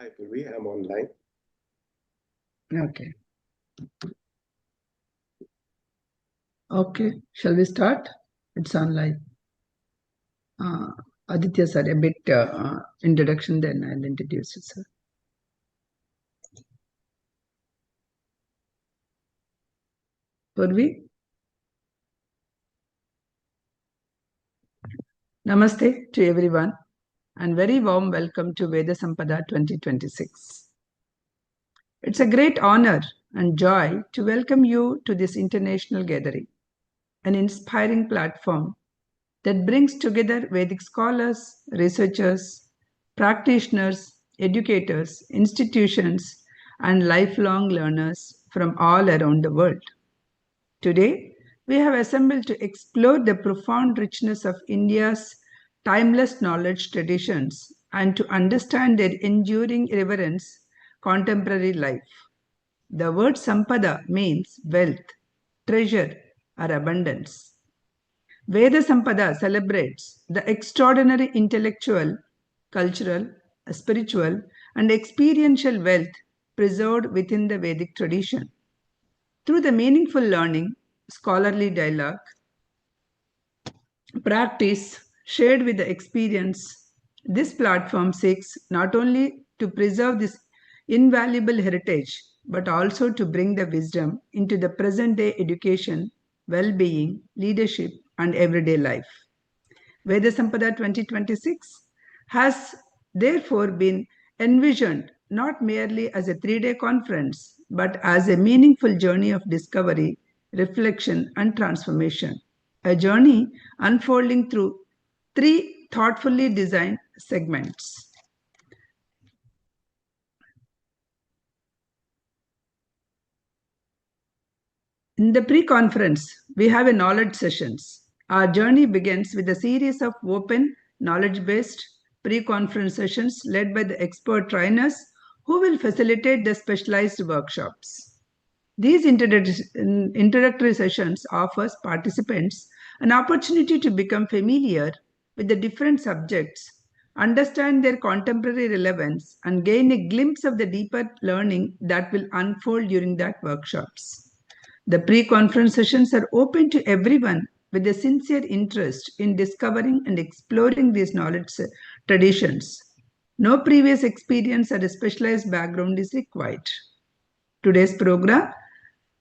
Hi, Purvi, I'm online. Okay. Okay. Shall we start? It's on live. Uh, Aditya, sir, a bit introduction, then I'll introduce you, sir. Purvi? Namaste to everyone, and very warm welcome to Veda Sampada 2026. It's a great honor and joy to welcome you to this international gathering, an inspiring platform that brings together Vedic scholars, researchers, practitioners, educators, institutions, and lifelong learners from all around the world. Today, we have assembled to explore the profound richness of India's timeless knowledge traditions and to understand their enduring relevance contemporary life. The word Sampada means wealth, treasure, or abundance. Veda Sampada celebrates the extraordinary intellectual, cultural, spiritual, and experiential wealth preserved within the Vedic tradition. Through the meaningful learning, scholarly dialogue, practice shared with the experience, this platform seeks not only to preserve this invaluable heritage but also to bring the wisdom into the present day education, well being, leadership, and everyday life. Veda Sampada 2026 has therefore been envisioned not merely as a 3-day conference but as a meaningful journey of discovery, reflection, and transformation. A journey unfolding through 3 thoughtfully designed segments. In the pre-conference, we have a knowledge sessions. Our journey begins with a series of open, knowledge-based pre-conference sessions led by the expert trainers who will facilitate the specialized workshops. These introductory sessions offers participants an opportunity to become familiar with the different subjects, understand their contemporary relevance, and gain a glimpse of the deeper learning that will unfold during that workshops. The pre-conference sessions are open to everyone with a sincere interest in discovering and exploring these knowledge traditions. No previous experience or a specialized background is required. Today's program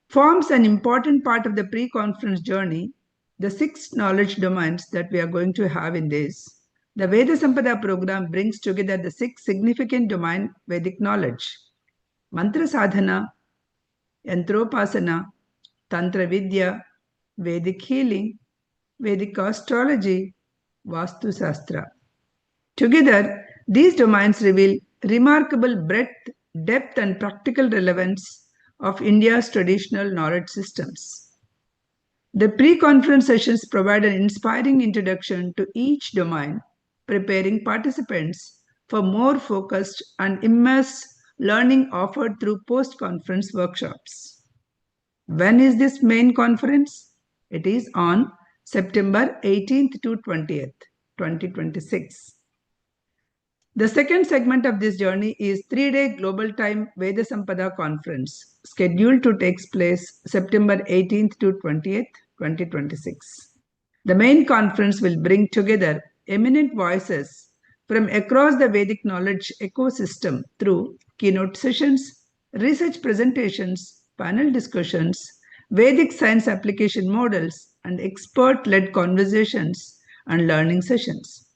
forms an important part of the pre-conference journey, the 6 knowledge domains that we are going to have in this. The Veda Sampada program brings together the 6 significant domain Vedic knowledge: Mantra Sadhana, Yantropasana, Tantra Vidya, Vedic healing, Vedic astrology, Vastu Shastra. Together, these domains reveal remarkable breadth, depth, and practical relevance of India's traditional knowledge systems. The pre-conference sessions provide an inspiring introduction to each domain, preparing participants for more focused and immersive learning offered through post-conference workshops. When is this main conference? It is on September 18th to 20th, 2026. The second segment of this journey is 3-day Global Time Veda Sampada Conference, scheduled to take place September 18th to 20th, 2026. The main conference will bring together eminent voices from across the Vedic knowledge ecosystem through keynote sessions, research presentations, panel discussions, Vedic science application models, and expert-led conversations and learning sessions.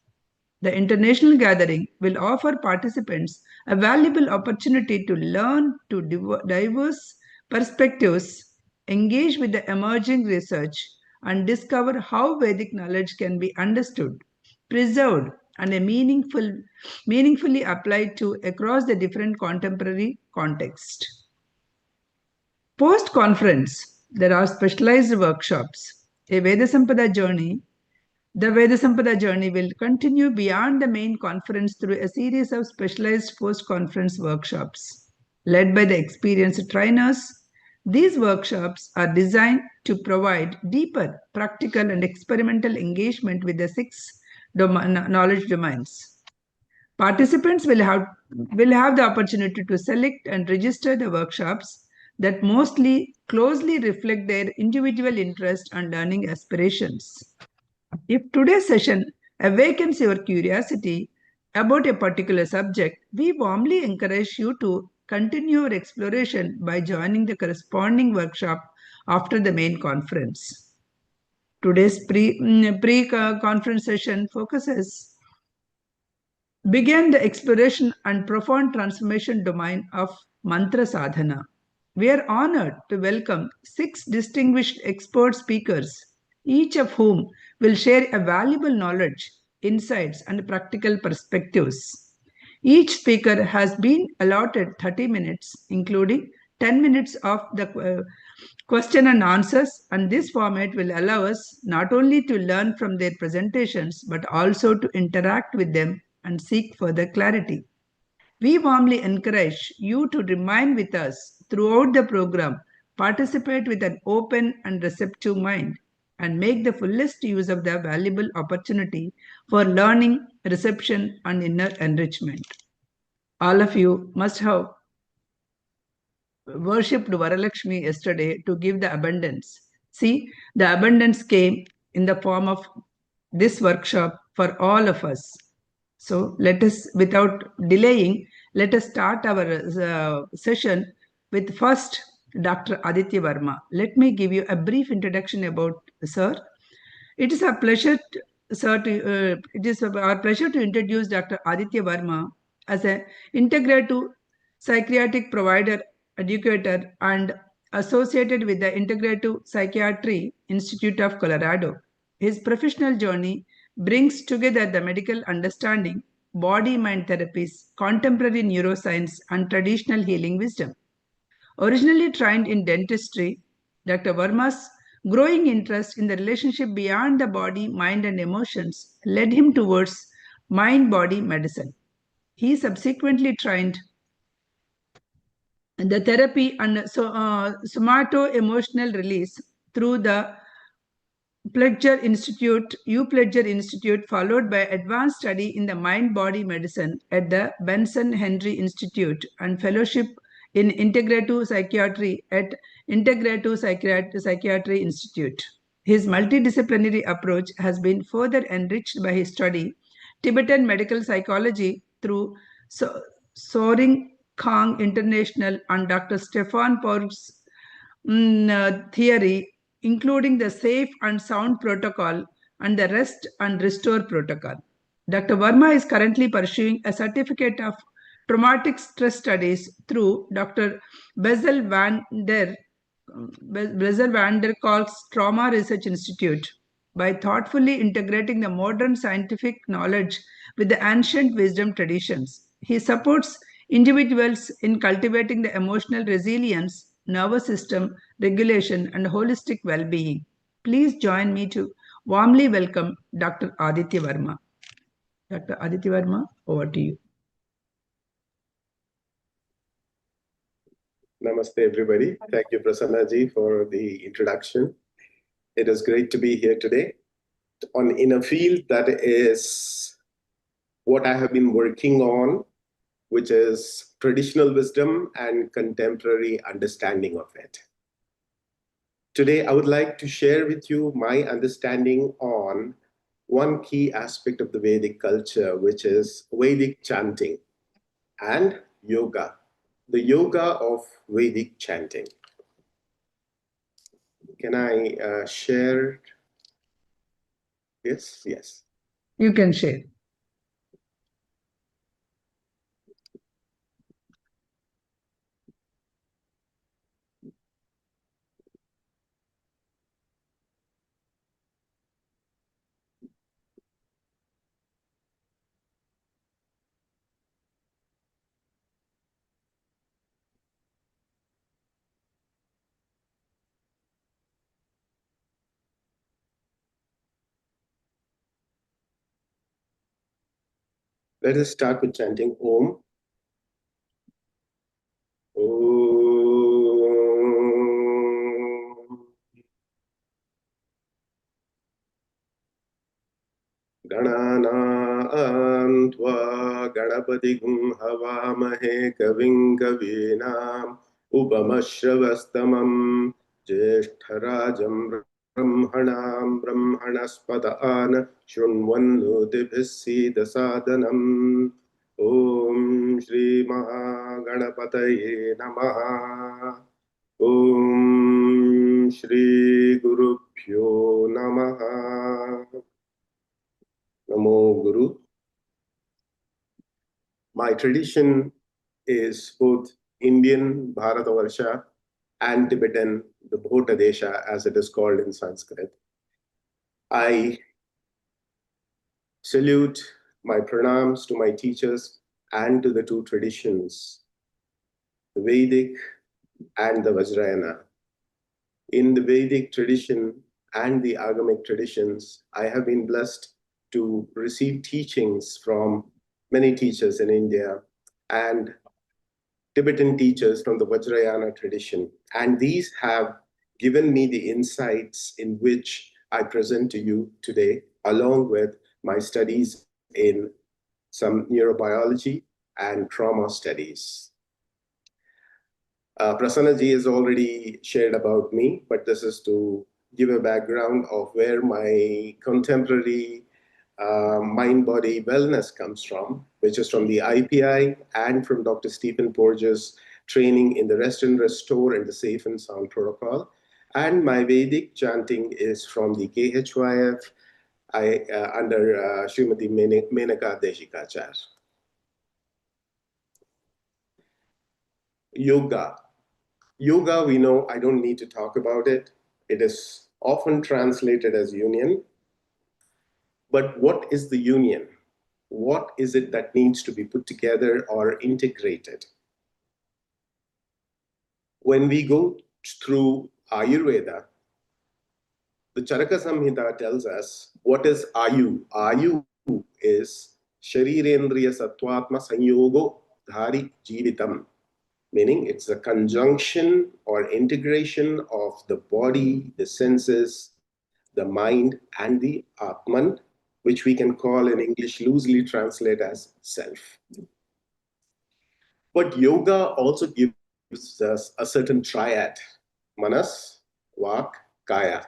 The international gathering will offer participants a valuable opportunity to learn to diverse perspectives, engage with the emerging research, and discover how Vedic knowledge can be understood, preserved, and meaningfully applied to across the different contemporary contexts. Post-conference, there are specialized workshops. A Veda Sampada journey The Veda Sampada journey will continue beyond the main conference through a series of specialized post-conference workshops. Led by the experienced trainers, these workshops are designed to provide deeper practical and experimental engagement with the 6 knowledge domains. Participants will have the opportunity to select and register the workshops that mostly closely reflect their individual interest and learning aspirations. If today's session awakens your curiosity about a particular subject, we warmly encourage you to continue your exploration by joining the corresponding workshop after the main conference. Today's pre-conference session focuses began the exploration and profound transformation domain of mantra sadhana. We are honored to welcome six distinguished expert speakers, each of whom will share a valuable knowledge, insights, and practical perspectives. Each speaker has been allotted 30 minutes, including 10 minutes of the question and answers, and this format will allow us not only to learn from their presentations but also to interact with them and seek further clarity. We warmly encourage you to remain with us throughout the program, participate with an open and receptive mind, and make the fullest use of the valuable opportunity for learning, reception, and inner enrichment. All of you must have worshipped Varalakshmi yesterday to give the abundance. See, the abundance came in the form of this workshop for all of us. So let us, without delaying, let us start our session with first Dr. Aditya Verma. Let me give you a brief introduction about Sir. It is our pleasure, sir, it is our pleasure to introduce Dr. Aditya Verma as an integrative psychiatric provider, educator, and associated with the Integrative Psychiatry Institute of Colorado. His professional journey brings together the medical understanding, body-mind therapies, contemporary neuroscience, and traditional healing wisdom. Originally trained in dentistry, Dr. Verma's growing interest in the relationship beyond the body, mind, and emotions led him towards mind body medicine. He subsequently trained in the therapy and somato emotional release through the Pledger Institute, followed by advanced study in the mind-body medicine at the Benson Henry Institute and fellowship in integrative psychiatry at Integrative Psychiatry Institute. His multidisciplinary approach has been further enriched by his study Tibetan medical psychology through Soaring Kang International and Dr. Stefan Porg's theory, including the safe and sound protocol and the rest and restore protocol. Dr. Verma is currently pursuing a certificate of traumatic stress studies through Dr. Bezel van der Kolk's Trauma Research Institute. By thoughtfully integrating the modern scientific knowledge with the ancient wisdom traditions, he supports individuals in cultivating the emotional resilience, nervous system regulation, and holistic well being. Please join me to warmly welcome Dr. Aditya Verma. Dr. Aditya Verma, over to you. Namaste, everybody. Thank you, Prasanna ji, for the introduction. It is great to be here today in a field that is what I have been working on, which is traditional wisdom and contemporary understanding of it. Today, I would like to share with you my understanding on one key aspect of the Vedic culture, which is Vedic chanting and yoga. The yoga of Vedic chanting. Can I share? Yes, yes. You can share. Let us start with chanting Om. Om. Gananantva गणपतिगुं हवामहे कविं कवीनाम् उपमश्रवस्तमं ज्येष्ठराजं ब्रह्मणां ब्रह्मणस्पत आन शृण्वन्नोतिभिः सीदसादनम् ॐ श्रीमहागणपतये नमः। ॐ श्रीगुरुभ्यो नमः। Namo Guru. My tradition is both Indian, Bharatavarsha, and Tibetan, the Bhotadesha, as it is called in Sanskrit. I salute my pranams to my teachers and to the two traditions, the Vedic and the Vajrayana. In the Vedic tradition and the Agamic traditions, I have been blessed to receive teachings from many teachers in India and Tibetan teachers from the Vajrayana tradition. And these have given me the insights in which I present to you today, along with my studies in some neurobiology and trauma studies. Prasanna ji has already shared about me, but this is to give a background of where my contemporary mind-body wellness comes from, which is from the IPI and from Dr. Stephen Porges' training in the Rest and Restore and the Safe and Sound Protocol. And my Vedic chanting is from the KHYF under Srimati Menaka Deshikachar. Yoga. Yoga, we know, I don't need to talk about it. It is often translated as union. But what is the union? What is it that needs to be put together or integrated? When we go through Ayurveda, the Charaka Samhita tells us what is Ayu. Ayu is Sharirendriya Sattvatma Sanyogo Dhari Jeevitam, meaning it's a conjunction or integration of the body, the senses, the mind, and the Atman, which we can call in English loosely translate as self. But yoga also gives us a certain triad, manas, vak, kaya.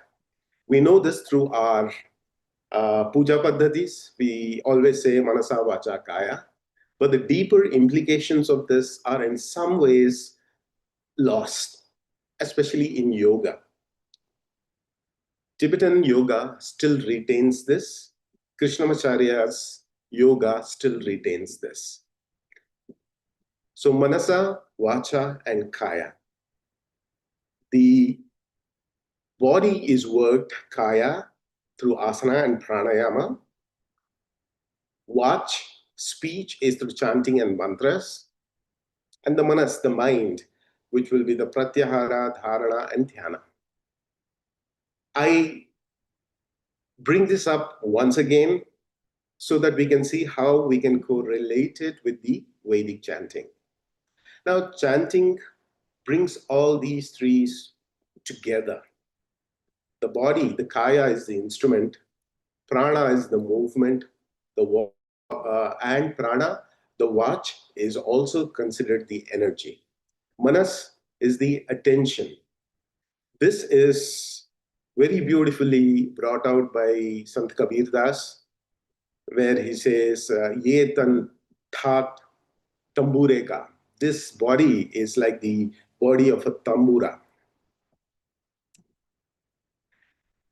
We know this through our puja paddhatis. We always say manasa, vacha, kaya. But the deeper implications of this are in some ways lost, especially in yoga. Tibetan yoga still retains this. Krishnamacharya's yoga still retains this. So manasa, vacha, and kaya. The body is worked, kaya, through asana and pranayama. Vach, speech, is through chanting and mantras. And the manas, the mind, which will be the pratyahara, dharana, and dhyana. I bring this up once again so that we can see how we can correlate it with the Vedic chanting. Now, chanting brings all these three together. The body, the kaya, is the instrument. Prana is the movement. And prana, the vach, is also considered the energy. Manas is the attention. This is very beautifully brought out by Sant Kabir Das, where he says, Ye tan that tambureka. This body is like the body of a tambura.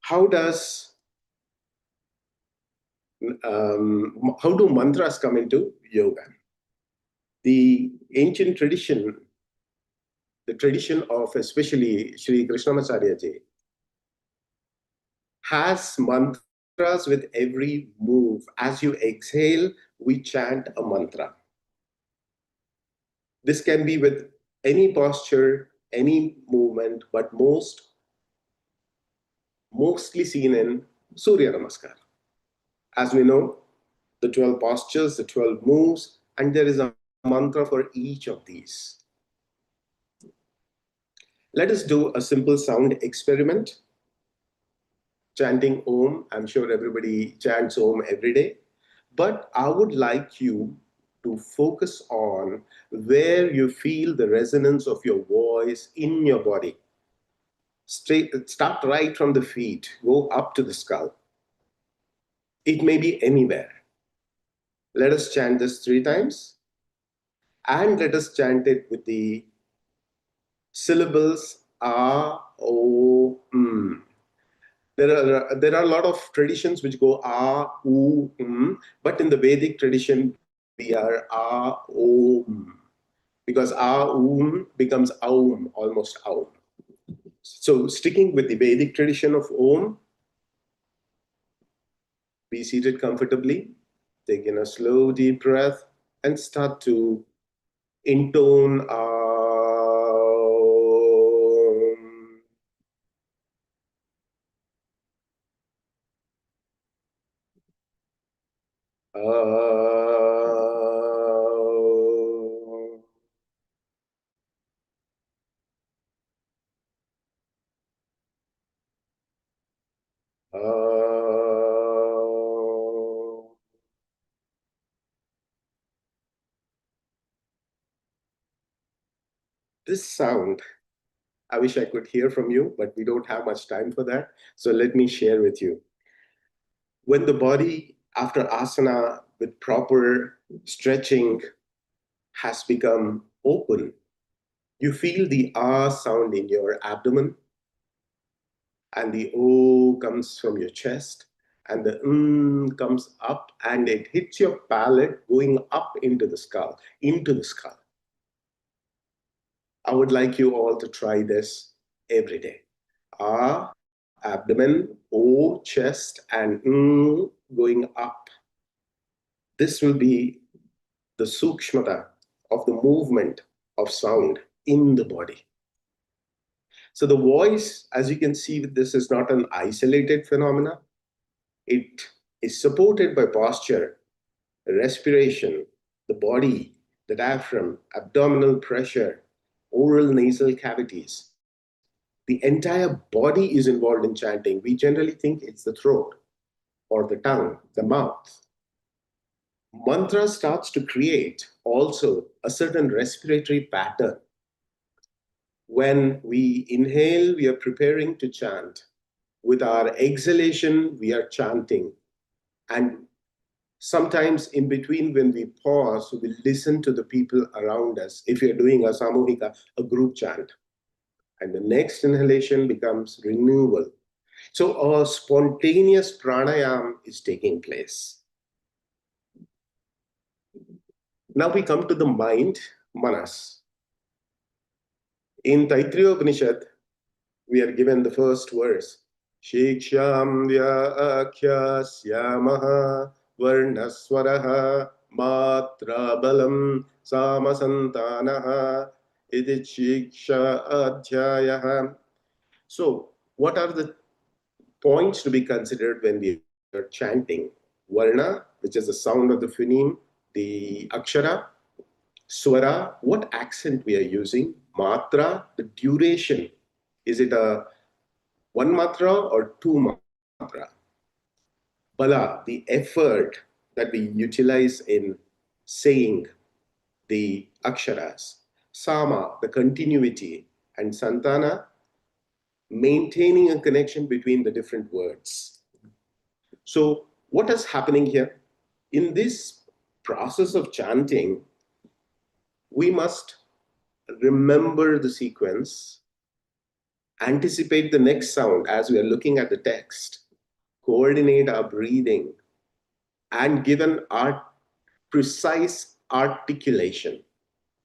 How do mantras come into yoga? The ancient tradition, the tradition of especially Sri Krishnamacharya ji, has mantras with every move. As you exhale, we chant a mantra. This can be with any posture, any movement, but mostly seen in Surya Namaskar. As we know, the 12 postures, the 12 moves, and there is a mantra for each of these. Let us do a simple sound experiment. Chanting Om, I'm sure everybody chants Om every day, but I would like you to focus on where you feel the resonance of your voice in your body. Start right from the feet, go up to the skull. It may be anywhere. Let us chant this 3 times, and let us chant it with the syllables A, O, M. There are a lot of traditions which go A, U, M, but in the Vedic tradition, we are A, Om, because A, Um becomes Aum, almost Aum. So, sticking with the Vedic tradition of Om, be seated comfortably, take in a slow, deep breath, and start to intone this sound. I wish I could hear from you, but we don't have much time for that. So let me share with you. When the body, after asana, with proper stretching, has become open, you feel the ah sound in your abdomen, and the O comes from your chest, and the comes up, and it hits your palate going up into the skull, into the skull. I would like you all to try this every day. Ah, abdomen, O, chest, and going up. This will be the sukshmata of the movement of sound in the body. So the voice, as you can see with this, is not an isolated phenomena. It is supported by posture, respiration, the body, the diaphragm, abdominal pressure, oral nasal cavities. The entire body is involved in chanting. We generally think it's the throat or the tongue, the mouth. Mantra starts to create also a certain respiratory pattern. When we inhale, we are preparing to chant. With our exhalation, we are chanting. And sometimes in between, when we pause, we listen to the people around us. If you're doing a samuhika, a group chant, and the next inhalation becomes renewal. So a spontaneous pranayam is taking place. Now we come to the mind, manas. In Taittiriya Upanishad, we are given the first verse. Shiksham vyakyasyamaha varnaswaraha matra balam samasantanaha iti shiksha adhyayaha. So, what are the points to be considered when we are chanting? Varna, which is the sound of the phoneme, the akshara, swara, what accent we are using, matra, the duration. Is it a one matra or two matra? Bala, the effort that we utilize in saying the aksharas. Sama, the continuity. And santana, maintaining a connection between the different words. So, what is happening here? In this process of chanting, we must remember the sequence, anticipate the next sound as we are looking at the text, coordinate our breathing, and give an precise articulation.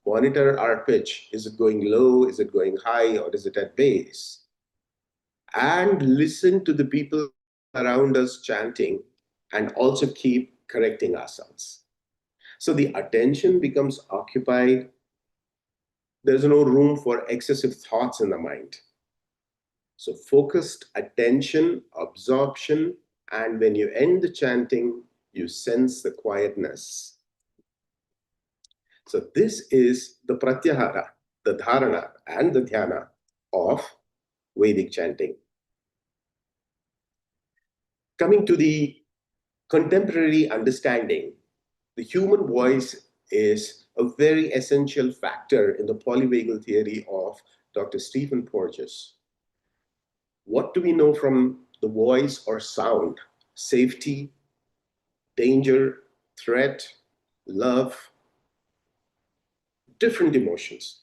Monitor our pitch. Is it going low? Is it going high? Or is it at base? And listen to the people around us chanting, and also keep correcting ourselves. So the attention becomes occupied. There's no room for excessive thoughts in the mind. So focused attention, absorption, and when you end the chanting, you sense the quietness. So this is the pratyahara, the dharana, and the dhyana of Vedic chanting. Coming to the contemporary understanding, the human voice is a very essential factor in the polyvagal theory of Dr. Stephen Porges. What do we know from the voice or sound? Safety, danger, threat, love, different emotions.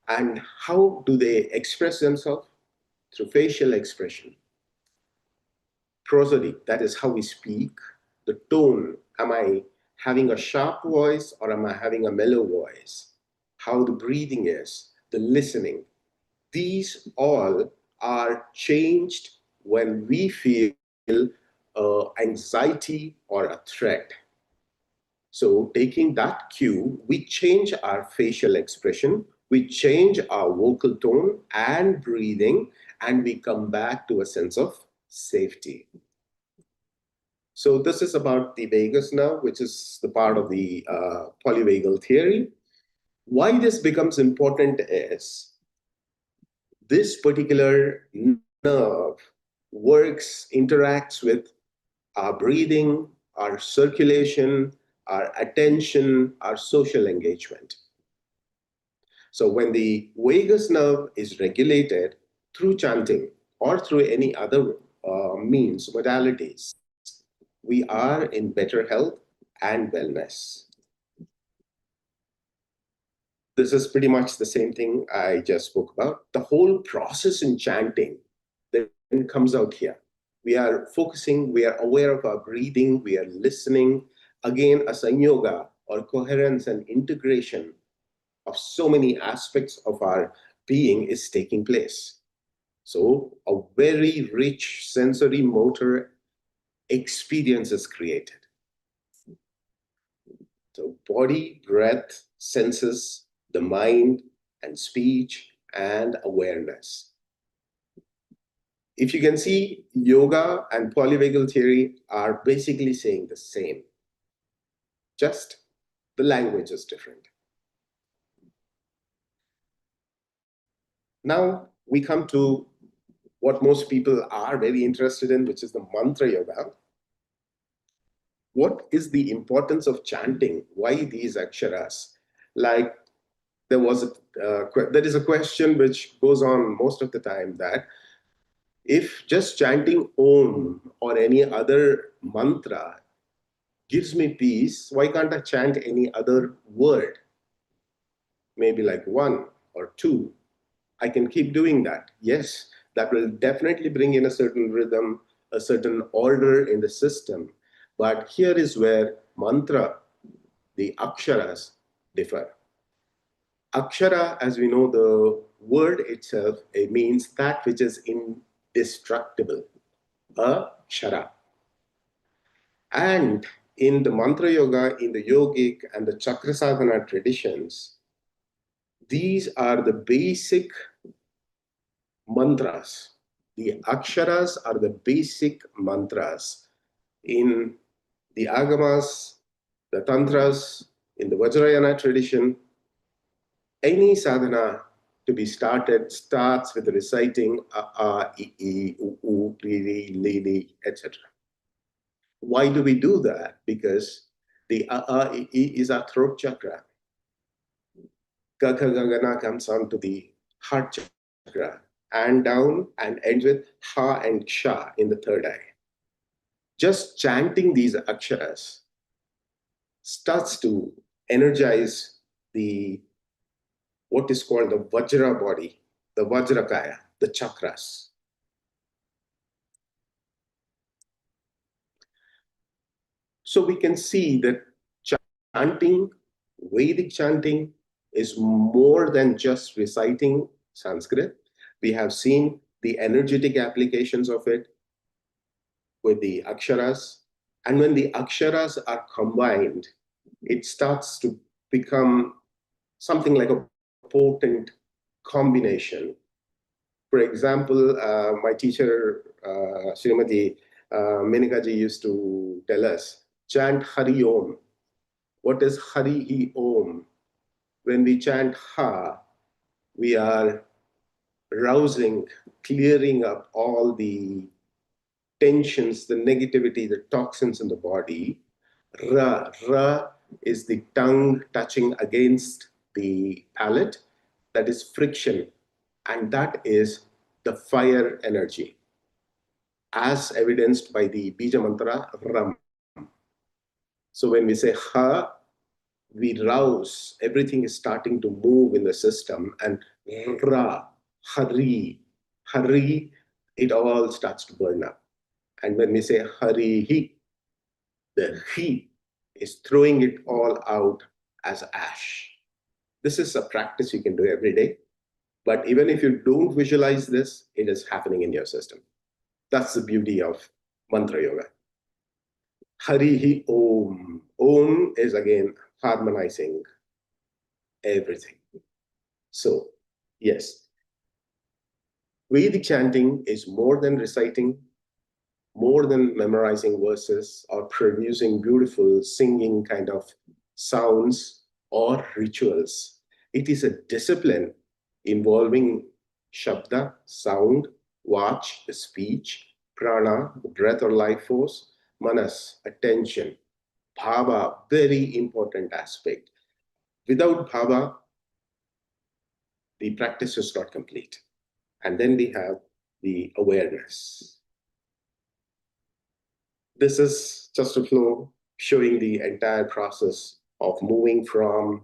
And how do they express themselves? Through facial expression. Prosody, that is how we speak. The tone, am I having a sharp voice or am I having a mellow voice? How the breathing is, the listening. These all are changed when we feel anxiety or a threat. So taking that cue, we change our facial expression, we change our vocal tone and breathing, and we come back to a sense of safety. So this is about the vagus nerve, which is the part of the polyvagal theory. Why this becomes important is this particular nerve works, interacts with our breathing, our circulation, our attention, our social engagement. So when the vagus nerve is regulated through chanting or through any other means, modalities, we are in better health and wellness. This is pretty much the same thing I just spoke about. The whole process in chanting then comes out here. We are focusing, we are aware of our breathing, we are listening. Again, a sanyoga or coherence and integration of so many aspects of our being is taking place. So a very rich sensory motor experience is created. So body, breath, senses, the mind, and speech, and awareness. If you can see, yoga and polyvagal theory are basically saying the same. Just the language is different. Now we come to what most people are very interested in, which is the mantra yoga. What is the importance of chanting? Why these aksharas? Like there is a question which goes on most of the time, that if just chanting Om or any other mantra gives me peace, why can't I chant any other word? Maybe like one or two. I can keep doing that. Yes, that will definitely bring in a certain rhythm, a certain order in the system. But here is where mantra, the aksharas, differ. Akshara, as we know, the word itself, it means that which is indestructible, akshara. And in the mantra yoga, in the yogic and the chakra sadhana traditions, these are the basic mantras. The aksharas are the basic mantras. In the agamas, the tantras, in the Vajrayana tradition, any sadhana to be started starts with reciting a, I, U, U, Ri, Li, etc. Why do we do that? Because the I, is our throat chakra. Gagha Gagana comes on to the heart chakra and down and ends with Ha and Ksha in the third eye. Just chanting these aksharas starts to energize the what is called the Vajra body, the Vajrakaya, the chakras. So we can see that chanting, Vedic chanting, is more than just reciting Sanskrit. We have seen the energetic applications of it with the aksharas. And when the aksharas are combined, it starts to become something like a potent combination. For example, my teacher, Srimati Menikaji, used to tell us, chant Hari Om. What is Hari Om? When we chant Ha, we are rousing, clearing up all the tensions, the negativity, the toxins in the body. Ra is the tongue touching against the palate. That is friction, and that is the fire energy, as evidenced by the Bija mantra Ram. So when we say Ha, we rouse, everything is starting to move in the system, and Ra, Hari, Hari, it all starts to burn up. And when we say Hari Hi, the Hi is throwing it all out as ash. This is a practice you can do every day. But even if you don't visualize this, it is happening in your system. That's the beauty of mantra yoga. Harihi Om. Om is again harmonizing everything. So, yes, Vedic chanting is more than reciting, more than memorizing verses or producing beautiful singing kind of sounds or rituals. It is a discipline involving shabda, sound, vach, the speech, prana, the breath or life force, manas, attention, bhava, very important aspect. Without bhava, the practice is not complete. And then we have the awareness. This is just a flow showing the entire process of moving from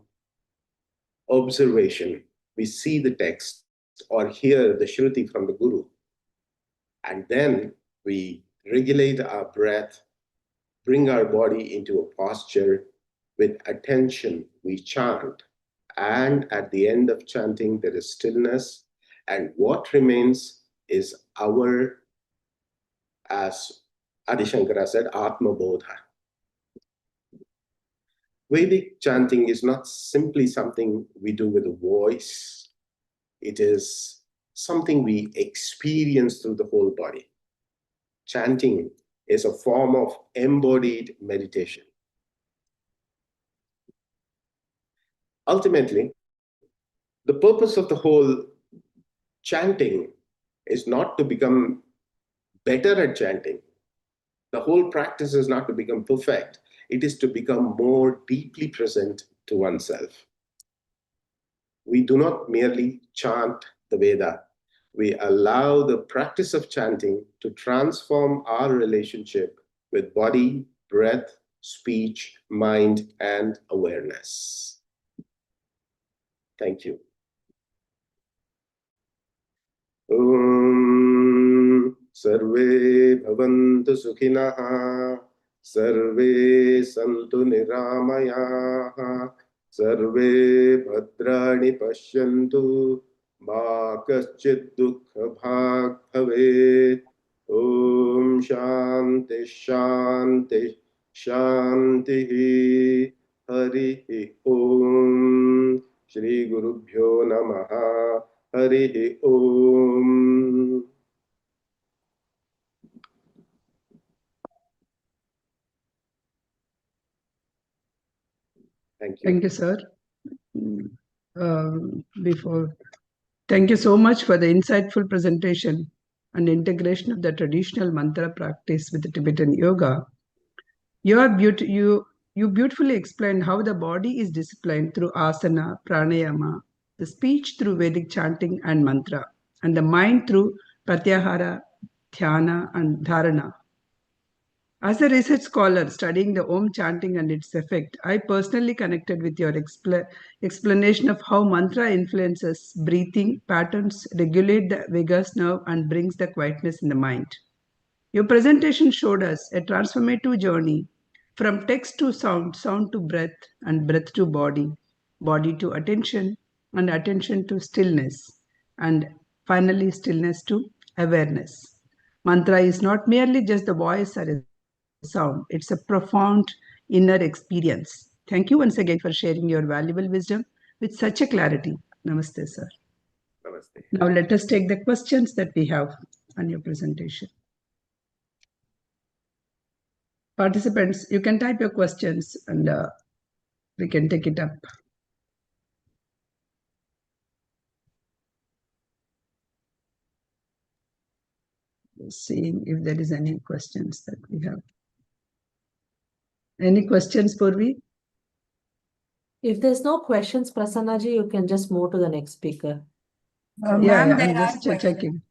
observation. We see the text or hear the Shruti from the Guru, and then we regulate our breath, bring our body into a posture with attention. We chant, and at the end of chanting, there is stillness, and what remains is our, as Adi Shankara said, Atma Bodha. Vedic chanting is not simply something we do with a voice. It is something we experience through the whole body. Chanting is a form of embodied meditation. Ultimately, the purpose of the whole chanting is not to become better at chanting. The whole practice is not to become perfect. It is to become more deeply present to oneself. We do not merely chant the Veda. We allow the practice of chanting to transform our relationship with body, breath, speech, mind, and awareness. Thank you. Om Sarve Bhavantu Sukhinah, Sarve Santu Niramayaha, Sarve Bhadrani Pashyantu, Ma Kaschid Dukkha Bhag Bhavet. Om Shanti Shanti Shanti. Hari Om. Shri Gurubhyo Namaha. Hari Om. Thank you. Thank you, sir. Thank you so much for the insightful presentation and integration of the traditional mantra practice with the Tibetan yoga. You beautifully explained how the body is disciplined through asana, pranayama, the speech through Vedic chanting and mantra, and the mind through pratyahara, dhyana, and dharana. As a research scholar studying the Om chanting and its effect, I personally connected with your explanation of how mantra influences breathing patterns, regulate the vagus nerve, and brings the quietness in the mind. Your presentation showed us a transformative journey from text to sound, sound to breath, and breath to body, body to attention, and attention to stillness, and finally stillness to awareness. Mantra is not merely just the voice or a sound, it's a profound inner experience. Thank you once again for sharing your valuable wisdom with such a clarity. Namaste, sir. Namaste. Now let us take the questions that we have on your presentation. Participants, you can type your questions and we can take it up. Seeing if there is any questions that we have. Any questions, Purvi? If there's no questions, Prasannaji, you can just move to the next speaker. Yeah, Ma'am, there I'm are just questions. checking.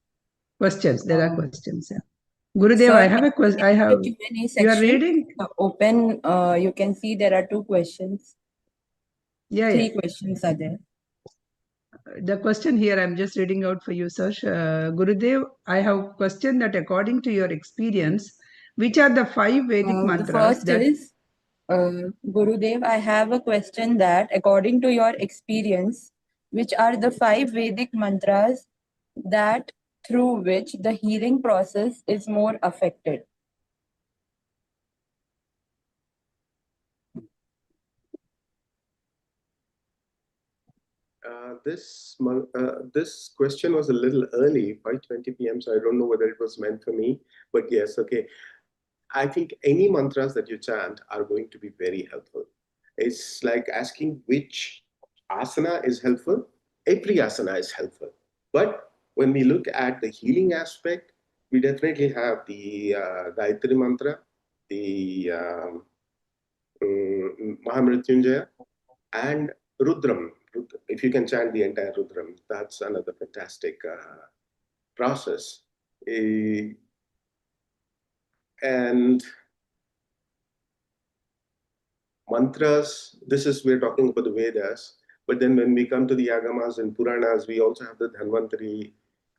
Questions, there are questions. Yeah. Gurudev, Sir, I have a question. I have. the Q&A You are section, reading? open, you can see there are 2 questions. Yeah, 3 yeah. questions are there. The question here, I'm just reading out for you, sir. Gurudev, I have question that according to your experience, which are the 5 Vedic The mantras first that is, Gurudev, I have a question that according to your experience, which are the 5 Vedic mantras that through which the healing process is more affected? This question was a little early, 5:20 p.m. So I don't know whether it was meant for me, but yes, okay. I think any mantras that you chant are going to be very helpful. It's like asking which asana is helpful. Every asana is helpful. But when we look at the healing aspect, we definitely have the Gayatri mantra, the Mahamrityunjaya, and Rudram. If you can chant the entire Rudram, that's another fantastic process. And mantras, this is, we're talking about the Vedas, but then when we come to the Agamas and Puranas, we also have the Dhanvantari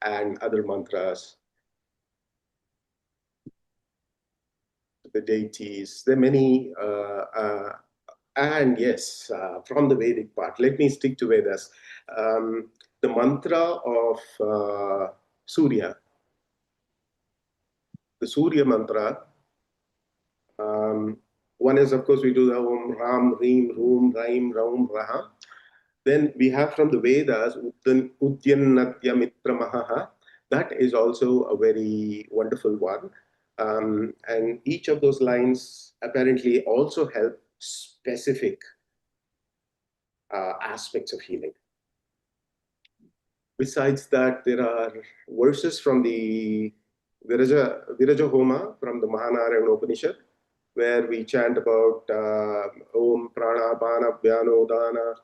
and other mantras, the deities. There are many, and yes, from the Vedic part. Let me stick to Vedas. The mantra of Surya, the Surya mantra. One is, of course, we do the Om Ram, Reem, Room, Raim, Raum, Raha. Then we have from the Vedas, Udyanatya Mitra Mahaha. That is also a very wonderful one. And each of those lines apparently also help specific aspects of healing. Besides that, there are verses from the Viraja Homa from the Mahanarayana Upanishad, where we chant about Om Prana Bana Bhyano Dana.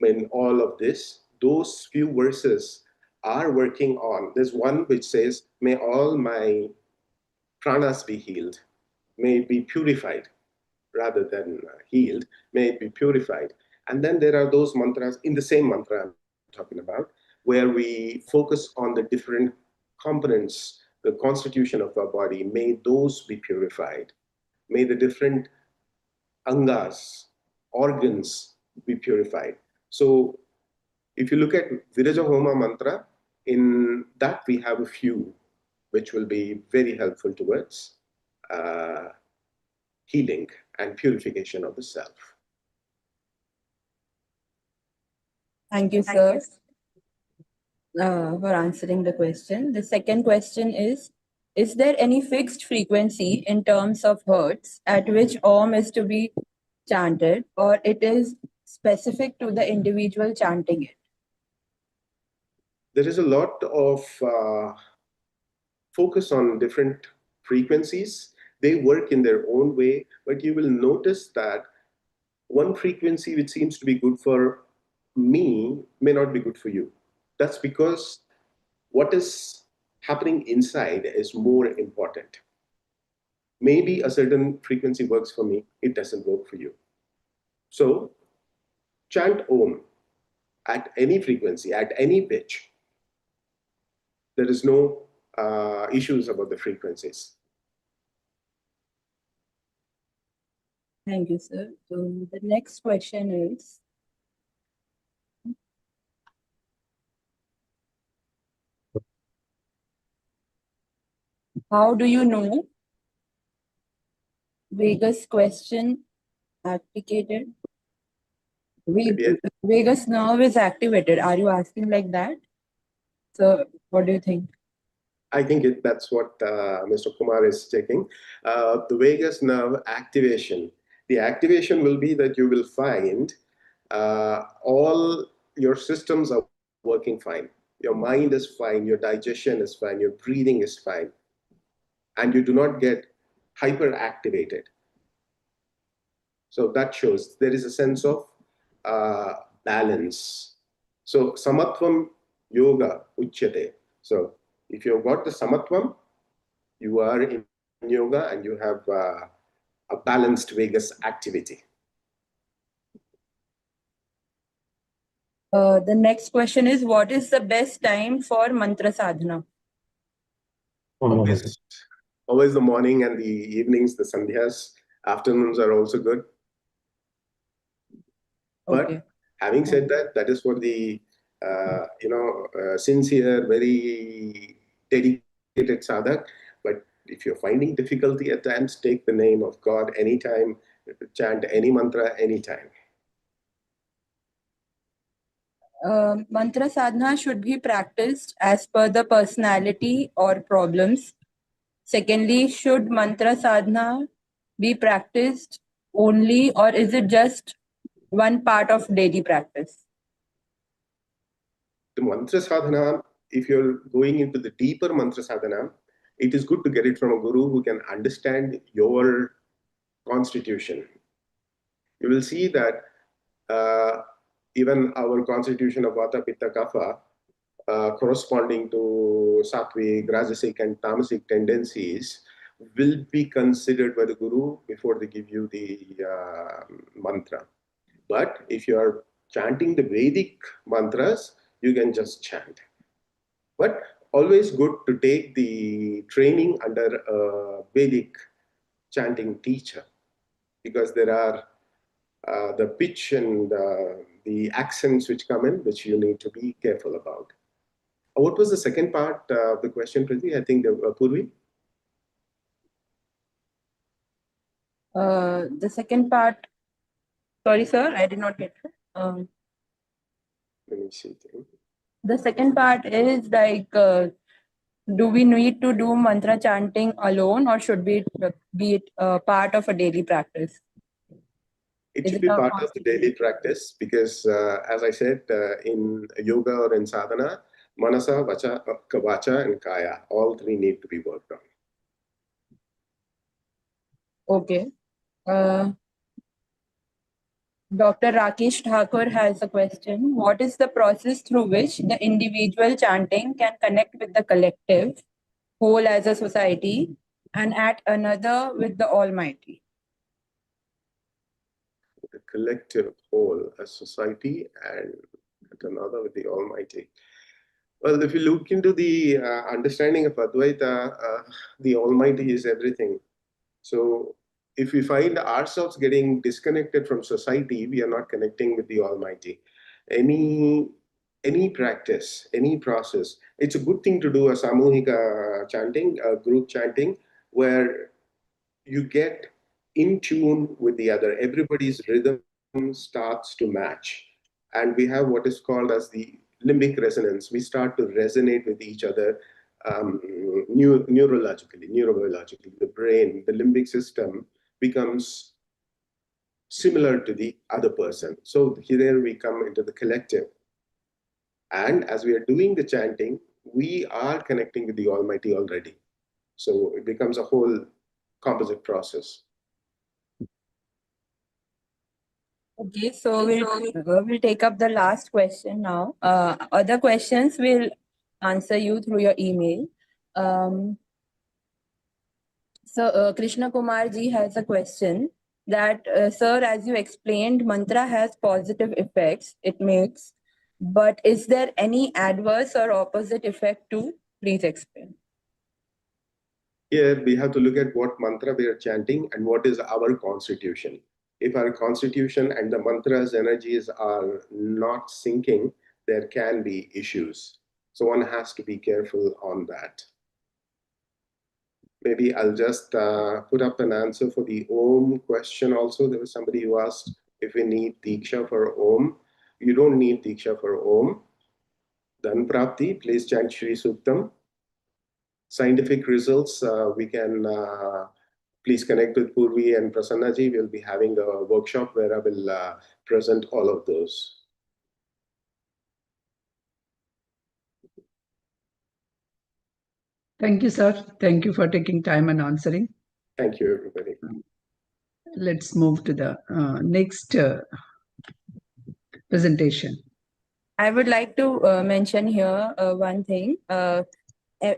In all of this, those few verses are working on. There's one which says, may all my pranas be healed, may it be purified rather than healed, may it be purified. And then there are those mantras in the same mantra I'm talking about, where we focus on the different components, the constitution of our body, may those be purified. May the different angas, organs be purified. So if you look at Viraja Homa mantra, in that we have a few which will be very helpful towards healing and purification of the self. Thank you, sir, for answering the question. The second question is there any fixed frequency in terms of hertz at which Om is to be chanted, or it is specific to the individual chanting it? There is a lot of focus on different frequencies. They work in their own way, but you will notice that one frequency which seems to be good for me may not be good for you. That's because what is happening inside is more important. Maybe a certain frequency works for me, it doesn't work for you. So chant Om at any frequency, at any pitch. There is no issues about the frequencies. Thank you, sir. So the next question is, how do you know Vegas question activated? Vagus nerve is activated. Are you asking like that? So what do you think? I think that's what Mr. Kumar is checking. The vagus nerve activation. The activation will be that you will find all your systems are working fine. Your mind is fine, your digestion is fine, your breathing is fine, and you do not get hyperactivated. So that shows there is a sense of balance. So samatvam yoga uchyate. So if you've got the samatvam, you are in yoga and you have a balanced vagus activity. The next question is, what is the best time for mantra sadhana? Always the morning and the evenings, the sandhyas. Afternoons are also good. Okay. But having said that, that is for the sincere, very dedicated sadhak. But if you're finding difficulty at times, take the name of God anytime, chant any mantra anytime. Mantra sadhana should be practiced as per the personality or problems. Secondly, should mantra sadhana be practiced only, or is it just one part of daily practice? The mantra sadhana, if you're going into the deeper mantra sadhana, it is good to get it from a guru who can understand your constitution. You will see that even our constitution of Vata, Pitta, Kapha, corresponding to Sattvic, Rajasic, and Tamasic tendencies, will be considered by the guru before they give you the mantra. But if you are chanting the Vedic mantras, you can just chant. But always good to take the training under a Vedic chanting teacher, because there are the pitch and the accents which come in, which you need to be careful about. What was the second part of the question, Priti? I think Purvi? The second part, sorry, sir, I did not get it. Let me see. The second part is like, do we need to do mantra chanting alone, or should we be it part of a daily practice? It Is should it be a part of the daily practice because, as I said, in yoga or in sadhana, manasa, vacha, and kaya, all three need to be worked on. Okay. Dr. Rakesh Thakur has a question. What is the process through which the individual chanting can connect with the collective, whole as a society, and at another with the Almighty? The collective whole, a society, and at another with the Almighty. Well, if you look into the understanding of Advaita, the Almighty is everything. So if we find ourselves getting disconnected from society, we are not connecting with the Almighty. Any practice, any process, it's a good thing to do a samuhika chanting, a group chanting, where you get in tune with the other. Everybody's rhythm starts to match. And we have what is called as the limbic resonance. We start to resonate with each other neurobiologically. The brain, the limbic system becomes similar to the other person. So here we come into the collective. And as we are doing the chanting, we are connecting with the Almighty already. So it becomes a whole composite process. Okay, so we'll take up the last question now. Other questions we'll answer you through your email. So Krishna Kumar ji has a question that, sir, as you explained, mantra has positive effects it makes, but is there any adverse or opposite effect too? Please explain. Here we have to look at what mantra we are chanting and what is our constitution. If our constitution and the mantra's energies are not syncing, there can be issues. So one has to be careful on that. Maybe I'll just put up an answer for the Om question also. There was somebody who asked if we need Diksha for Om. You don't need Diksha for Om. Dhan Prapti, please chant Shri Suktam. Scientific results, we can please connect with Purvi and Prasannaji. We'll be having a workshop where I will present all of those. Thank you, sir. Thank you for taking time and answering. Thank you, everybody. Let's move to the next presentation. I would like to mention here one thing.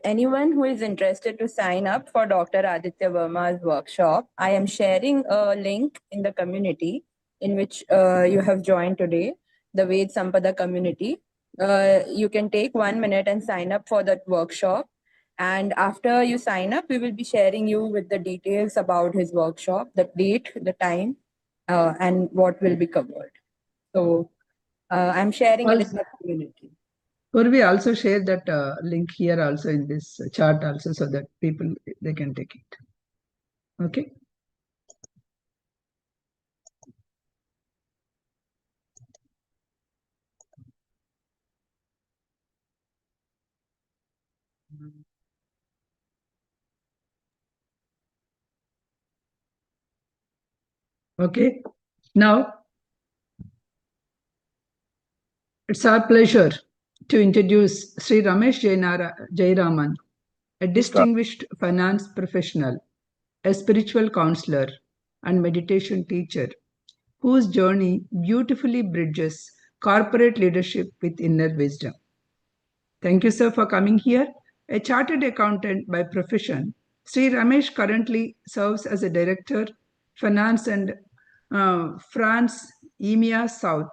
Anyone who is interested to sign up for Dr. Aditya Verma's workshop, I am sharing a link in the community in which you have joined today, the Veda Sampada community. You can take 1 minute and sign up for that workshop. And after you sign up, we will be sharing you with the details about his workshop, the date, the time, and what will be covered. So I'm sharing it in the community. Or we also share that link here also in this chart also, so that people, they can take it. Okay. Okay. Now, it's our pleasure to introduce Sri Ramesh Jairaman, a distinguished finance professional, a spiritual counselor, and meditation teacher, whose journey beautifully bridges corporate leadership with inner wisdom. Thank you, sir, for coming here. A chartered accountant by profession, Sri Ramesh currently serves as a director, finance and France EMEA South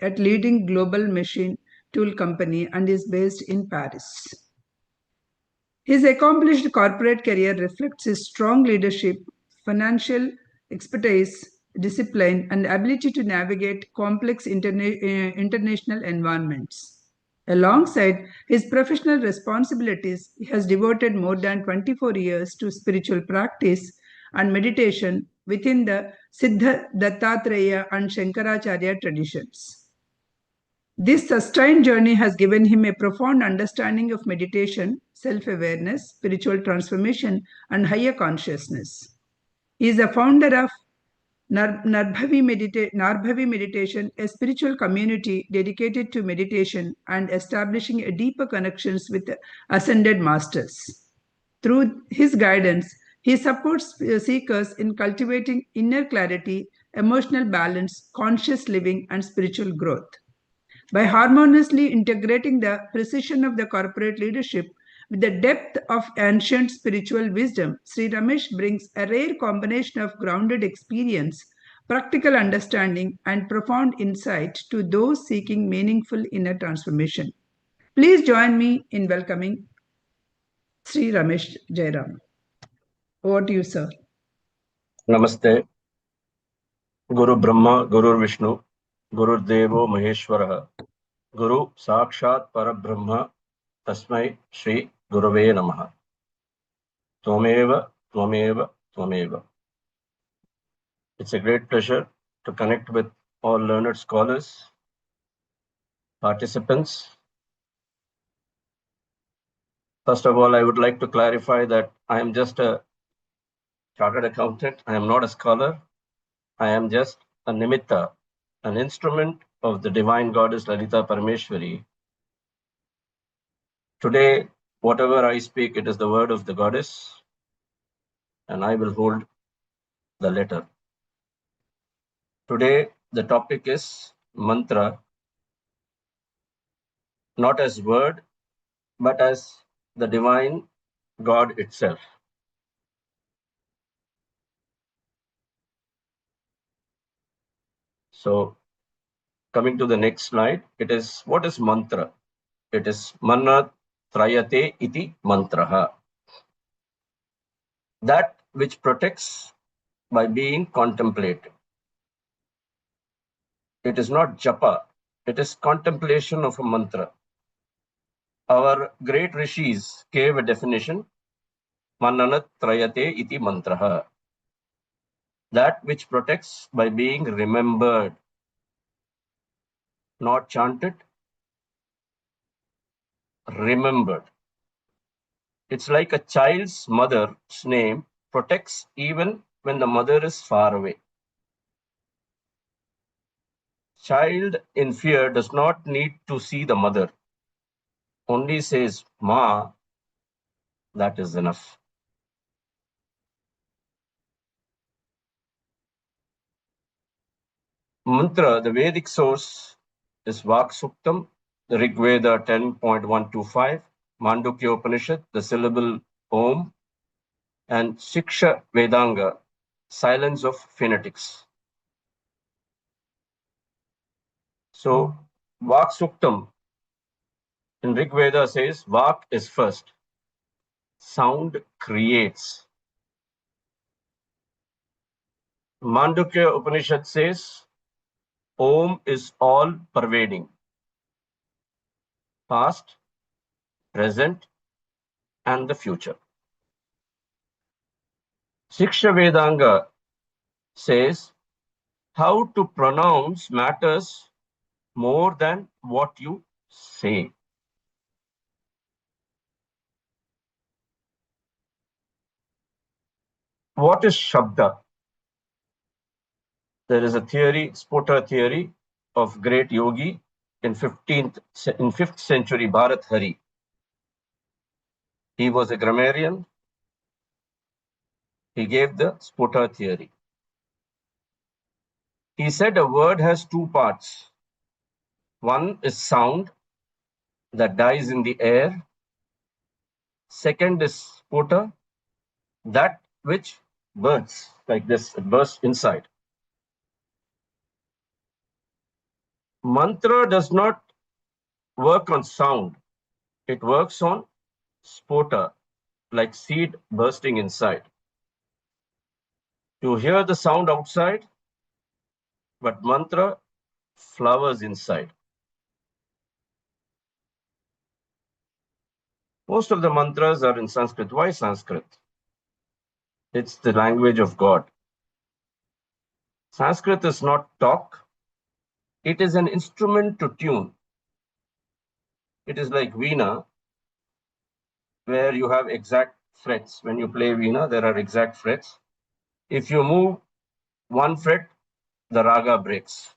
at leading global machine tool company and is based in Paris. His accomplished corporate career reflects his strong leadership, financial expertise, discipline, and ability to navigate complex international environments. Alongside his professional responsibilities, he has devoted more than 24 years to spiritual practice and meditation within the Siddha, Dattatreya, and Shankaracharya traditions. This sustained journey has given him a profound understanding of meditation, self awareness, spiritual transformation, and higher consciousness. He is a founder of Narbhavi Meditation, a spiritual community dedicated to meditation and establishing a deeper connections with ascended masters. Through his guidance, he supports seekers in cultivating inner clarity, emotional balance, conscious living, and spiritual growth. By harmoniously integrating the precision of the corporate leadership with the depth of ancient spiritual wisdom, Sri Ramesh brings a rare combination of grounded experience, practical understanding, and profound insight to those seeking meaningful inner transformation. Please join me in welcoming Sri Ramesh Jairam. Over to you, sir. Namaste. Guru Brahma, Guru Vishnu, Guru Devo Maheshwara, Guru Sakshat Parabrahma, Tasmai Shri Gurave Namaha. Tvameva, Tvameva, Tvameva. It's a great pleasure to connect with all learned scholars, participants. First of all, I would like to clarify that I am just a chartered accountant. I am not a scholar. I am just a nimitta, an instrument of the divine goddess Lalita Parameshwari. Today, whatever I speak, it is the word of the goddess, and I will hold the letter. Today, the topic is mantra, not as word, but as the divine God itself. So, coming to the next slide, it is, what is mantra? It is manna trayate iti mantraha. That which protects by being contemplated. It is not japa, it is contemplation of a mantra. Our great rishis gave a definition, mananat trayate iti mantraha. That which protects by being remembered, not chanted, remembered. It's like a child's mother's name protects even when the mother is far away. Child in fear does not need to see the mother, only says, Ma, that is enough. Mantra, the Vedic source, is Vak Suktam, the Rig Veda 10.125, Mandukya Upanishad, the syllable Om, and Shiksha Vedanga, silence of phonetics. So, Vak Suktam in Rig Veda says Vak is first. Sound creates. Mandukya Upanishad says Om is all pervading. Past, present, and the future. Shiksha Vedanga says how to pronounce matters more than what you say. What is Shabda? There is a theory, Spota theory, of great yogi in 5th century Bharat Hari. He was a grammarian. He gave the Spota theory. He said a word has two parts. One is sound that dies in the air. Second is Spota, that which bursts like this, it bursts inside. Mantra does not work on sound. It works on spota, like seed bursting inside. You hear the sound outside, but mantra flowers inside. Most of the mantras are in Sanskrit. Why Sanskrit? It's the language of God. Sanskrit is not talk. It is an instrument to tune. It is like Veena, where you have exact frets. When you play Veena, there are exact frets. If you move one fret, the raga breaks.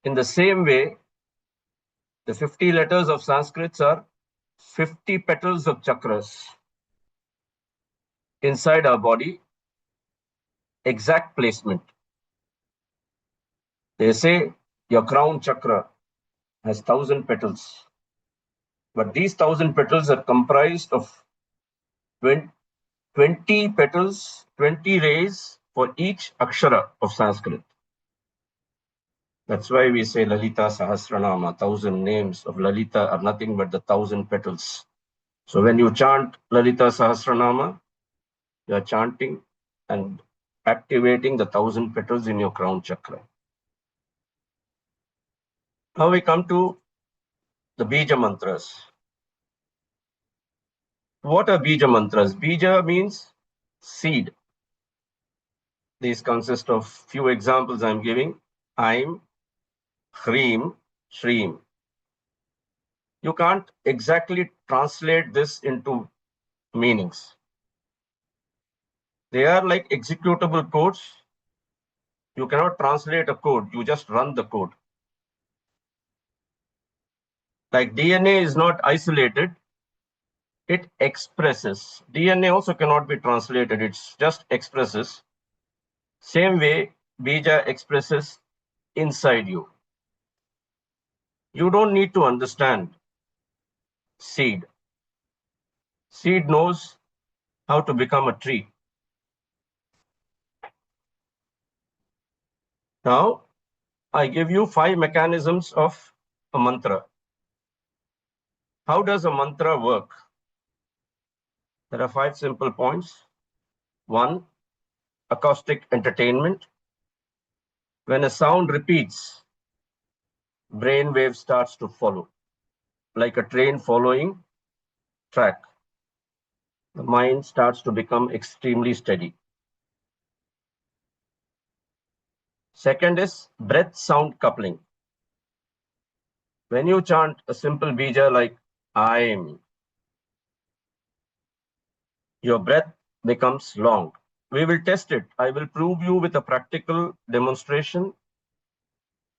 In the same way, the 50 letters of Sanskrit are 50 petals of chakras inside our body, exact placement. They say your crown chakra has 1,000 petals, but these 1,000 petals are comprised of 20 petals, 20 rays for each akshara of Sanskrit. That's why we say Lalita Sahasranama, 1,000 names of Lalita are nothing but the 1,000 petals. So when you chant Lalita Sahasranama, you are chanting and activating the 1,000 petals in your crown chakra. Now we come to the Bija mantras. What are Bija mantras? Bija means seed. These consist of few examples I'm giving. Aim, Hreem, Shreem. You can't exactly translate this into meanings. They are like executable codes. You cannot translate a code, you just run the code. Like DNA is not isolated, it expresses. DNA also cannot be translated, it just expresses. Same way, Bija expresses inside you. You don't need to understand seed. Seed knows how to become a tree. Now, I give you 5 mechanisms of a mantra. How does a mantra work? There are 5 simple points. 1, acoustic entertainment. When a sound repeats, brain wave starts to follow, like a train following track. The mind starts to become extremely steady. Second is breath sound coupling. When you chant a simple bija like I'm, your breath becomes long. We will test it. I will prove you with a practical demonstration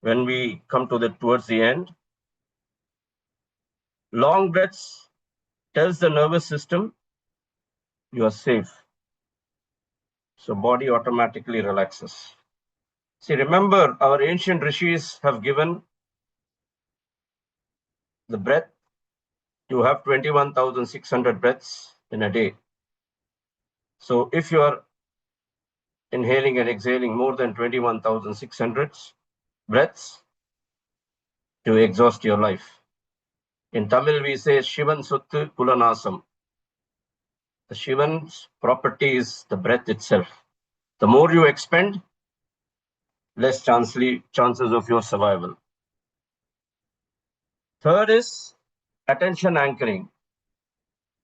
when we come to towards the end. Long breaths tells the nervous system you are safe. So body automatically relaxes. See, remember, our ancient rishis have given the breath, you have 21,600 breaths in a day. So if you are inhaling and exhaling more than 21,600 breaths, you exhaust your life. In Tamil, we say Shivan Suttu Kulanasam. The Shivan's property is the breath itself. The more you expend, less chances of your survival. Third is attention anchoring.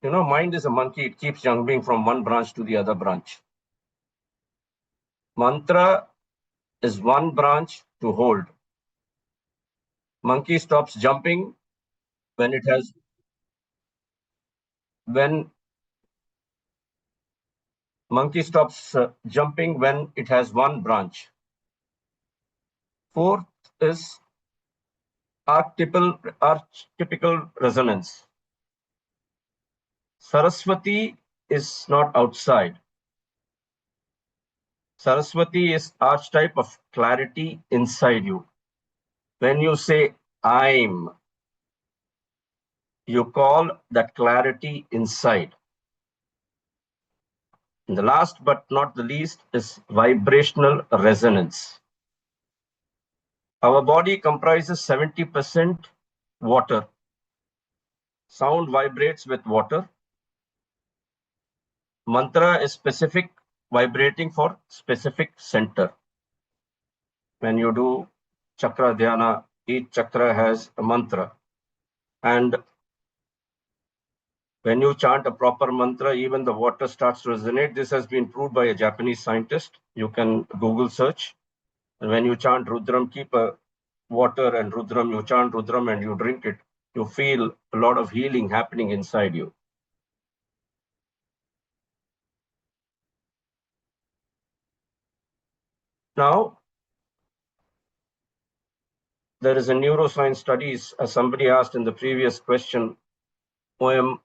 You know, mind is a monkey. It keeps jumping from one branch to the other branch. Mantra is one branch to hold. Monkey stops jumping when it has, when monkey stops jumping when it has one branch. Fourth is archetypical resonance. Saraswati is not outside. Saraswati is archetype of clarity inside you. When you say I'm, you call that clarity inside. And the last but not the least is vibrational resonance. Our body comprises 70% water. Sound vibrates with water. Mantra is specific, vibrating for specific center. When you do chakra dhyana, each chakra has a mantra. And when you chant a proper mantra, even the water starts to resonate. This has been proved by a Japanese scientist. You can Google search. And when you chant Rudram, keep a water and Rudram, you chant Rudram and you drink it. You feel a lot of healing happening inside you. Now, there is a neuroscience studies, as somebody asked in the previous question, fMRI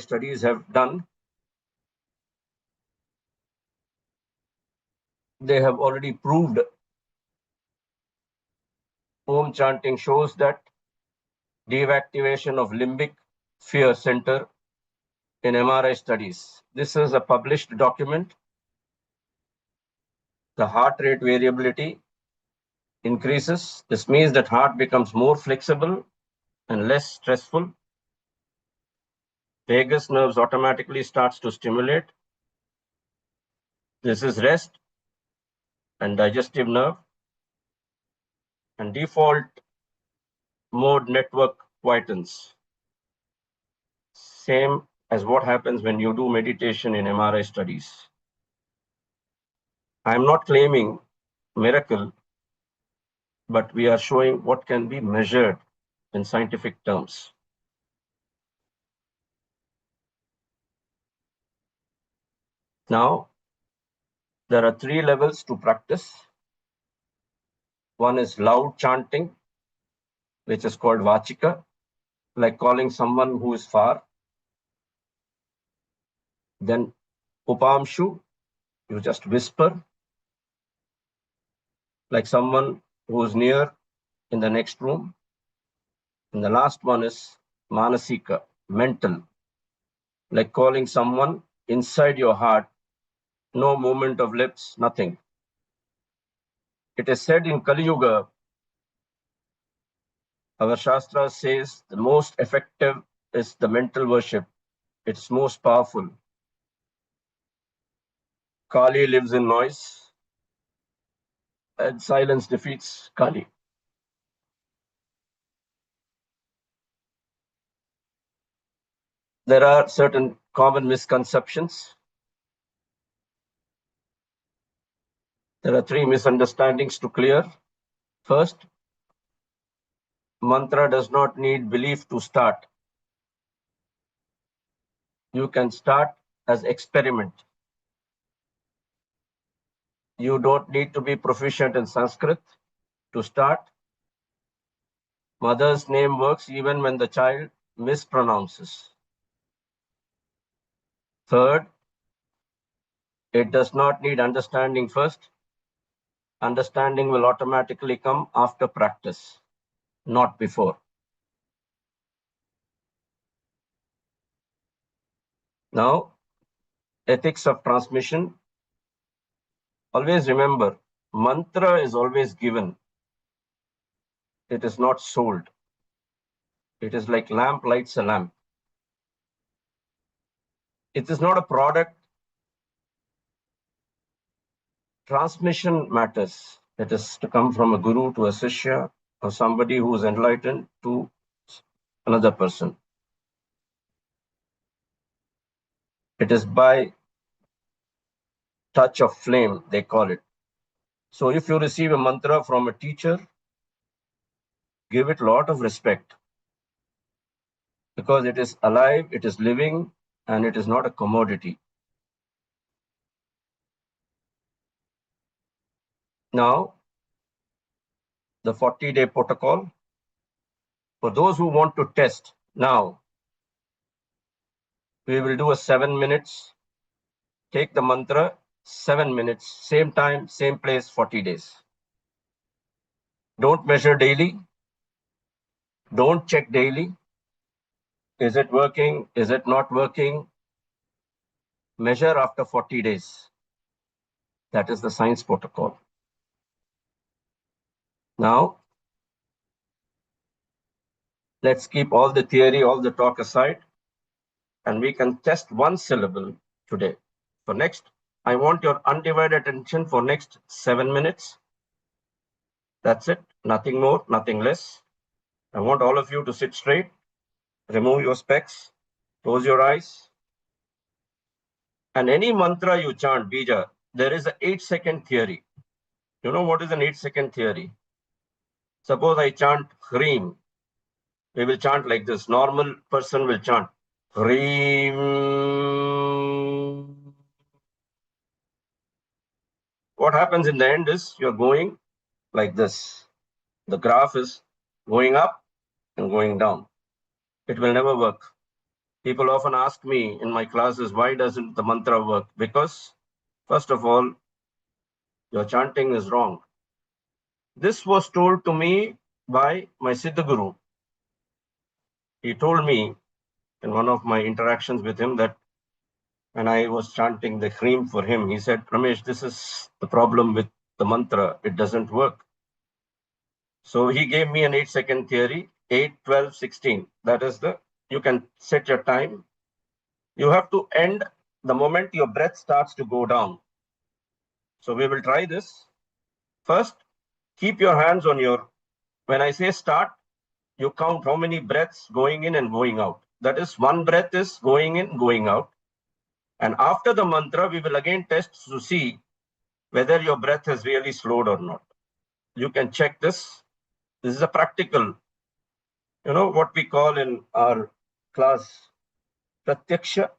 studies have done. They have already proved Om chanting shows that deactivation of limbic fear center in MRI studies. This is a published document. The heart rate variability increases. This means that heart becomes more flexible and less stressful. Vagus nerves automatically starts to stimulate. This is rest and digestive nerve. And default mode network quietens. Same as what happens when you do meditation in MRI studies. I'm not claiming miracle, but we are showing what can be measured in scientific terms. Now, there are 3 levels to practice. One is loud chanting, which is called Vachika, like calling someone who is far. Then Upamshu, you just whisper, like someone who is near in the next room. And the last one is Manasika, mental, like calling someone inside your heart, no movement of lips, nothing. It is said in Kali Yuga, our Shastra says the most effective is the mental worship. It's most powerful. Kali lives in noise, and silence defeats Kali. There are certain common misconceptions. There are 3 misunderstandings to clear. First, mantra does not need belief to start. You can start as experiment. You don't need to be proficient in Sanskrit to start. Mother's name works even when the child mispronounces. Third, it does not need understanding first. Understanding will automatically come after practice, not before. Now, ethics of transmission. Always remember, mantra is always given. It is not sold. It is like lamp lights a lamp. It is not a product. Transmission matters. It is to come from a guru to a sishya or somebody who is enlightened to another person. It is by touch of flame, they call it. So if you receive a mantra from a teacher, give it a lot of respect because it is alive, it is living, and it is not a commodity. Now, the 40-day protocol. For those who want to test, now we will do a 7 minutes. Take the mantra, 7 minutes, same time, same place, 40 days. Don't measure daily. Don't check daily. Is it working? Is it not working? Measure after 40 days. That is the science protocol. Now, let's keep all the theory, all the talk aside, and we can test one syllable today. For next, I want your undivided attention for next 7 minutes. That's it. Nothing more, nothing less. I want all of you to sit straight, remove your specs, close your eyes. And any mantra you chant, Bija, there is an 8-second theory. You know what is an 8-second theory? Suppose I chant Hreem. We will chant like this. Normal person will chant Hreem. What happens in the end is you're going like this. The graph is going up and going down. It will never work. People often ask me in my classes, why doesn't the mantra work? Because, first of all, your chanting is wrong. This was told to me by my Siddha Guru. He told me in one of my interactions with him that when I was chanting the Hreem for him, he said, Ramesh, this is the problem with the mantra. It doesn't work. So he gave me an 8-second theory, 8, 12, 16. That is you can set your time. You have to end the moment your breath starts to go down. So we will try this. First, keep your hands on when I say start, you count how many breaths going in and going out. That is, one breath is going in, going out. And after the mantra, we will again test to see whether your breath has really slowed or not. You can check this. This is a practical, what we call in our class, pratyaksha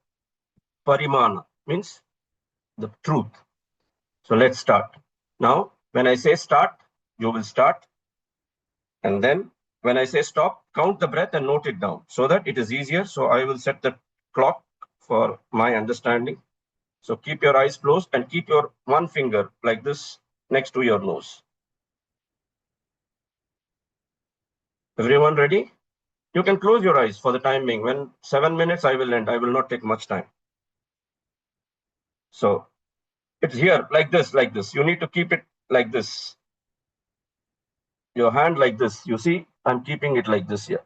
parimana, means the truth. So let's start. Now, when I say start, you will start. And then when I say stop, count the breath and note it down so that it is easier. So I will set the clock for my understanding. So keep your eyes closed and keep your one finger like this next to your nose. Everyone ready? You can close your eyes for the time being. When 7 minutes, I will end. I will not take much time. So it's here like this, like this. You need to keep it like this. Your hand like this. You see, I'm keeping it like this here.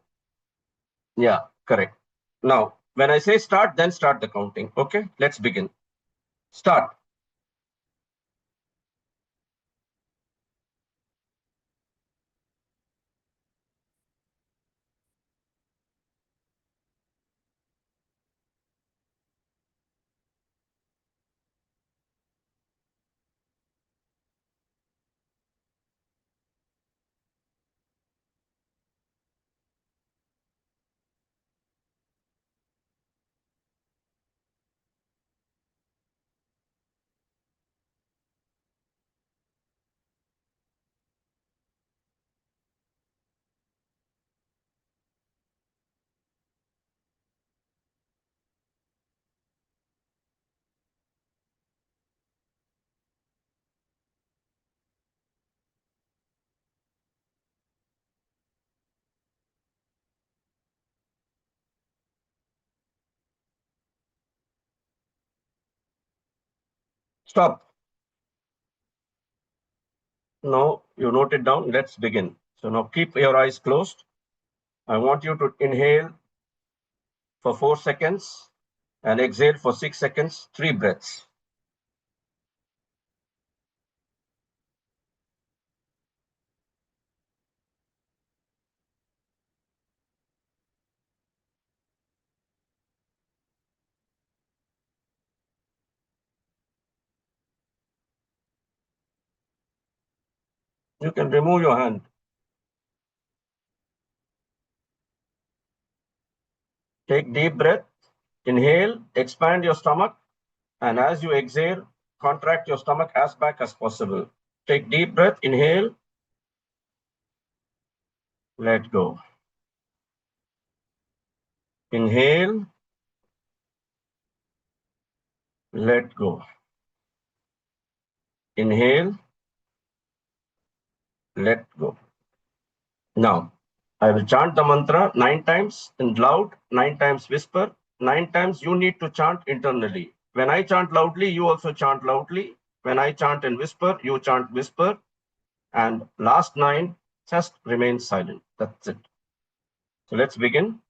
Yeah, correct. Now, when I say start, then start the counting. Okay, let's begin. Start. Stop. Now you note it down. Let's begin. So now keep your eyes closed. I want you to inhale for 4 seconds and exhale for 6 seconds, 3 breaths. You can remove your hand. Take deep breath. Inhale, expand your stomach. And as you exhale, contract your stomach as back as possible. Take deep breath. Inhale. Let go. Inhale. Let go. Inhale. Let go. Now, I will chant the mantra 9 times in loud, 9 times whisper, 9 times you need to chant internally. When I chant loudly, you also chant loudly. When I chant in whisper, you chant whisper. And last 9, just remain silent. That's it. So let's begin.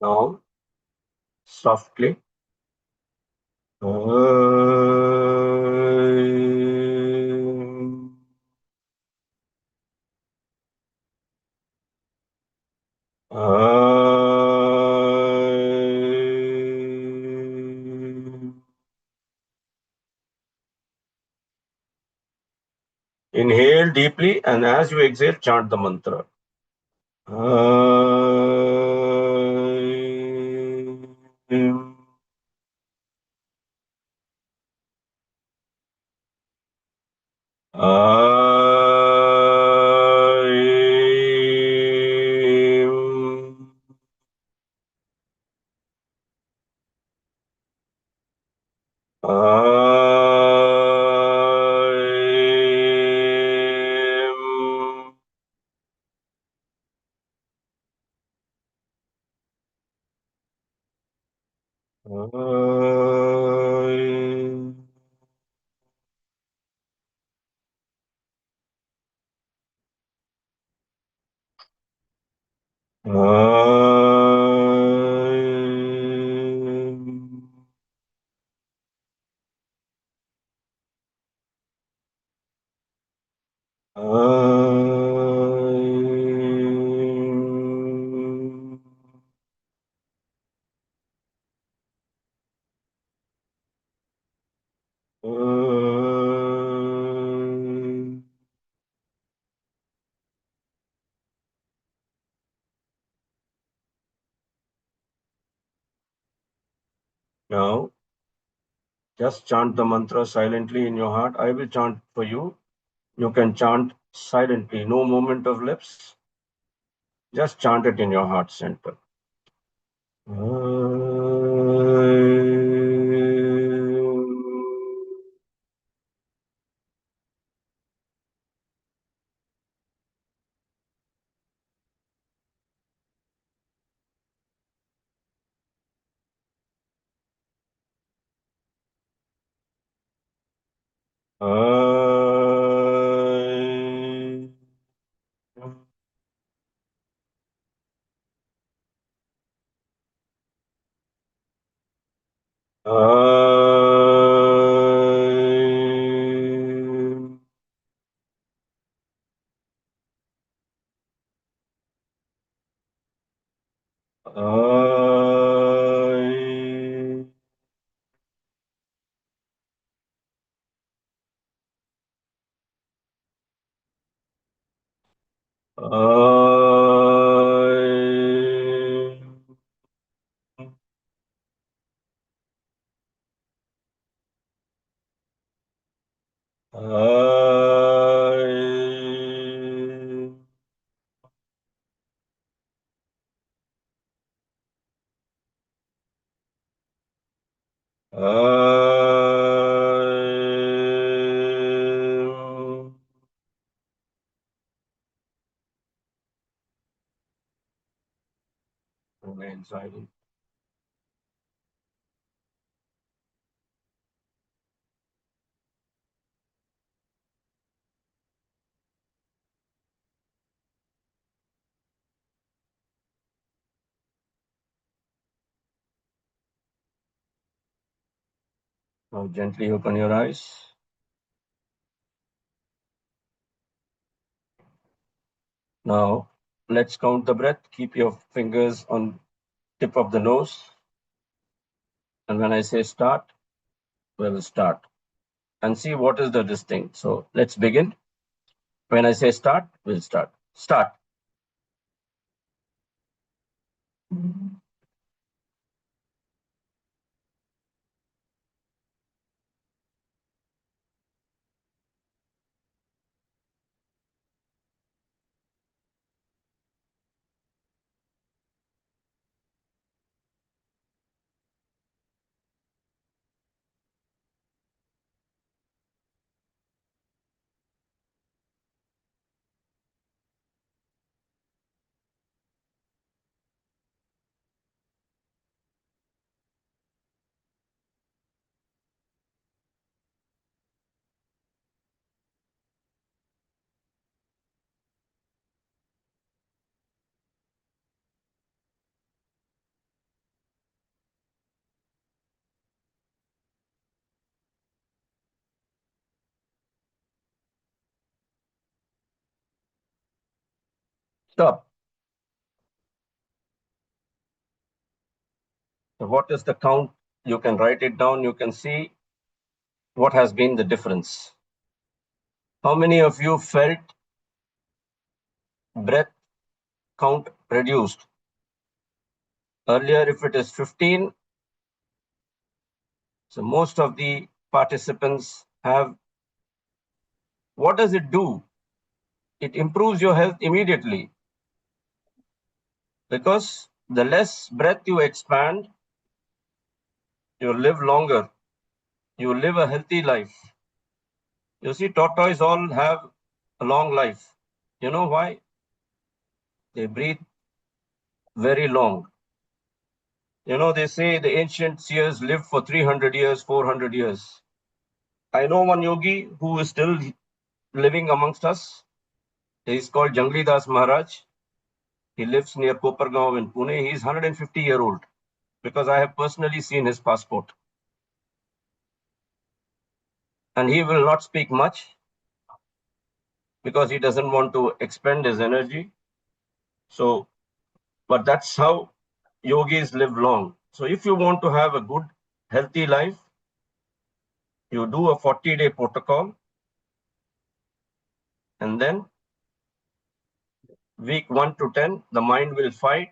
Now, softly. Inhale deeply, and as you exhale, chant the mantra. Now, just chant the mantra silently in your heart. I will chant for you. You can chant silently, no movement of lips. Just chant it in your heart center. Remain silent. Now gently open your eyes. Now let's count the breath. Keep your fingers on tip of the nose. And when I say start, we'll start. And see what is the distinct. So let's begin. When I say start, we'll start. Start. Stop. So what is the count? You can write it down. You can see what has been the difference. How many of you felt breath count reduced? Earlier, if it is 15, so most of the participants have. What does it do? It improves your health immediately. Because the less breath you expand, you live longer. You live a healthy life. You see, tortoise all have a long life. You know why? They breathe very long. You know, they say the ancient seers lived for 300 years, 400 years. I know one yogi who is still living amongst us. He's called Jangli Das Maharaj. He lives near Kopargaon in Pune. He's 150-year-old because I have personally seen his passport. And he will not speak much because he doesn't want to expend his energy. So, but that's how yogis live long. So if you want to have a good, healthy life, you do a 40-day protocol. And then week 1 to 10, the mind will fight.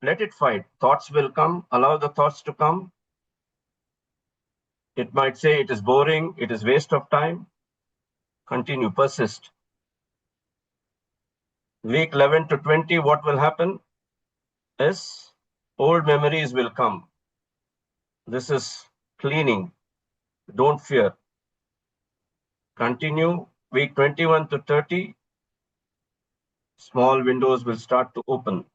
Let it fight. Thoughts will come. Allow the thoughts to come. It might say it is boring. It is waste of time. Continue, persist. Week 11 to 20, what will happen is old memories will come. This is cleaning. Don't fear. Continue. Week 21 to 30, small windows will start to open.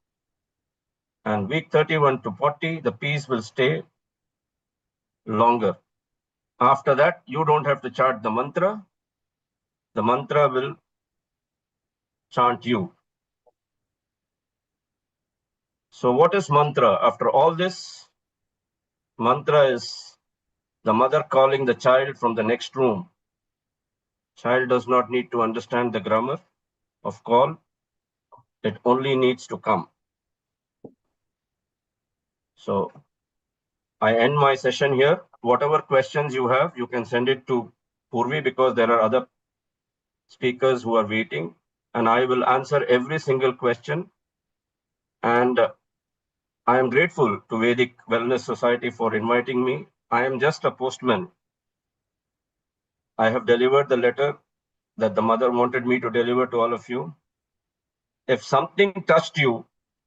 And week 31 to 40, the peace will stay longer, After that, you don't have to chant the mantra. The mantra will chant you. So what is mantra? After all this, mantra is the mother calling the child from the next room. Child does not need to understand the grammar of call. It only needs to come. So I end my session here. Whatever questions you have, you can send it to Purvi because there are other speakers who are waiting, and I will answer every single question. And I am grateful to Vedic Wellness Society for inviting me. I am just a postman. I have delivered the letter that the mother wanted me to deliver to all of you. If something touched you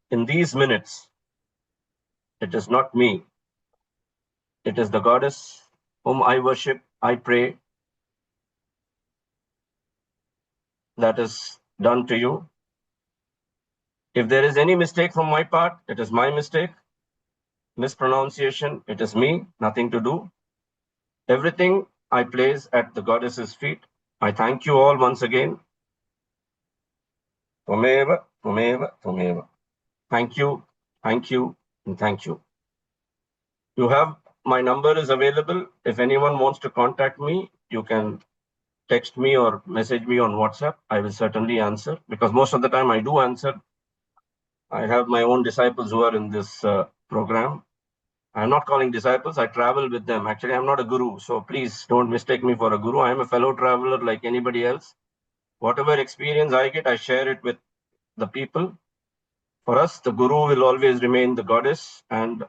in these minutes, it is not me. It is the goddess whom I worship, I pray, that is done to you. If there is any mistake from my part, it is my mistake. Mispronunciation, it is me, nothing to do. Everything I place at the goddess's feet. I thank you all once again. Tvameva, tvameva, tvameva. Thank you, and thank you. You have, my number is available. If anyone wants to contact me, you can text me or message me on WhatsApp. I will certainly answer because most of the time I do answer. I have my own disciples who are in this program. I'm not calling disciples, I travel with them. Actually, I'm not a guru, so please don't mistake me for a guru. I'm a fellow traveler like anybody else. Whatever experience I get, I share it with the people. For us, the guru will always remain the goddess and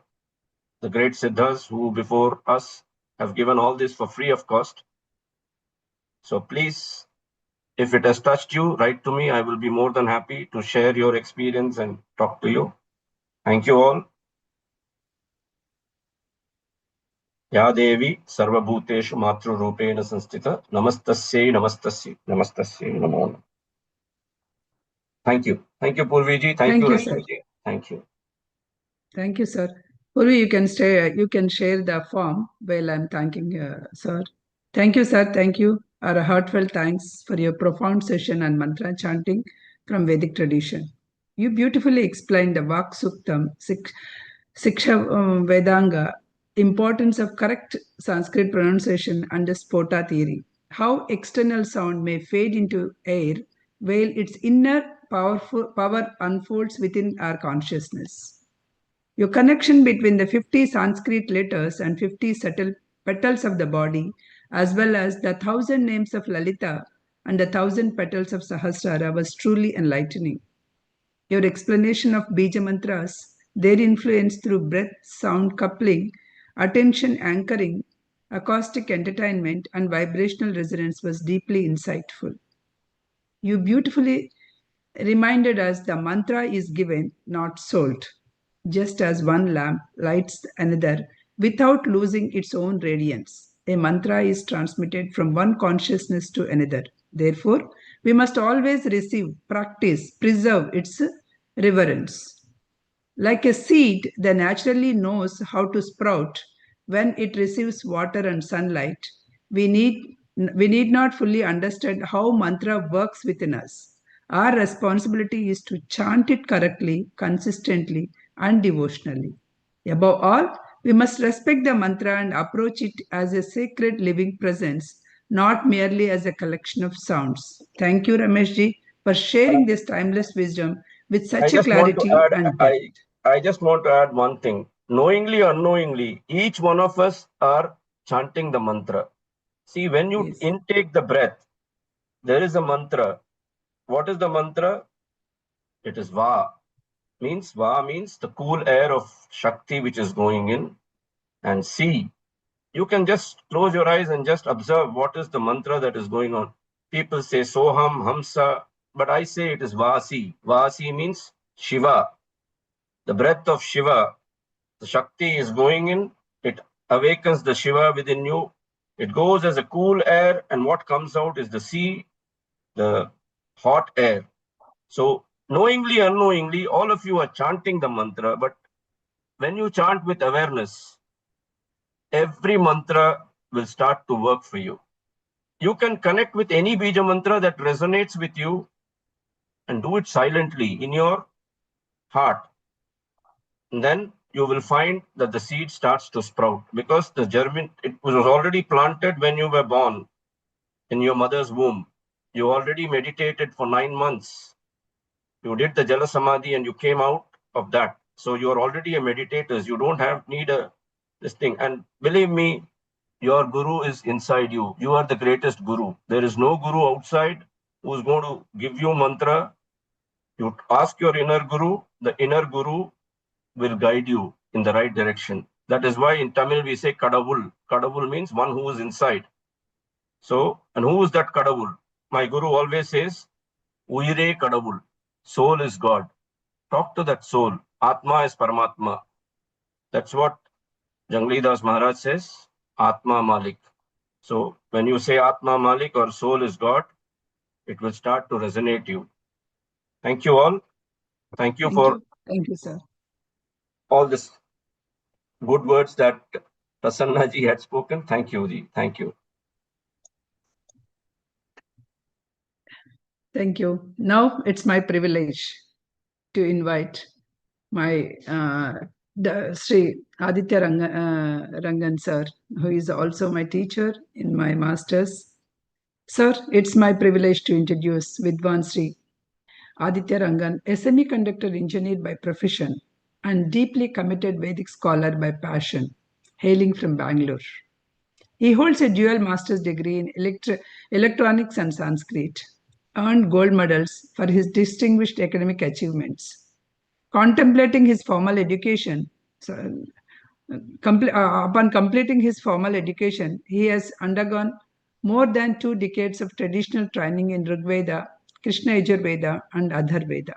the great siddhas who before us have given all this for free of cost. So please, if it has touched you, write to me. I will be more than happy to share your experience and talk to you. Thank you all. Ya Devi Sarvabhuteshu Matru Rupena Sanstita Namastasye Namastasye Namastasye Namo. Thank you. Thank you, Purviji. Thank you, sir. Rashmiji. Thank you. Thank you, sir. Purvi, you can stay. You can share the form while I'm thanking sir. Thank you, sir. Thank you. Our heartfelt thanks for your profound session on mantra chanting from Vedic tradition. You beautifully explained the Vak Suktam, Siksha Vedanga, importance of correct Sanskrit pronunciation and the Spota theory. How external sound may fade into air while its inner power unfolds within our consciousness. Your connection between the 50 Sanskrit letters and 50 subtle petals of the body, as well as the 1,000 names of Lalita and the 1,000 petals of Sahasrara, was truly enlightening. Your explanation of Bija mantras, their influence through breath sound coupling, attention anchoring, acoustic entertainment, and vibrational resonance was deeply insightful. You beautifully reminded us the mantra is given, not sold. Just as one lamp lights another without losing its own radiance, a mantra is transmitted from one consciousness to another. Therefore, we must always receive, practice, preserve its reverence. Like a seed that naturally knows how to sprout when it receives water and sunlight, we need not fully understand how mantra works within us. Our responsibility is to chant it correctly, consistently, and devotionally. Above all, we must respect the mantra and approach it as a sacred living presence, not merely as a collection of sounds. Thank you, Rameshji, for sharing this timeless wisdom with such a clarity and depth. I just want to add one thing. Knowingly or unknowingly, each one of us are chanting the mantra. See, when you intake the breath, there is a mantra. What is the mantra? It is Va. Va means the cool air of Shakti which is going in. And see, you can just close your eyes and just observe what is the mantra that is going on. People say Soham, Hamsa, but I say it is Vasi. Vasi means Shiva. The breath of Shiva, the Shakti is going in, it awakens the Shiva within you. It goes as a cool air, and what comes out is the sea, the hot air. So, knowingly, unknowingly, all of you are chanting the mantra, but when you chant with awareness, every mantra will start to work for you. You can connect with any Bija mantra that resonates with you and do it silently in your heart. And then you will find that the seed starts to sprout because it was already planted when you were born in your mother's womb. You already meditated for 9 months. You did the Jala Samadhi and you came out of that. So you are already a meditator. You don't need this thing. And believe me, your guru is inside you. You are the greatest guru. There is no guru outside who's going to give you mantra. You ask your inner guru. The inner guru will guide you in the right direction. That is why in Tamil we say Kadavul. Kadavul means one who is inside. So, and who is that Kadavul? My guru always says, Uire Kadavul. Soul is God. Talk to that soul. Atma is Paramatma. That's what Jangli Das Maharaj says, Atma Malik. So when you say Atma Malik or soul is God, it will start to resonate you. Thank you all. Thank you for Thank you, sir. all this good words that Prasanna ji had spoken. Thank you, ji. Thank you. Thank you. Now it's my privilege to invite my Sri Aditya Rangan sir, who is also my teacher in my master's. Sir, it's my privilege to introduce Vidwan Sri Aditya Rangan, a semiconductor engineer by profession and deeply committed Vedic scholar by passion, hailing from Bangalore. He holds a dual master's degree in electronics and Sanskrit, earned gold medals for his distinguished academic achievements. Contemplating his formal education, upon completing his formal education, he has undergone more than 2 decades of traditional training in Rig Veda, Krishna Yajurveda, and Adhar Veda.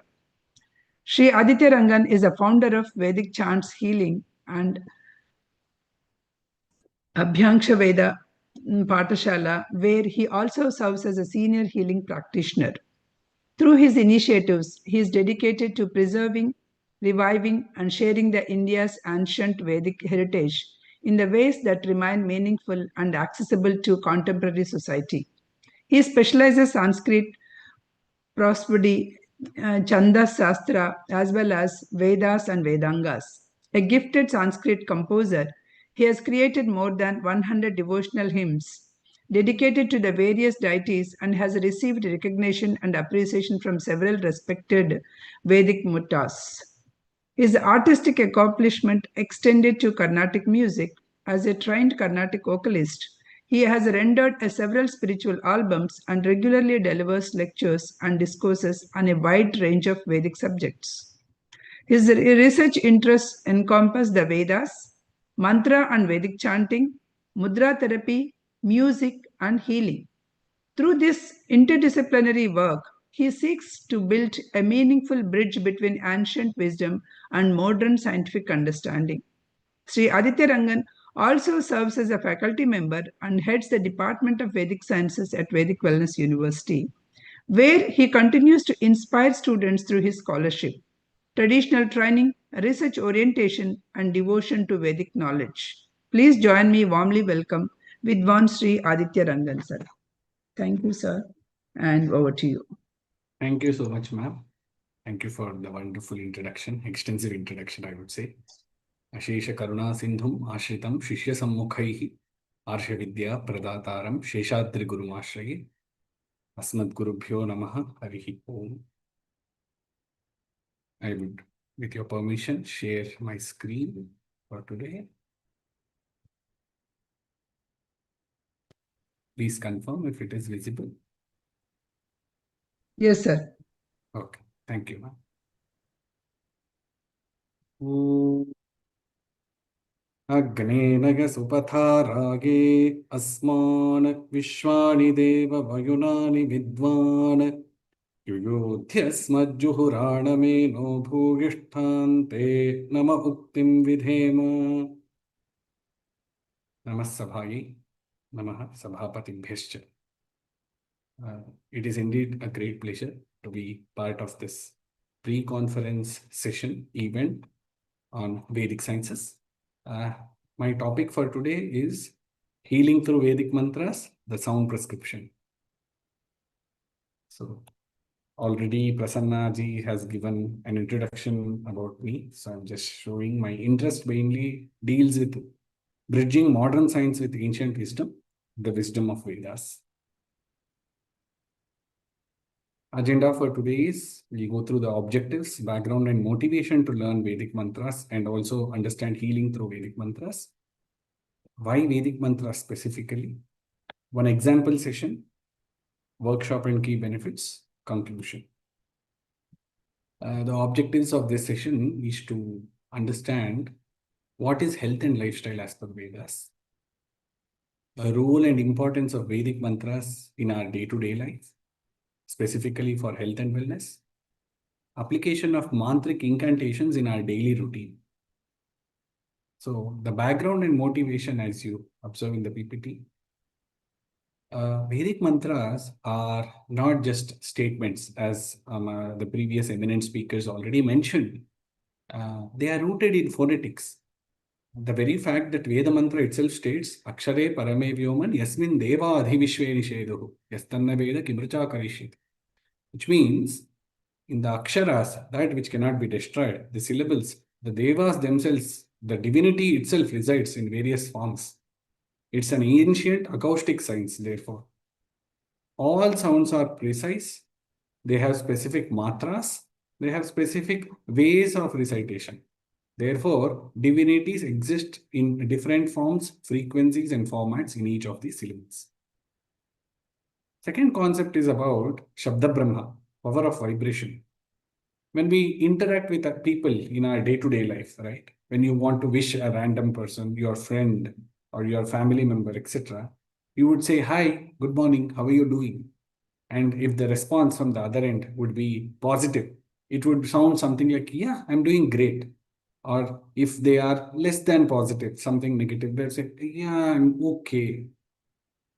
Sri Aditya Rangan is a founder of Vedic Chants Healing and Abhyangsha Veda Patashala, where he also serves as a senior healing practitioner. Through his initiatives, he is dedicated to preserving, reviving, and sharing the India's ancient Vedic heritage in the ways that remain meaningful and accessible to contemporary society. He specializes Sanskrit, prosody, Chandas Sastra, as well as Vedas and Vedangas. A gifted Sanskrit composer, he has created more than 100 devotional hymns dedicated to the various deities and has received recognition and appreciation from several respected Vedic muttas. His artistic accomplishment extended to Carnatic music. As a trained Carnatic vocalist, he has rendered several spiritual albums and regularly delivers lectures and discourses on a wide range of Vedic subjects. His research interests encompass the Vedas, mantra and Vedic chanting, mudra therapy, music, and healing. Through this interdisciplinary work, he seeks to build a meaningful bridge between ancient wisdom and modern scientific understanding. Sri Aditya Rangan also serves as a faculty member and heads the Department of Vedic Sciences at Vedic Wellness University, where he continues to inspire students through his scholarship, traditional training, research orientation, and devotion to Vedic knowledge. Please join me warmly welcome Vidwan Sri Aditya Rangan sir. Thank you, sir. And over to you. Thank you so much, ma'am. Thank you for the wonderful introduction, extensive introduction, I would say. Ashesha Karuna Sindhum Ashritam Shishya Sammukhaihi Arsha Vidya Pradataram Sheshadri Gurumashrayi Asmad Gurubhyo Namaha Harihi Om. I would, with your permission, share my screen for today. Please confirm if it is visible. Yes, sir. Okay, thank you, ma'am. Agnenaya supatha rage asman vishwani deva vayunani vidvan yuyodhyasmajjuhuranameno bhugishthante nama uktim vidhema. Namah Sabhayi, Namah Sabhapatibhyascha. It is indeed a great pleasure to be part of this pre-conference session event on Vedic sciences. My topic for today is Healing through Vedic mantras, the sound prescription. So already Prasanna ji has given an introduction about me. So I'm just showing my interest mainly deals with bridging modern science with ancient wisdom, the wisdom of Vedas. Agenda for today is we go through the objectives, background and motivation to learn Vedic mantras and also understand healing through Vedic mantras. Why Vedic mantras specifically? One example session, workshop and key benefits, conclusion. The objectives of this session is to understand what is health and lifestyle as per Vedas, the role and importance of Vedic mantras in our day-to-day life, specifically for health and wellness, application of mantric incantations in our daily routine. So the background and motivation as you observe in the PPT, Vedic mantras are not just statements as the previous eminent speakers already mentioned. They are rooted in phonetics. The very fact that Veda mantra itself states, Akshare parame vyoman yasmin deva adhivishve nisheduhu yastanna Veda kimrucha karishit, which means in the aksharas, that which cannot be destroyed, the syllables, the devas themselves, the divinity itself resides in various forms. It's an ancient acoustic science, therefore. All sounds are precise. They have specific matras. They have specific ways of recitation. Therefore, divinities exist in different forms, frequencies, and formats in each of these syllables. Second concept is about Shabda Brahma, power of vibration. When we interact with people in our day-to-day life, right? When you want to wish a random person, your friend or your family member, etc., you would say, hi, good morning, how are you doing? And if the response from the other end would be positive, it would sound something like, yeah, I'm doing great. Or if they are less than positive, something negative, they'll say, yeah, I'm okay.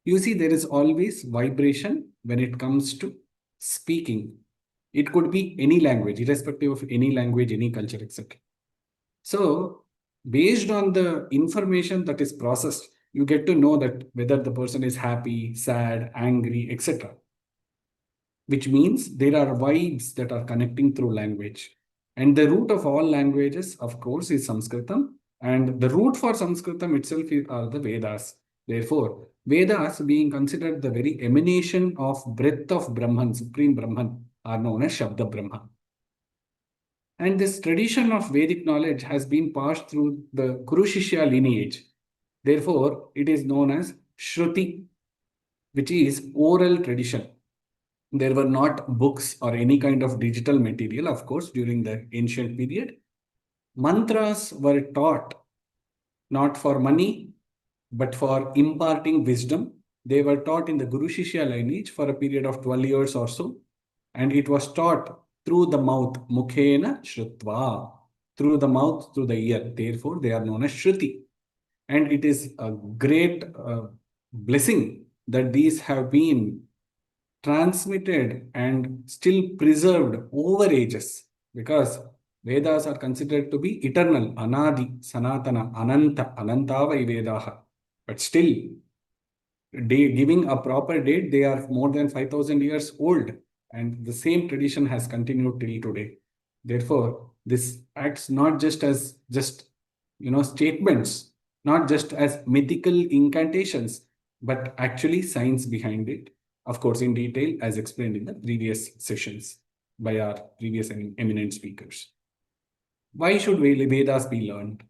You see, there is always vibration when it comes to speaking. It could be any language, irrespective of any language, any culture, etc. So, based on the information that is processed, you get to know that whether the person is happy, sad, angry, etc. Which means there are vibes that are connecting through language. And the root of all languages, of course, is Sanskritam. And the root for Sanskritam itself are the Vedas. Therefore, Vedas, being considered the very emanation of breath of Brahman, Supreme Brahman, are known as Shabda Brahma. And this tradition of Vedic knowledge has been passed through the Guru Shishya lineage. Therefore, it is known as Shruti, which is oral tradition. There were not books or any kind of digital material, of course, during the ancient period. Mantras were taught not for money, but for imparting wisdom. They were taught in the Guru Shishya lineage for a period of 12 years or so. And it was taught through the mouth, mukhena shrutva, through the mouth, through the ear. Therefore, they are known as Shruti. And it is a great blessing that these have been transmitted and still preserved over ages, because Vedas are considered to be eternal, anadi, sanatana, ananta, anantavai Vedaha. But still, giving a proper date, they are more than 5,000 years old, and the same tradition has continued till today. Therefore, this acts not just as statements, not just as mythical incantations, but actually science behind it. Of course, in detail, as explained in the previous sessions by our previous eminent speakers. Why should Vedas be learned?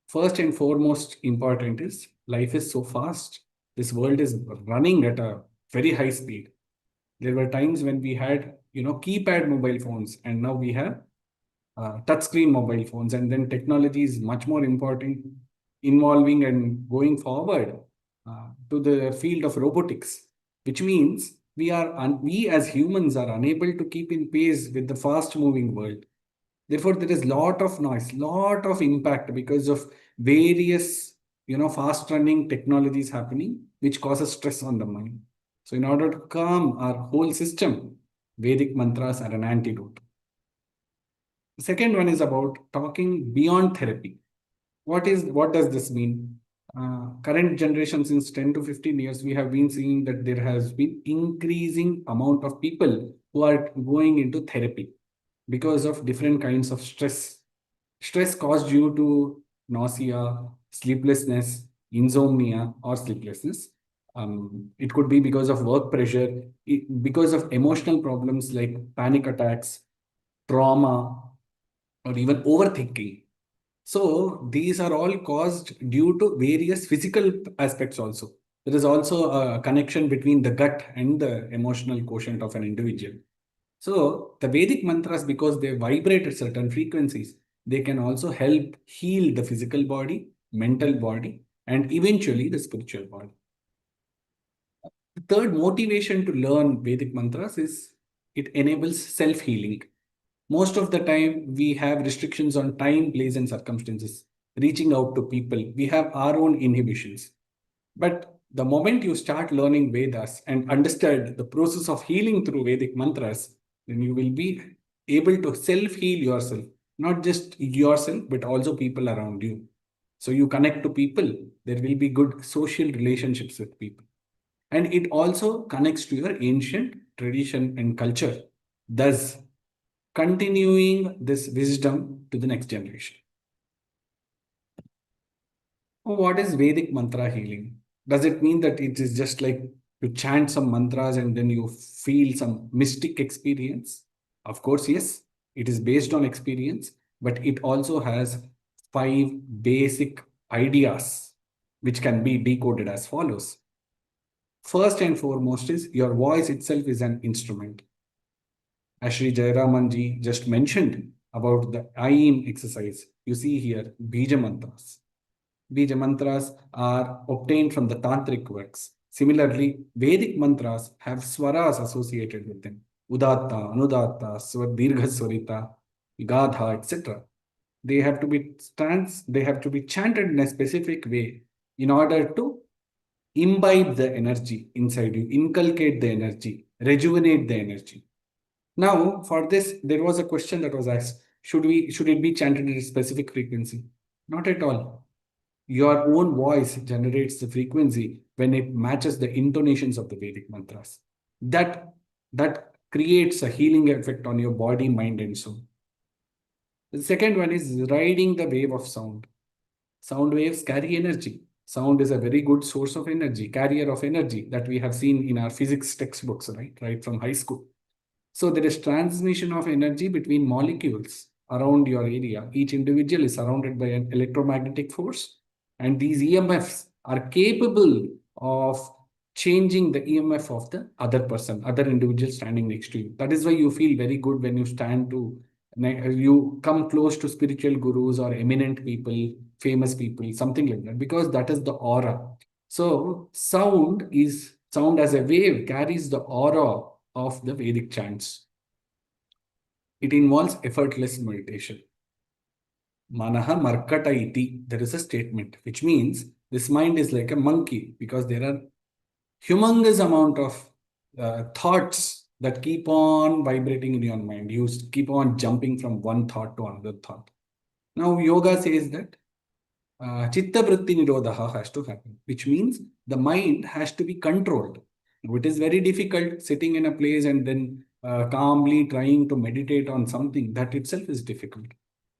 First and foremost important is life is so fast. This world is running at a very high speed. There were times when we had, keypad mobile phones, and now we have touchscreen mobile phones, and then technology is much more important, involving and going forward to the field of robotics, which means we as humans are unable to keep in pace with the fast moving world. Therefore, there is lot of noise, lot of impact because of various, fast running technologies happening, which causes stress on the mind. So in order to calm our whole system, Vedic mantras are an antidote. The second one is about talking beyond therapy. What does this mean? Current generation, since 10 to 15 years, we have been seeing that there has been increasing amount of people who are going into therapy because of different kinds of stress. Stress caused due to nausea, sleeplessness, insomnia, or sleeplessness. It could be because of work pressure, because of emotional problems like panic attacks, trauma, or even overthinking. So these are all caused due to various physical aspects also. There is also a connection between the gut and the emotional quotient of an individual. So the Vedic mantras, because they vibrate at certain frequencies, they can also help heal the physical body, mental body, and eventually the spiritual body. The third motivation to learn Vedic mantras is it enables self-healing. Most of the time, we have restrictions on time, place, and circumstances. Reaching out to people, we have our own inhibitions. But the moment you start learning Vedas and understand the process of healing through Vedic mantras, then you will be able to self-heal yourself, not just yourself, but also people around you. So you connect to people, there will be good social relationships with people. And it also connects to your ancient tradition and culture, thus continuing this wisdom to the next generation. What is Vedic mantra healing? Does it mean that it is just like you chant some mantras and then you feel some mystic experience? Of course, yes, it is based on experience, but it also has 5 basic ideas which can be decoded as follows. First and foremost is your voice itself is an instrument. As Sri Jayaramanji just mentioned about the Aim exercise, you see here Bija mantras. Bija mantras are obtained from the tantric works. Similarly, Vedic mantras have swaras associated with them. Udatta, Anudatta, Dirgha Swarita, Gadha, etc. They have to be chanted in a specific way in order to imbibe the energy inside you, inculcate the energy, rejuvenate the energy. Now, for this, there was a question that was asked: should it be chanted at a specific frequency? Not at all. Your own voice generates the frequency when it matches the intonations of the Vedic mantras. That creates a healing effect on your body, mind, and soul. The second one is riding the wave of sound. Sound waves carry energy. Sound is a very good source of energy, carrier of energy that we have seen in our physics textbooks, right from high school. So there is transmission of energy between molecules around your area. Each individual is surrounded by an electromagnetic force, and these EMFs are capable of changing the EMF of the other person, other individual standing next to you. That is why you feel very good when you come close to spiritual gurus or eminent people, famous people, something like that, because that is the aura. So sound as a wave carries the aura of the Vedic chants. It involves effortless meditation. Manaha markata iti. There is a statement which means this mind is like a monkey because there are humongous amount of thoughts that keep on vibrating in your mind. You keep on jumping from one thought to another thought. Now, yoga says that chitta vritti nirodha has to happen, which means the mind has to be controlled. It is very difficult sitting in a place and then calmly trying to meditate on something. That itself is difficult.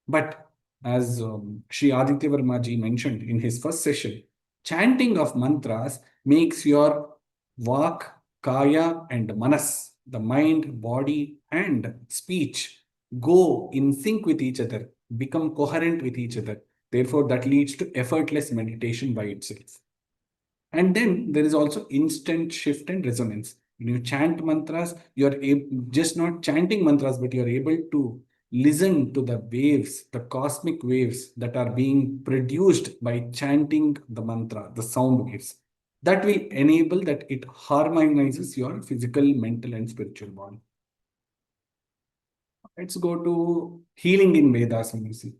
But as Sri Aditya Verma ji mentioned in his first session, chanting of mantras makes your vak, kaya, and manas, the mind, body, and speech, go in sync with each other, become coherent with each other. Therefore, that leads to effortless meditation by itself. And then there is also instant shift and resonance. When you chant mantras, you are just not chanting mantras, but you are able to listen to the waves, the cosmic waves that are being produced by chanting the mantra, the sound waves. That will enable that it harmonizes your physical, mental, and spiritual body. Let's go to healing in Vedas. When you see.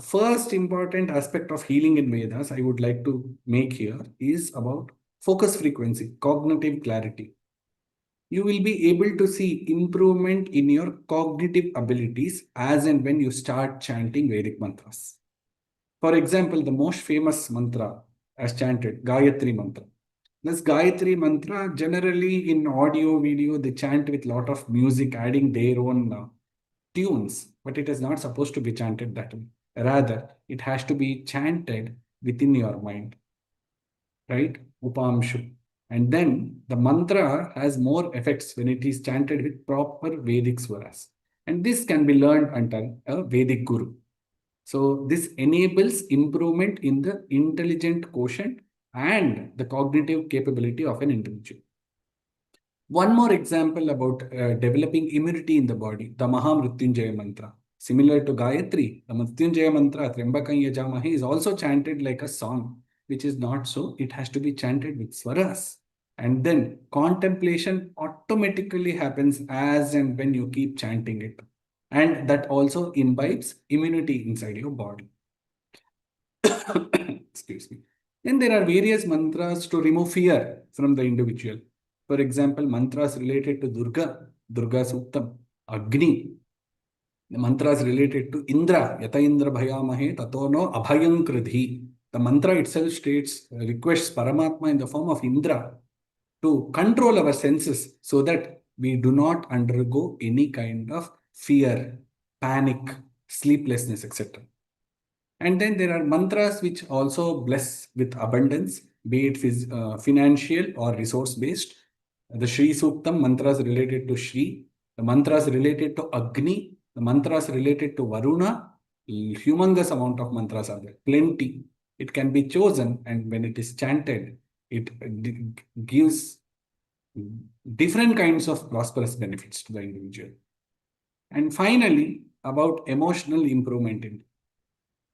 First important aspect of healing in Vedas I would like to make here is about focus frequency, cognitive clarity. You will be able to see improvement in your cognitive abilities as and when you start chanting Vedic mantras. For example, the most famous mantra as chanted, Gayatri mantra. This Gayatri mantra, generally in audio, video, they chant with lot of music, adding their own tunes, but it is not supposed to be chanted that way. Rather, it has to be chanted within your mind, right? Upamshu. And then the mantra has more effects when it is chanted with proper Vedic swaras. And this can be learned under a Vedic guru. So this enables improvement in the intelligent quotient and the cognitive capability of an individual. One more example about developing immunity in the body, the Mahamrutyunjaya mantra. Similar to Gayatri, the Mrutyunjaya mantra, Triambakam Yajamahe, is also chanted like a song, which is not so. It has to be chanted with swaras. And then contemplation automatically happens as and when you keep chanting it. And that also imbibes immunity inside your body. Excuse me. Then there are various mantras to remove fear from the individual. For example, mantras related to Durga, Durga Suktam, Agni. The mantras related to Indra, Yata Indra Bhayamahe, Tatono Abhayam Kridhi. The mantra itself states, requests Paramatma in the form of Indra to control our senses so that we do not undergo any kind of fear, panic, sleeplessness, etc. And then there are mantras which also bless with abundance, be it financial or resource based. The Shri Suktam mantras related to Shri, the mantras related to Agni, the mantras related to Varuna, humongous amount of mantras are there, plenty. It can be chosen, and when it is chanted, it gives different kinds of prosperous benefits to the individual. And finally, about emotional improvement.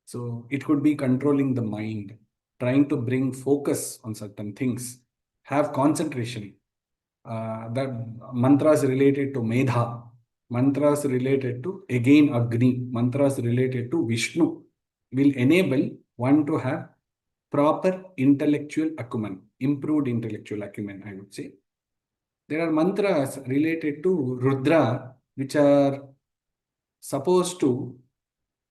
So it could be controlling the mind, trying to bring focus on certain things, have concentration. The mantras related to Medha, mantras related to again Agni, mantras related to Vishnu will enable one to have proper intellectual acumen, improved intellectual acumen, I would say. There are mantras related to Rudra, which are supposed to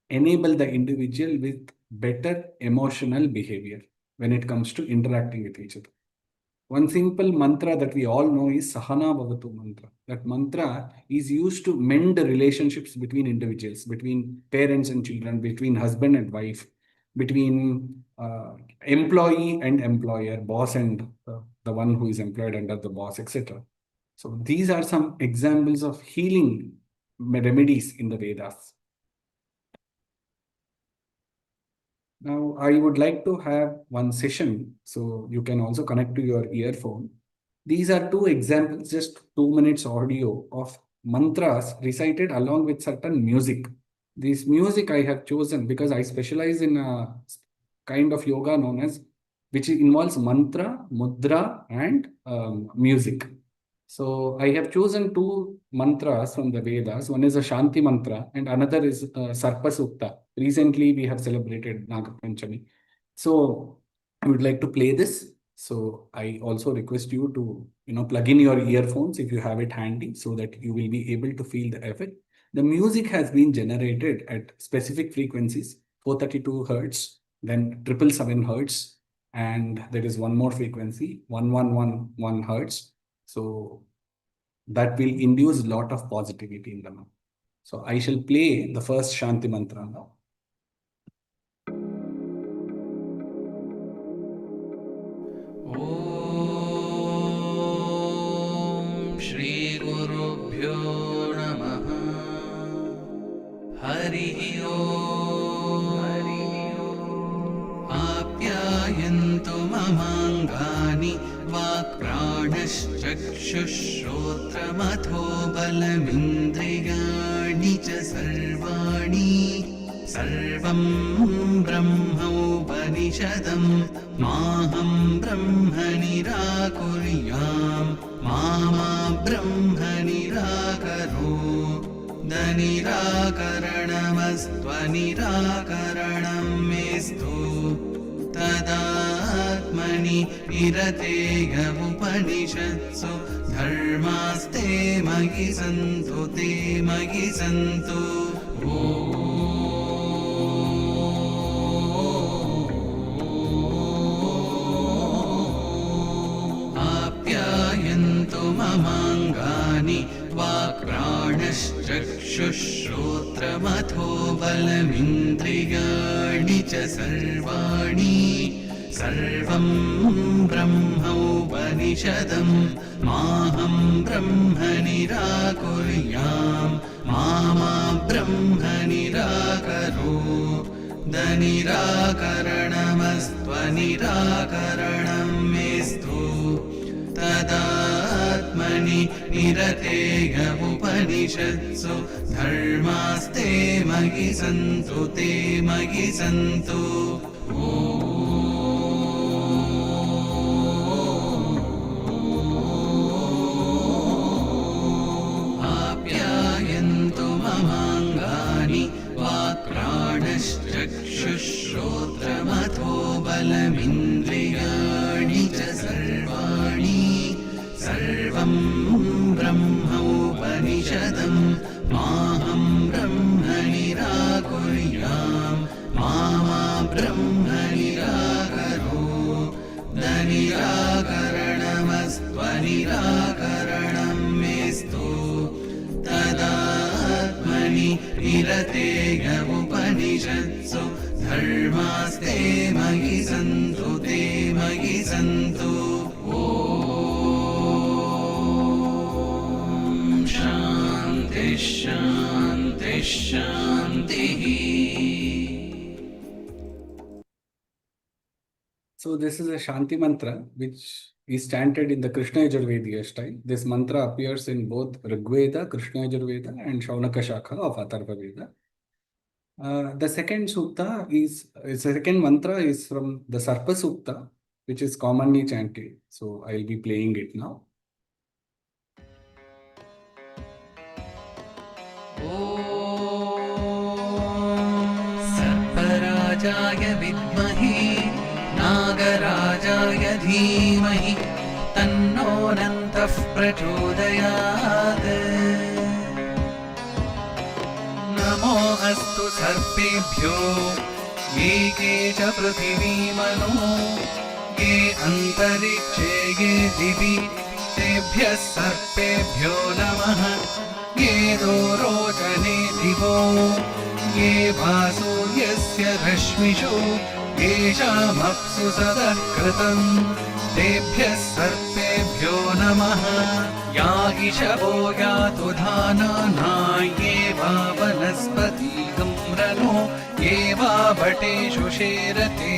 enable the individual with better emotional behavior when it comes to interacting with each other. One simple mantra that we all know is Sahana Bhavatu mantra. That mantra is used to mend the relationships between individuals, between parents and children, between husband and wife, between employee and employer, boss and the one who is employed under the boss, etc. So these are some examples of healing remedies in the Vedas. Now, I would like to have one session, so you can also connect to your earphone. These are two examples, just 2 minutes audio of mantras recited along with certain music. This music I have chosen because I specialize in a kind of yoga known as, which involves mantra, mudra, and music. So I have chosen two mantras from the Vedas. One is a Shanti mantra and another is Sarpa Sukta. Recently, we have celebrated Naga Panchami. So I would like to play this. So I also request you to plug in your earphones if you have it handy so that you will be able to feel the effect. The music has been generated at specific frequencies, 432 Hertz, then 777 Hertz, and there is one more frequency, 1111 Hertz. So that will induce a lot of positivity in them. So I shall play the first Shanti mantra now. Om Shri Gurubhyo Namaha Hari Om Apyayantu mamangani Vakpranashchakshushotramatho balamindriyani cha sarvani Sarvam Brahma Upanishadam Maham Brahma Nirakuryam Mama Brahma Nirakaro Danirakaranamastva Nirakaranam Mestu Tadatmani Irateya Upanishatsu Dharmaste Magi Santu Te Magi Santu Om ममाङ्गानि वाक्प्राणश्चक्षुश्रोत्रमथो बलमिन्द्रियाणि च सर्वाणि सर्वं ब्रह्मोपनिषदं माहं ब्रह्म निराकुर्याम् मा ब्रह्म निराकरणमस्त्वनिराकरणं मेस्तु तदात्मनि निरतेय उपनिषत्सु धर्मास्ते मयि सन्तु ते मयि सन्तु आप्यायन्तु ममाङ्गानि वाक्प्राणश्चक्षुश्रोत्रमथो बलमिन्द्रियाणि च सर्वाणि सर्वं ब्रह्मोपनिषदं माहं ब्रह्म निराकुर्याम् मा ब्रह्म निराकरणमस्त्वनिराकरणं मेस्तु तदात्मनि निरतेय उपनिषत्सु धर्मास्ते मयि सन्तु ते मयि सन्तु ॐ शान्ति शान्ति शान्तिः. So this is a Shanti mantra which is chanted in the Krishna Yajurvediya style. This mantra appears in both Rigveda, Krishna Yajurveda and Shaunaka Shakha of Atharva Veda. The second mantra is from the Sarpa Sukta, which is commonly chanted. So I will be playing it now. सर्पराजाय विद्महे नागराजाय धीमहि तन्नोऽनन्तः प्रचोदयात् नमो अस्तु सर्पेभ्यो ये के च पृथिवीमनो ये अन्तरिक्षे ये दिवि तेभ्यः सर्पेभ्यो नमः ये दोरोचने दिवो ये वासो यस्य रश्मिषु येषामप्सु सदः कृतम् तेभ्यः सर्पेभ्यो नमः या इषवो यातु धानाना ये वा वनस्पतिगं रनो ये वा भटेषु शेरते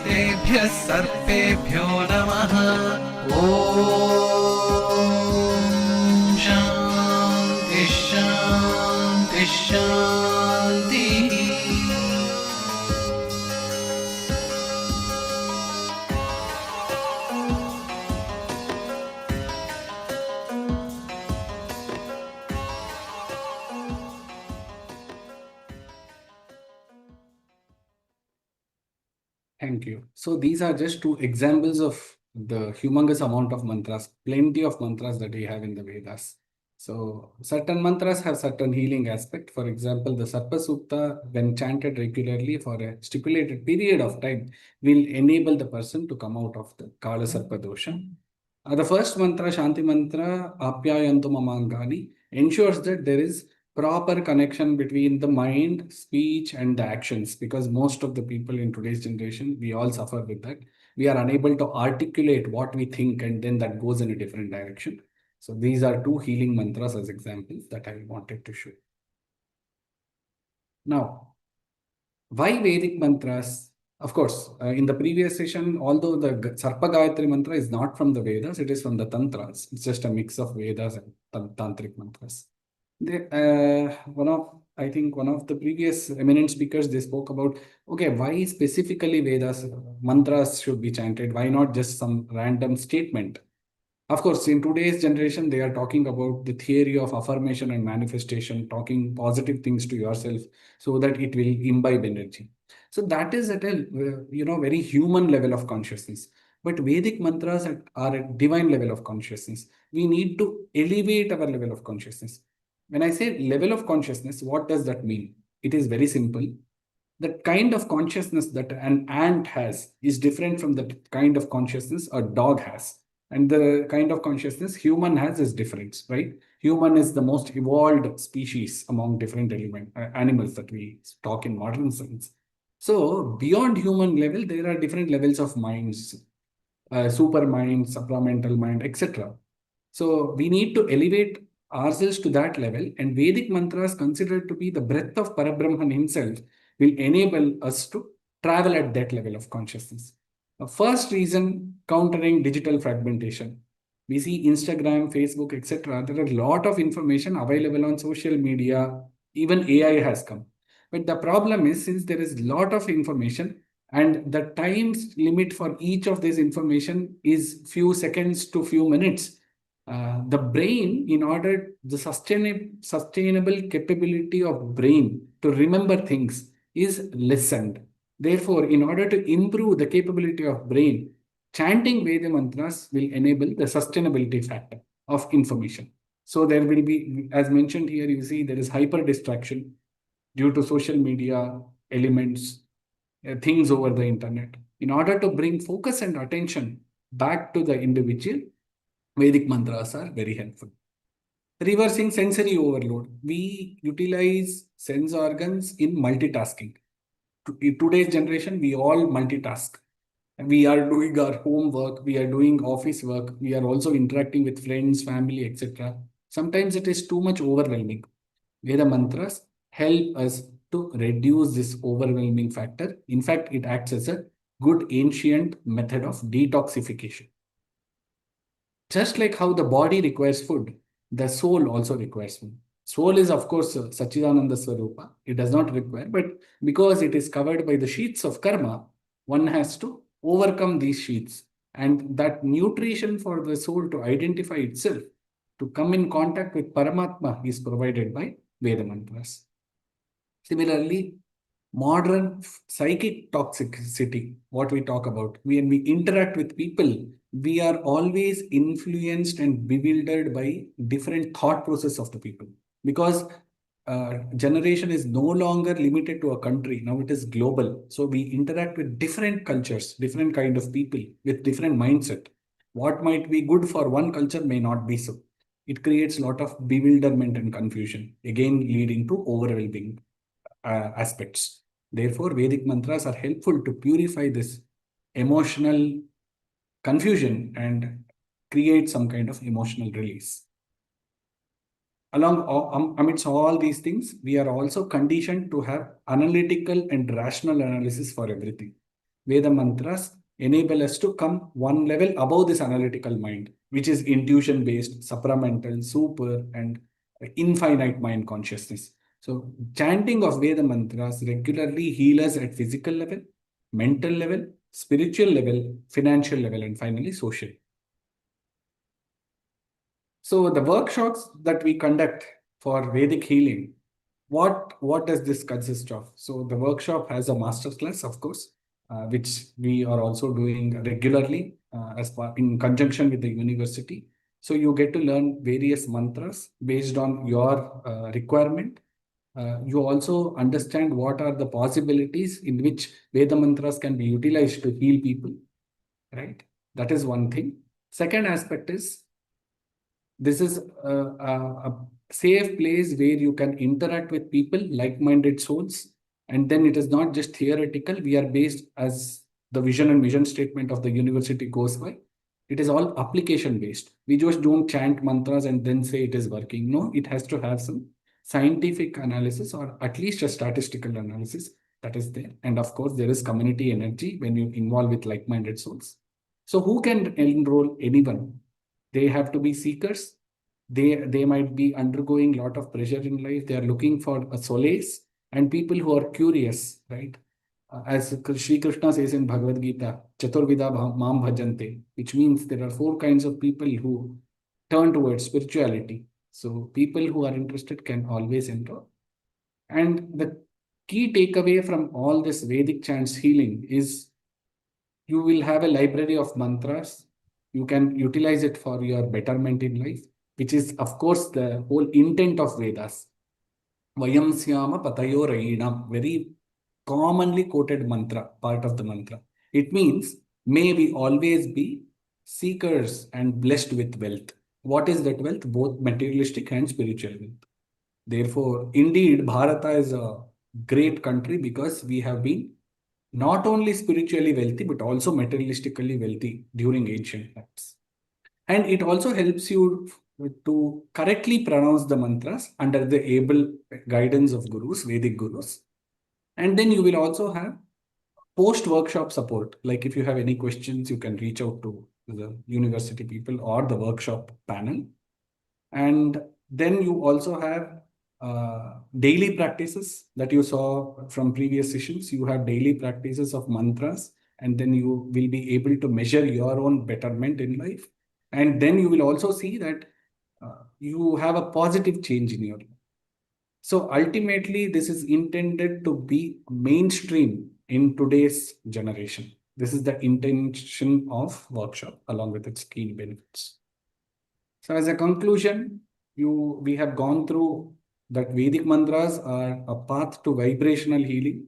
तेभ्यः सर्पेभ्यो नमः ॐ शान्ति शान्ति शान्तिः. Thank you. So these are just two examples of the humongous amount of mantras, plenty of mantras that we have in the Vedas. So certain mantras have certain healing aspect. For example, the Sarpa Sukta, when chanted regularly for a stipulated period of time, will enable the person to come out of the Kala Sarpa dosha. The first mantra, Shanti mantra, Apyayantu Mamangani, ensures that there is proper connection between the mind, speech, and the actions, because most of the people in today's generation, we all suffer with that. We are unable to articulate what we think, and then that goes in a different direction. So these are two healing mantras as examples that I wanted to show. Now, why Vedic mantras? Of course, in the previous session, although the Sarpa Gayatri mantra is not from the Vedas, it is from the Tantras. It's just a mix of Vedas and Tantric mantras. I think one of the previous eminent speakers, they spoke about, okay, why specifically Vedas mantras should be chanted? Why not just some random statement? Of course, in today's generation, they are talking about the theory of affirmation and manifestation, talking positive things to yourself so that it will imbibe energy. So that is at a very human level of consciousness. But Vedic mantras are a divine level of consciousness. We need to elevate our level of consciousness. When I say level of consciousness, what does that mean? It is very simple. The kind of consciousness that an ant has is different from the kind of consciousness a dog has. And the kind of consciousness human has is different, right? Human is the most evolved species among different animals that we talk in modern science. So beyond human level, there are different levels of minds, super mind, supramental mind, etc. So we need to elevate ourselves to that level, and Vedic mantras considered to be the breath of Parabrahman himself will enable us to travel at that level of consciousness. The first reason, countering digital fragmentation. We see Instagram, Facebook, etc. There are a lot of information available on social media. Even AI has come. But the problem is, since there is a lot of information and the time limit for each of this information is few seconds to few minutes, the brain, in order the sustainable capability of brain to remember things is lessened. Therefore, in order to improve the capability of brain, chanting Veda mantras will enable the sustainability factor of information. So there will be, as mentioned here, you see there is hyper distraction due to social media elements, things over the internet. In order to bring focus and attention back to the individual, Vedic mantras are very helpful. Reversing sensory overload. We utilize sense organs in multitasking. In today's generation, we all multitask. We are doing our homework, we are doing office work, we are also interacting with friends, family, etc. Sometimes it is too much overwhelming. Veda mantras help us to reduce this overwhelming factor. In fact, it acts as a good ancient method of detoxification. Just like how the body requires food, the soul also requires food. Soul is, of course, Sachidananda Swarupa. It does not require, but because it is covered by the sheets of karma, one has to overcome these sheets. And that nutrition for the soul to identify itself, to come in contact with Paramatma, is provided by Veda mantras. Similarly, modern psychic toxicity, what we talk about, when we interact with people, we are always influenced and bewildered by different thought process of the people, because generation is no longer limited to a country. Now it is global. So we interact with different cultures, different kind of people with different mindset. What might be good for one culture may not be so. It creates a lot of bewilderment and confusion, again leading to overwhelming aspects. Therefore, Vedic mantras are helpful to purify this emotional confusion and create some kind of emotional release. Amidst all these things, we are also conditioned to have analytical and rational analysis for everything. Veda mantras enable us to come one level above this analytical mind, which is intuition-based, supramental, super, and infinite mind consciousness. So chanting of Veda mantras regularly heal us at physical level, mental level, spiritual level, financial level, and finally social. So the workshops that we conduct for Vedic healing, what does this consist of? So the workshop has a masterclass, of course, which we are also doing regularly in conjunction with the university. So you get to learn various mantras based on your requirement. You also understand what are the possibilities in which Veda mantras can be utilized to heal people, right? That is one thing. Second aspect is, this is a safe place where you can interact with people, like-minded souls. And then it is not just theoretical. We are based, as the vision and mission statement of the university goes by, it is all application-based. We just don't chant mantras and then say it is working. No, it has to have some scientific analysis or at least a statistical analysis that is there. And of course, there is community energy when you involve with like-minded souls. So who can enroll? Anyone. They have to be seekers. They might be undergoing a lot of pressure in life. They are looking for a solace, and people who are curious, right? As Sri Krishna says in Bhagavad Gita, Chaturvida Mam Bhajante, which means there are 4 kinds of people who turn towards spirituality. So people who are interested can always enroll. And the key takeaway from all this Vedic chants healing is, you will have a library of mantras. You can utilize it for your betterment in life, which is, of course, the whole intent of Vedas. Vayam Syama Patayo Rainam, very commonly quoted mantra, part of the mantra. It means, may we always be seekers and blessed with wealth. What is that wealth? Both materialistic and spiritual wealth. Therefore, indeed, Bharata is a great country because we have been not only spiritually wealthy, but also materialistically wealthy during ancient times. And it also helps you to correctly pronounce the mantras under the able guidance of gurus, Vedic gurus. And then you will also have post-workshop support. Like if you have any questions, you can reach out to the university people or the workshop panel. And then you also have daily practices that you saw from previous sessions. You have daily practices of mantras, and then you will be able to measure your own betterment in life. And then you will also see that you have a positive change in your life. So ultimately, this is intended to be mainstream in today's generation. This is the intention of workshop along with its key benefits. So as a conclusion, we have gone through that Vedic mantras are a path to vibrational healing.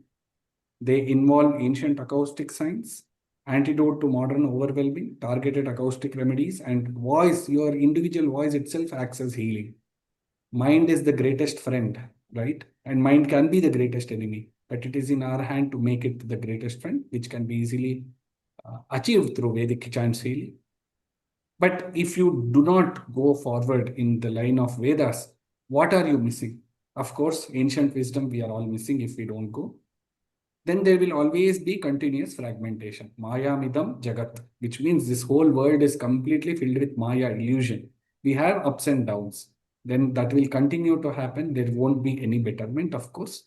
They involve ancient acoustic science, antidote to modern overwhelming, targeted acoustic remedies, and voice, your individual voice itself acts as healing. Mind is the greatest friend, right? And mind can be the greatest enemy, but it is in our hand to make it the greatest friend, which can be easily achieved through Vedic chant healing. But if you do not go forward in the line of Vedas, what are you missing? Of course, ancient wisdom we are all missing if we don't go. Then there will always be continuous fragmentation. Maya midam jagat, which means this whole world is completely filled with Maya illusion. We have ups and downs. Then that will continue to happen. There won't be any betterment, of course.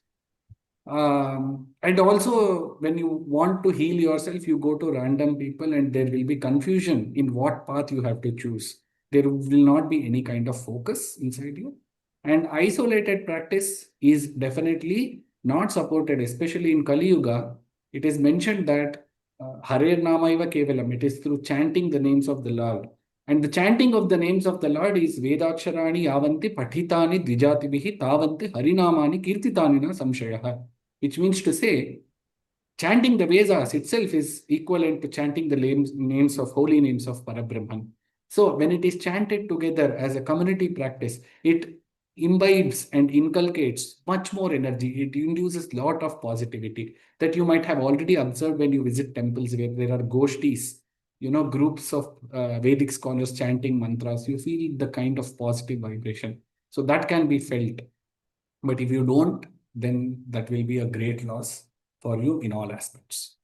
And also, when you want to heal yourself, you go to random people and there will be confusion in what path you have to choose. There will not be any kind of focus inside you. And isolated practice is definitely not supported, especially in Kali Yuga. It is mentioned that Hare Namaiva Kevalam, it is through chanting the names of the Lord. And the chanting of the names of the Lord is Vedaksharani Yavanti Pathitani Dvijatibihi Tavanti Harinamani Kirtitani na Samshayaha, which means to say, chanting the Vedas itself is equivalent to chanting the names of holy names of Parabrahman. So when it is chanted together as a community practice, it imbibes and inculcates much more energy. It induces a lot of positivity that you might have already observed when you visit temples where there are goshtis, groups of Vedic scholars chanting mantras. You feel the kind of positive vibration. So that can be felt. But if you don't, then that will be a great loss for you in all aspects.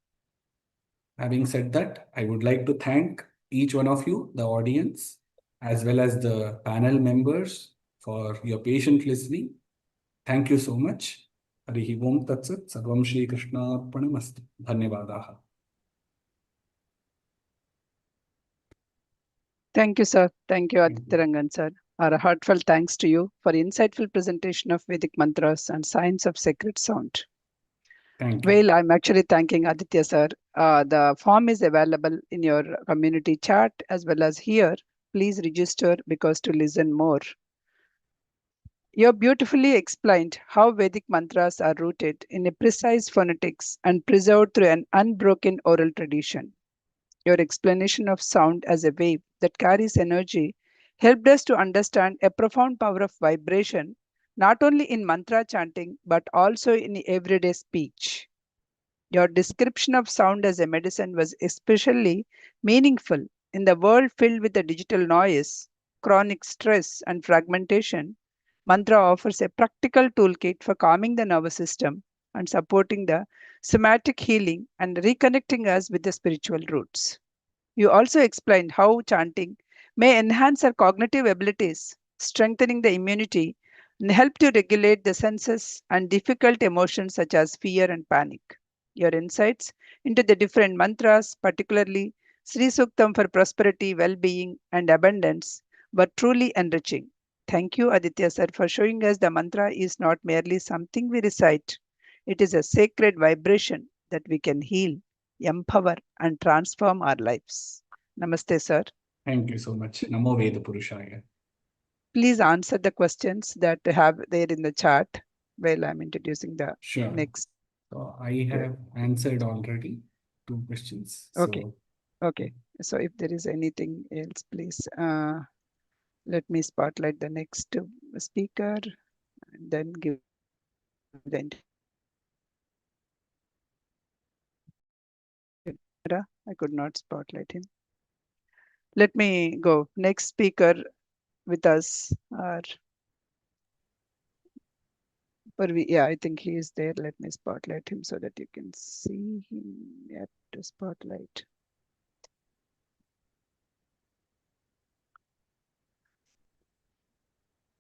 Having said that, I would like to thank each one of you, the audience, as well as the panel members for your patient listening. Thank you so much. Harihi Om Tat Sat Sarvam Shri Krishna Arpanamastu. Dhanyavadaha. Thank you, sir. Thank you, Thank Aditya Rangan, sir. Our heartfelt thanks to you for insightful presentation of Vedic mantras and science of sacred sound. Thank you. Well, I'm actually thanking Aditya, sir. The form is available in your community chat as well as here. Please register because to listen more. You have beautifully explained how Vedic mantras are rooted in a precise phonetics and preserved through an unbroken oral tradition. Your explanation of sound as a wave that carries energy helped us to understand a profound power of vibration, not only in mantra chanting, but also in everyday speech. Your description of sound as a medicine was especially meaningful in the world filled with the digital noise, chronic stress, and fragmentation. Mantra offers a practical toolkit for calming the nervous system and supporting the somatic healing and reconnecting us with the spiritual roots. You also explained how chanting may enhance our cognitive abilities, strengthening the immunity, and help to regulate the senses and difficult emotions such as fear and panic. Your insights into the different mantras, particularly Sri Suktam for prosperity, well-being, and abundance, were truly enriching. Thank you, Aditya sir, for showing us the mantra is not merely something we recite. It is a sacred vibration that we can heal, empower, and transform our lives. Namaste, sir. Thank you so much. Namo Veda Purushaya. Please answer the questions that I have there in the chat while I'm introducing the next. So I have answered already 2 questions. Okay. So Okay, so if there is anything else, please let me spotlight the next speaker and then give the I could not spotlight him. Let me go. Next speaker with us are yeah, I think he is there. Let me spotlight him so that you can see him at the spotlight.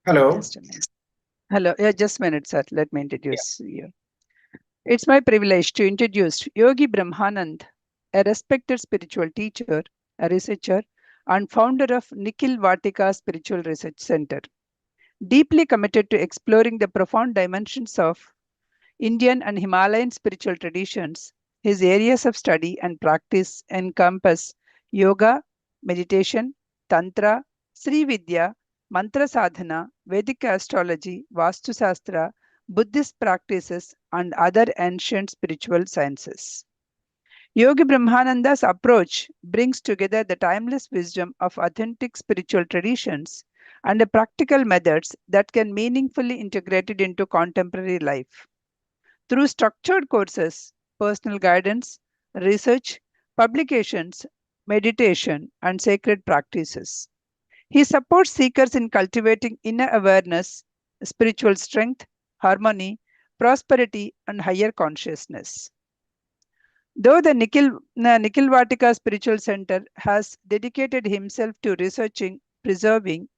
Hello. Just a minute. Hello. Yeah, just a minute, sir. Let me introduce you. It's my privilege to introduce Yogi Brahmanand, a respected spiritual teacher, a researcher, and founder of Nikhil Vatika Spiritual Research Center. Deeply committed to exploring the profound dimensions of Indian and Himalayan spiritual traditions, his areas of study and practice encompass yoga, meditation, tantra, Sri Vidya, mantra sadhana, Vedic astrology, Vastu Sastra, Buddhist practices, and other ancient spiritual sciences. Yogi Brahmananda's approach brings together the timeless wisdom of authentic spiritual traditions and the practical methods that can meaningfully integrated into contemporary life. Through structured courses, personal guidance, research, publications, meditation, and sacred practices. He supports seekers in cultivating inner awareness, spiritual strength, harmony, prosperity, and higher consciousness. Though the Nikhil Vatika Spiritual Center has dedicated himself to researching, preserving,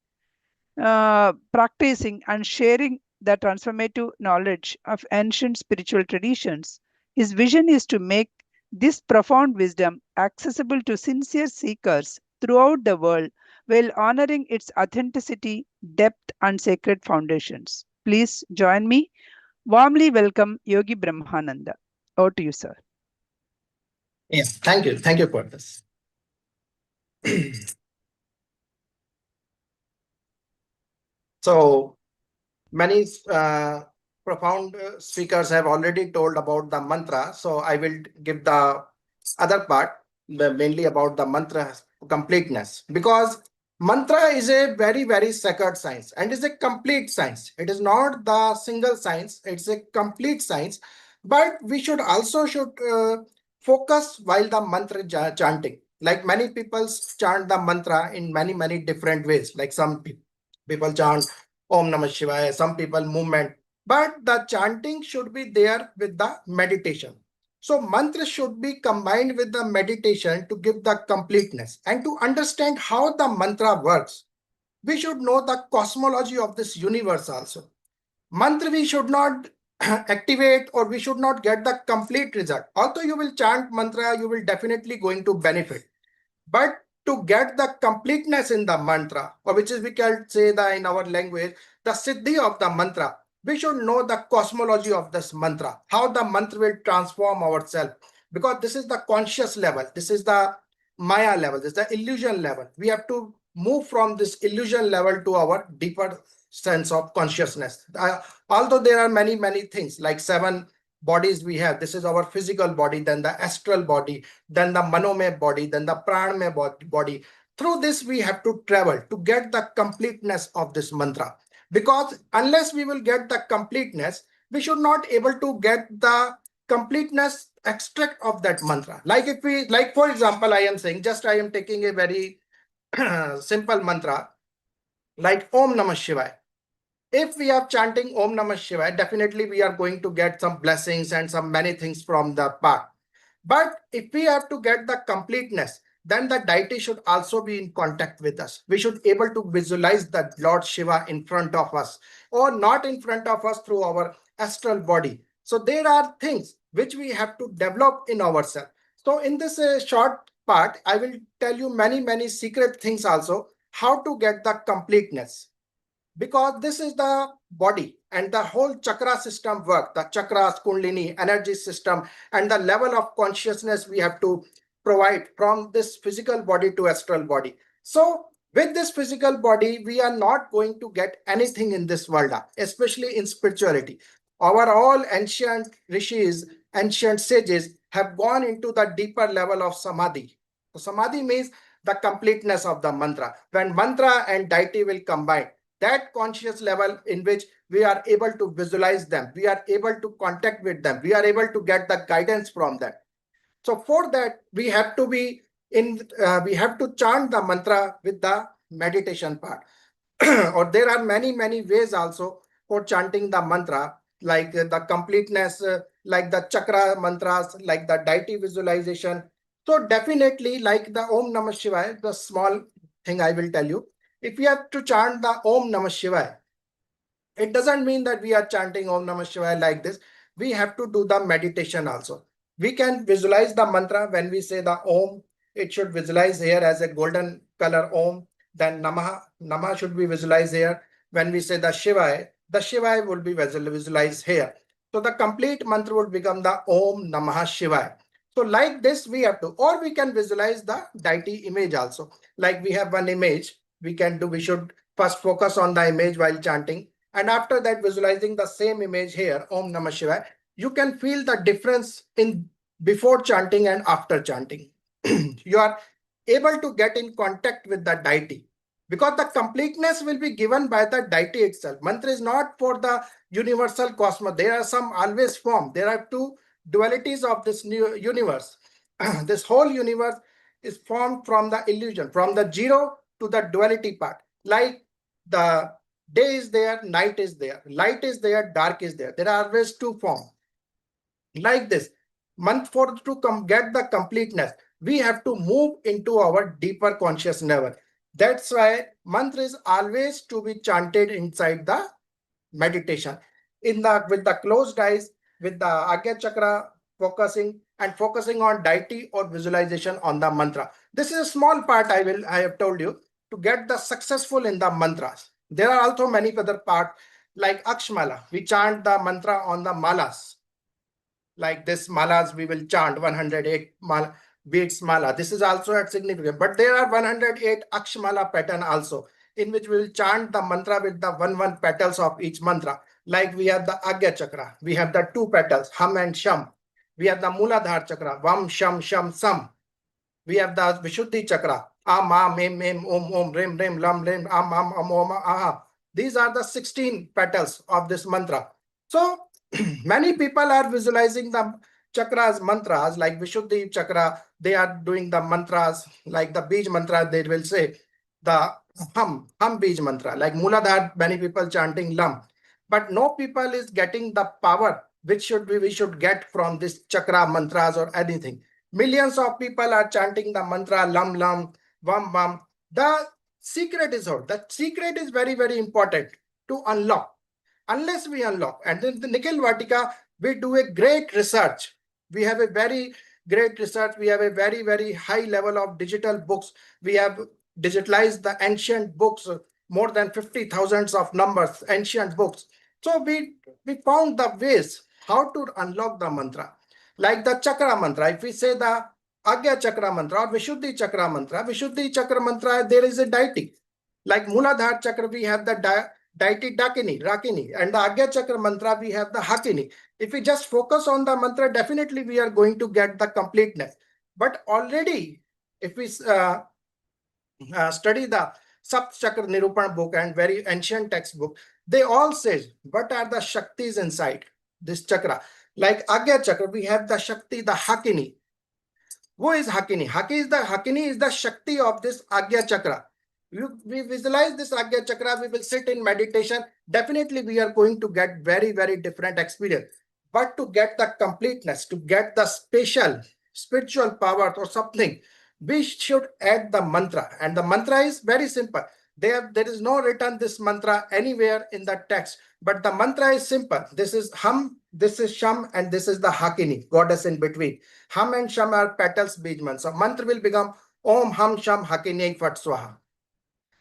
practicing, and sharing the transformative knowledge of ancient spiritual traditions, his vision is to make this profound wisdom accessible to sincere seekers throughout the world while honoring its authenticity, depth, and sacred foundations. Please join me. Warmly welcome Yogi Brahmananda. Over to you, sir. Yes, thank you. Thank you for this. So many profound speakers have already told about the mantra. So I will give the other part, mainly about the mantra completeness, because mantra is a very, very sacred science and is a complete science. It is not the single science, it's a complete science. But we should also focus while the mantra chanting. Like many people chant the mantra in many, many different ways. Like some people chant Om Namah Shivaya, some people movement, but the chanting should be there with the meditation. So mantra should be combined with the meditation to give the completeness. And to understand how the mantra works, we should know the cosmology of this universe also. Mantra we should not activate, or we should not get the complete result. Although you will chant mantra, you will definitely going to benefit. But to get the completeness in the mantra, or which is we can say that in our language, the siddhi of the mantra, we should know the cosmology of this mantra, how the mantra will transform ourselves. Because this is the conscious level, this is the Maya level, this is the illusion level. We have to move from this illusion level to our deeper sense of consciousness. Although there are many, many things like 7 bodies we have. This is our physical body, then the astral body, then the manomay body, then the pranamay body. Through this, we have to travel to get the completeness of this mantra. Because unless we will get the completeness, we should not able to get the completeness extract of that mantra. Like if we, like for example, I am saying, just I am taking a very simple mantra, like Om Namah Shivaya. If we are chanting Om Namah Shivaya, definitely we are going to get some blessings and some many things from the path. But if we have to get the completeness, then the deity should also be in contact with us. We should able to visualize the Lord Shiva in front of us, or not in front of us through our astral body. So there are things which we have to develop in ourselves. So in this short part, I will tell you many, many secret things also, how to get the completeness. Because this is the body and the whole chakra system work, the chakras, kundalini, energy system, and the level of consciousness we have to provide from this physical body to astral body. So with this physical body, we are not going to get anything in this world, especially in spirituality. Our all ancient rishis, ancient sages have gone into the deeper level of samadhi. So samadhi means the completeness of the mantra. When mantra and deity will combine, that conscious level in which we are able to visualize them, we are able to contact with them, we are able to get the guidance from them. So for that, we have to be we have to chant the mantra with the meditation part. Or there are many ways also for chanting the mantra, like the completeness, like the chakra mantras, like the deity visualization. So definitely, like the Om Namah Shivaya, the small thing I will tell you. If you have to chant the Om Namah Shivaya, it doesn't mean that we are chanting Om Namah Shivaya like this. We have to do the meditation also. We can visualize the mantra when we say the Om. It should visualize here as a golden color Om. Then Namah should be visualized here. When we say the Shivaya will be visualized here. So the complete mantra will become the Om Namah Shivaya. So like this we have to, or we can visualize the deity image also. Like we have one image, we should first focus on the image while chanting. And after that, visualizing the same image here, Om Namah Shivaya, you can feel the difference in before chanting and after chanting. You are able to get in contact with the deity, because the completeness will be given by the deity itself. Mantra is not for the universal cosmos. There are some always form. There are two dualities of this new universe. This whole universe is formed from the illusion, from the zero to the duality part. Like the day is there, night is there, light is there, dark is there. There are always two forms. Like this, to get the completeness, we have to move into our deeper conscious level. That's why mantra is always to be chanted inside the meditation. With the closed eyes, with the Agya Chakra focusing on deity or visualization on the mantra. This is a small part I have told you to get the successful in the mantras. There are also many other parts like Akshmala. We chant the mantra on the malas. Like this malas, we will chant 108 beats mala. This is also at significant. But there are 108 Akshmala pattern also, in which we will chant the mantra with the one petals of each mantra. Like we have the Agya Chakra. We have the two petals, Hum and Sham. We have the Muladhara Chakra, Vam, Sham, Sham, Sam. We have the Vishuddhi Chakra, Am, Am, Em, Em, Om, Om, Rem, Rem, Lam, Rem, Am, Am, Am, Om, Aha. These are the 16 petals of this mantra. So many people are visualizing the chakras, mantras, like Vishuddhi Chakra. They are doing the mantras, like the Bij mantra, they will say the Hum Bij mantra, like Muladhara, many people chanting Lam. But no people is getting the power which we should get from this chakra mantras or anything. Millions of people are chanting the mantra Lam Lam, Vam Vam. The secret is out. The secret is very important to unlock. Unless we unlock, and in the Nikhil Vatika, we do a great research. We have a very great research. We have a very high level of digital books. We have digitalized the ancient books, more than 50,000 of numbers, ancient books. So we found the ways how to unlock the mantra. Like the chakra mantra, if we say the Agya Chakra mantra or Vishuddhi Chakra mantra, there is a deity. Like Muladhara Chakra, we have the deity Rakini, and the Agya Chakra mantra, we have the Hakini. If we just focus on the mantra, definitely we are going to get the completeness. But already, if we study the Sapt Chakra Nirupan book and very ancient textbook, they all say what are the Shaktis inside this chakra. Like Agya Chakra, we have the Shakti, the Hakini. Who is Hakini? Hakini is the Shakti of this Agya Chakra. We visualize this Agya Chakra, we will sit in meditation. Definitely we are going to get very different experience. But to get the completeness, to get the spiritual power or something, we should add the mantra. And the mantra is very simple. There is no written this mantra anywhere in the text, but the mantra is simple. This is Hum, this is Sham, and this is the Hakini, goddess in between. Hum and Sham are petals, Bij mantra. So mantra will become Om Hum Sham Hakini Fat Swaha.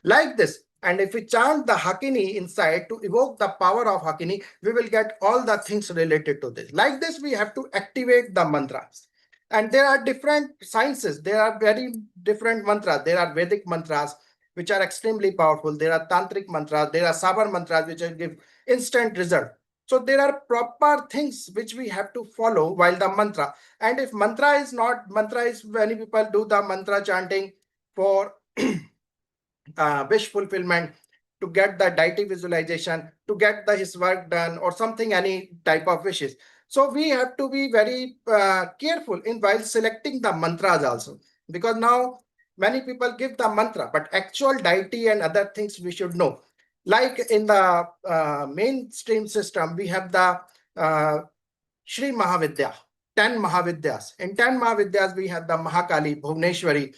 Like this. And if we chant the Hakini inside to evoke the power of Hakini, we will get all the things related to this. Like this, we have to activate the mantras. And there are different sciences. There are very different mantras. There are Vedic mantras, which are extremely powerful. There are Tantric mantras. There are Sabar mantras, which will give instant result. So there are proper things which we have to follow while the mantra. And if mantra is many people do the mantra chanting for wish fulfillment, to get the deity visualization, to get his work done, or something, any type of wishes. So we have to be very careful in while selecting the mantras also, because now many people give the mantra, but actual deity and other things we should know. Like in the mainstream system, we have the Shri Mahavidya, 10 Mahavidyas. In 10 Mahavidyas, we have the Mahakali, Bhuvneshwari,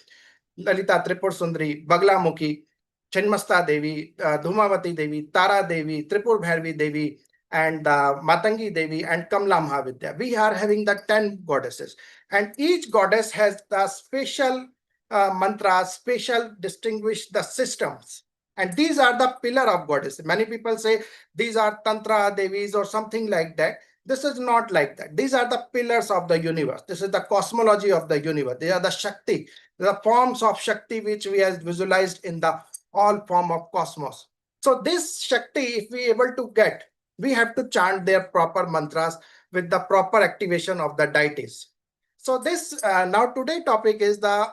Lalita Tripur Sundari, Baglamukhi, Chinmasta Devi, Dhumavati Devi, Tara Devi, Tripur Bhairavi Devi, and Matangi Devi, and Kamla Mahavidya. We are having the 10 goddesses, and each goddess has the special mantras, special distinguish the systems. And these are the pillar of goddess. Many people say these are Tantra Devis or something like that. This is not like that. These are the pillars of the universe. This is the cosmology of the universe. They are the Shakti, the forms of Shakti which we have visualized in the all form of cosmos. So this Shakti, if we able to get, we have to chant their proper mantras with the proper activation of the deities. So this now today topic is the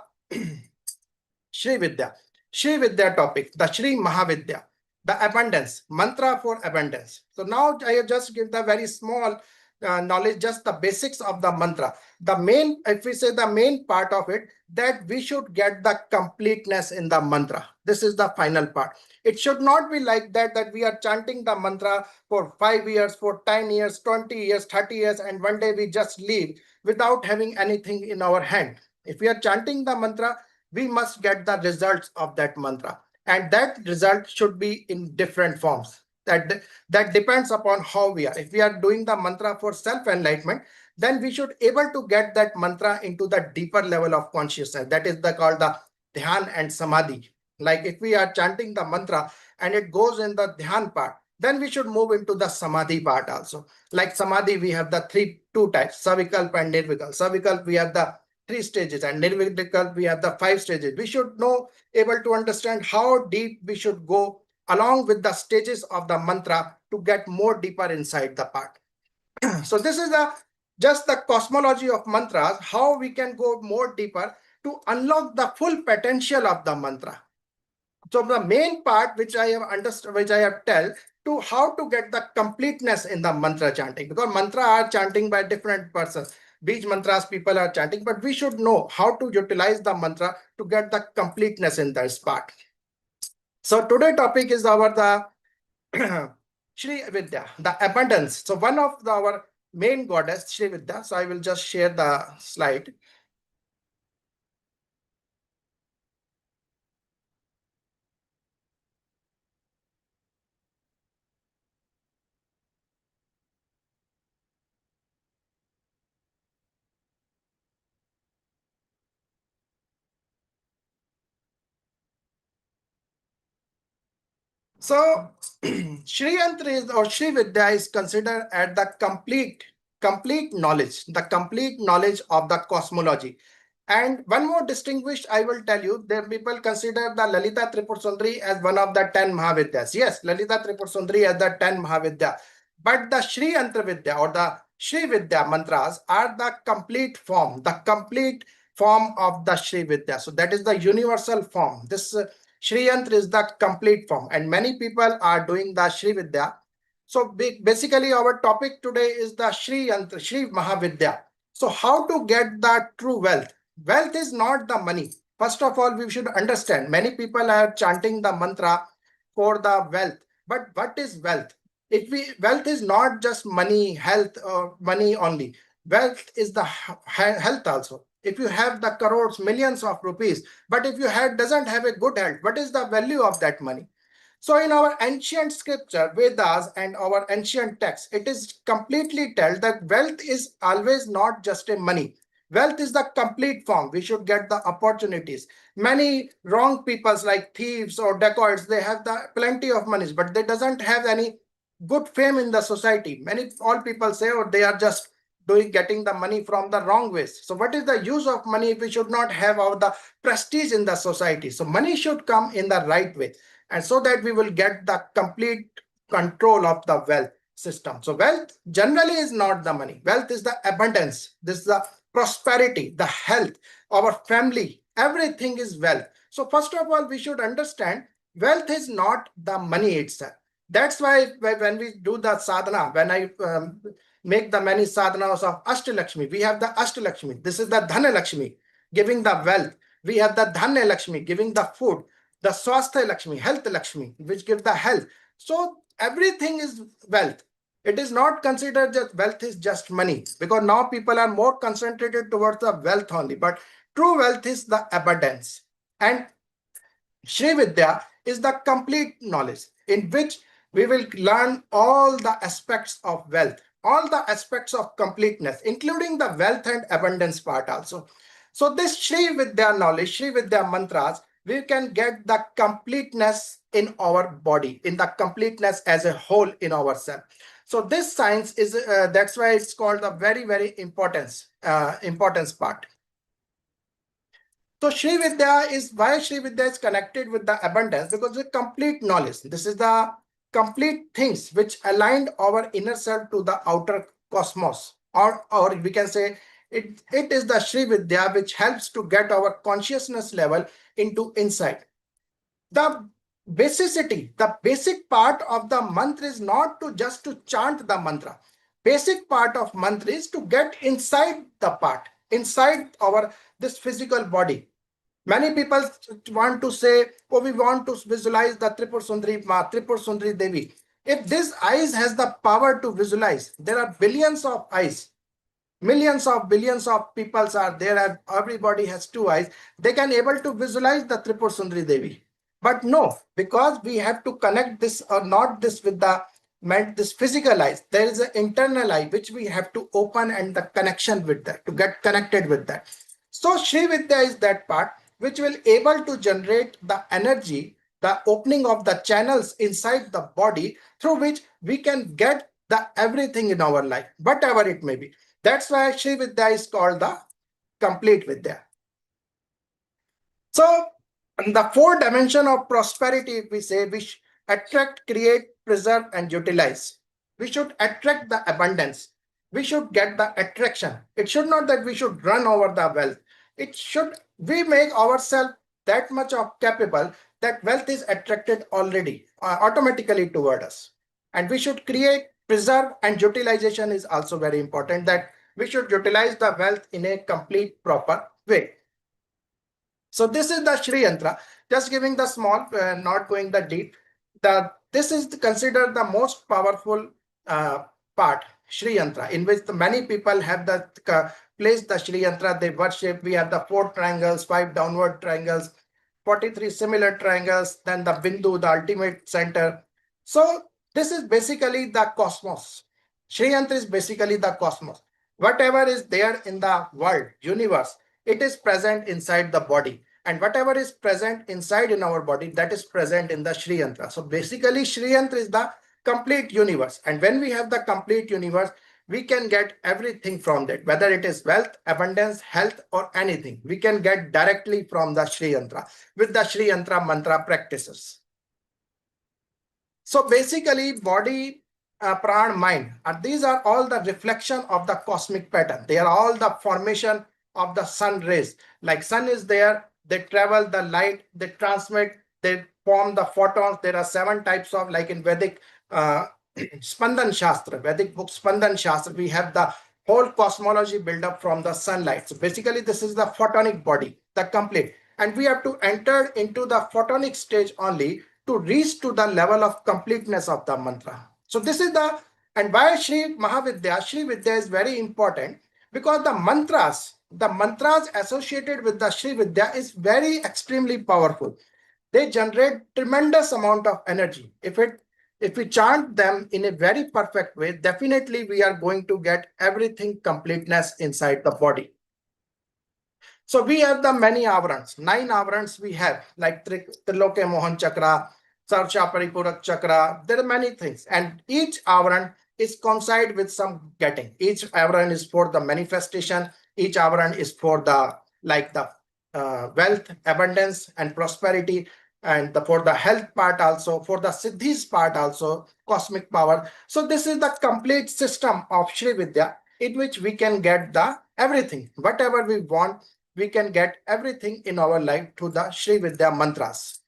Shri Vidya. Shri Vidya topic, the Shri Mahavidya, the abundance, mantra for abundance. So now I have just give the very small knowledge, just the basics of the mantra. The main, if we say the main part of it, that we should get the completeness in the mantra. This is the final part. It should not be like that, that we are chanting the mantra for 5 years, for 10 years, 20 years, 30 years, and one day we just leave without having anything in our hand. If we are chanting the mantra, we must get the results of that mantra. And that result should be in different forms. That depends upon how we are. If we are doing the mantra for self-enlightenment, then we should able to get that mantra into the deeper level of consciousness. That is called the dhyan and samadhi. Like if we are chanting the mantra and it goes in the dhyan part, then we should move into the samadhi part also. Like samadhi, we have the two types, savikalpa and nirvikalpa. Savikalpa, we have the 3 stages, and nirvikalpa, we have the 5 stages. We should know, able to understand how deep we should go along with the stages of the mantra to get more deeper inside the part. So this is just the cosmology of mantras, how we can go more deeper to unlock the full potential of the mantra. So the main part which I have understood, which I have tell to how to get the completeness in the mantra chanting, because mantra are chanting by different persons. Beach mantras people are chanting, but we should know how to utilize the mantra to get the completeness in this part. So today topic is the Shri Vidya, the abundance. So one of our main goddess, Shri Vidya. So I will just share the slide. So Shri Yantra is, or Shri Vidya is considered as the complete knowledge, the complete knowledge of the cosmology. And one more distinguished, I will tell you, there people consider the Lalita Tripur Sundari as one of the 10 Mahavidyas. Yes, Lalita Tripur Sundari as the 10 Mahavidya. But the Shri Yantra Vidya or the Shri Vidya mantras are the complete form of the Shri Vidya. So that is the universal form. This Shri Yantra is the complete form, and many people are doing the Shri Vidya. So basically our topic today is the Shri Yantra, Shri Mahavidya. So how to get the true wealth? Wealth is not the money. First of all, we should understand many people are chanting the mantra for the wealth. But what is wealth? Wealth is not just money, health, or money only. Wealth is the health also. If you have the crores, millions of rupees, but if you doesn't have a good health, what is the value of that money? So in our ancient scripture, Vedas and our ancient texts, it is completely told that wealth is always not just a money. Wealth is the complete form. We should get the opportunities. Many wrong peoples like thieves or dacoits, they have the plenty of money, but they doesn't have any good fame in the society. All people say, oh, they are just getting the money from the wrong ways. So what is the use of money if we should not have all the prestige in the society? So money should come in the right way, and so that we will get the complete control of the wealth. system. So wealth generally is not the money. Wealth is the abundance. This is the prosperity, the health, our family, everything is wealth. So first of all, we should understand wealth is not the money itself. That's why when we do the sadhana, when I make the many sadhanas of Ashtalakshmi, we have the Ashtalakshmi. This is the Dhanalakshmi, giving the wealth. We have the Dhanya Lakshmi, giving the food, the Swastha Lakshmi, Health Lakshmi, which gives the health. So everything is wealth. It is not considered that wealth is just money, because now people are more concentrated towards the wealth only. But true wealth is the abundance. And Shri Vidya is the complete knowledge in which we will learn all the aspects of wealth, all the aspects of completeness, including the wealth and abundance part also. So this Shri Vidya knowledge, Shri Vidya mantras, we can get the completeness in our body, in the completeness as a whole in ourselves. So this science is, that's why it's called the very, very importance part. So Shri Vidya is why Shri Vidya is connected with the abundance, because the complete knowledge. This is the complete things which aligned our inner self to the outer cosmos, or we can say it is the Shri Vidya which helps to get our consciousness level into inside. The basicity, the basic part of the mantra is not to just to chant the mantra. Basic part of mantra is to get inside the part, inside our this physical body. Many people want to say, oh, we want to visualize the Tripur Sundari Devi. If this eyes has the power to visualize, there are billions of eyes. Millions of billions of people are there, and everybody has two eyes. They can able to visualize the Tripur Sundari Devi. But no, because we have to connect this or not this with the this physical eyes. There is an internal eye which we have to open, and the connection with that, to get connected with that. So Shri Vidya is that part which will able to generate the energy, the opening of the channels inside the body through which we can get the everything in our life, whatever it may be. That's why Shri Vidya is called the complete Vidya. So the four dimension of prosperity, if we say, we attract, create, preserve, and utilize. We should attract the abundance. We should get the attraction. It should not that we should run over the wealth. It should, we make ourselves that much of capable that wealth is attracted already, automatically toward us. And we should create, preserve, and utilization is also very important, that we should utilize the wealth in a complete, proper way. So this is the Shri Yantra, just giving the small, not going the deep. This is considered the most powerful part, Shri Yantra, in which the many people have the placed the Shri Yantra, they worship. We have the 4 triangles, 5 downward triangles, 43 similar triangles, then the Bindu, the ultimate center. So this is basically the cosmos. Shri Yantra is basically the cosmos. Whatever is there in the world, universe, it is present inside the body. And whatever is present inside in our body, that is present in the Shri Yantra. So basically, Shri Yantra is the complete universe. And when we have the complete universe, we can get everything from that, whether it is wealth, abundance, health, or anything. We can get directly from the Shri Yantra with the Shri Yantra mantra practices. So basically, body, pran, mind, and these are all the reflection of the cosmic pattern. They are all the formation of the sun rays. Like sun is there, they travel the light, they transmit, they form the photons. There are 7 types of, like in Vedic Spandan Shastra, Vedic book Spandan Shastra, we have the whole cosmology built up from the sunlight. So basically, this is the photonic body, the complete. And we have to enter into the photonic stage only to reach to the level of completeness of the mantra. So this is the, and why Shri Mahavidya, Shri Vidya is very important, because the mantras associated with the Shri Vidya is very extremely powerful. They generate tremendous amount of energy. If we chant them in a very perfect way, definitely we are going to get everything completeness inside the body. So we have the many avarans, 9 avarans we have, like Triloke Mohan Chakra, Sarsha Paripurak Chakra. There are many things, and each avaran is coincide with some getting. Each avaran is for the manifestation. Each avaran is for the, like the wealth, abundance, and prosperity. and for the health part also, for the siddhis part also, cosmic power. So this is the complete system of Shri Vidya, in which we can get the everything, whatever we want, we can get everything in our life through the Shri Vidya mantras.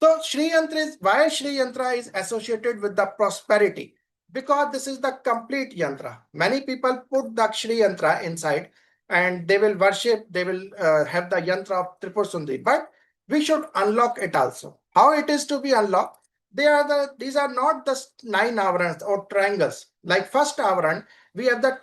So Shri Yantra is, why Shri Yantra is associated with the prosperity? Because this is the complete yantra. Many people put the Shri Yantra inside and they will worship, they will have the yantra of Tripur Sundari. But we should unlock it also. How it is to be unlocked? These are not the 9 avarans or triangles. Like first avaran, we have the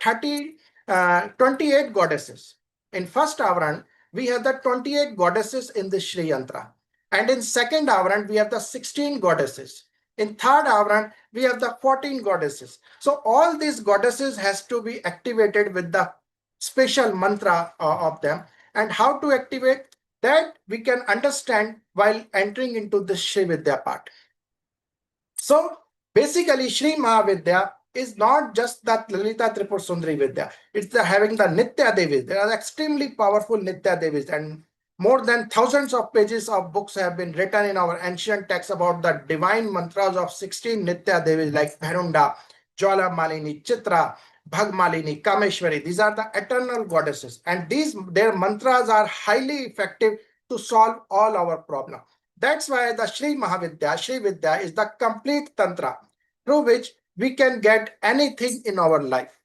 28 goddesses. In first avaran, we have the 28 goddesses in the Shri Yantra. And in second avaran, we have the 16 goddesses. In third avaran, we have the 14 goddesses. So all these goddesses has to be activated with the special mantra of them. And how to activate that we can understand while entering into the Shri Vidya part. So basically, Shri Mahavidya is not just that Lalita Tripur Sundari Vidya. It's having the Nitya Devis. There are extremely powerful Nitya Devis, and more than thousands of pages of books have been written in our ancient texts about the divine mantras of 16 Nitya Devis like Bharunda, Jwala Malini, Chitra, Bhagmalini, Kameshwari. These are the eternal goddesses, and their mantras are highly effective to solve all our problems. That's why the Shri Mahavidya, Shri Vidya is the complete tantra through which we can get anything in our life.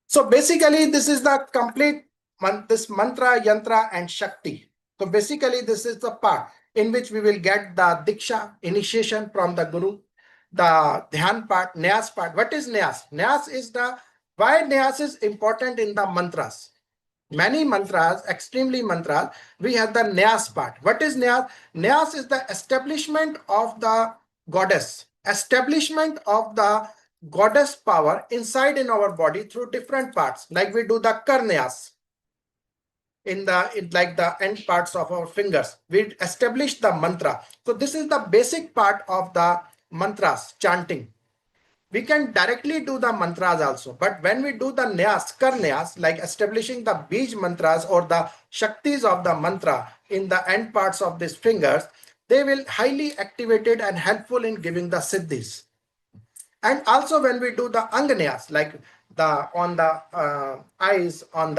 So basically, this is the complete this mantra, yantra, and shakti. So basically, this is the part in which we will get the diksha, initiation from the guru, the dhyan part, nyas part. What is nyas? Nyas is why nyas is important in the mantras. Many mantras, extremely mantras, we have the nyas part. What is nyas? Nyas is the establishment of the goddess, establishment of the goddess power inside in our body through different parts. Like we do the karnyas in like the end parts of our fingers. We establish the mantra. So this is the basic part of the mantras, chanting. We can directly do the mantras also, but when we do the nyas, karnyas, like establishing the bij mantras or the shaktis of the mantra in the end parts of these fingers, they will highly activated and helpful in giving the siddhis. And also when we do the anganyas, like on the eyes, on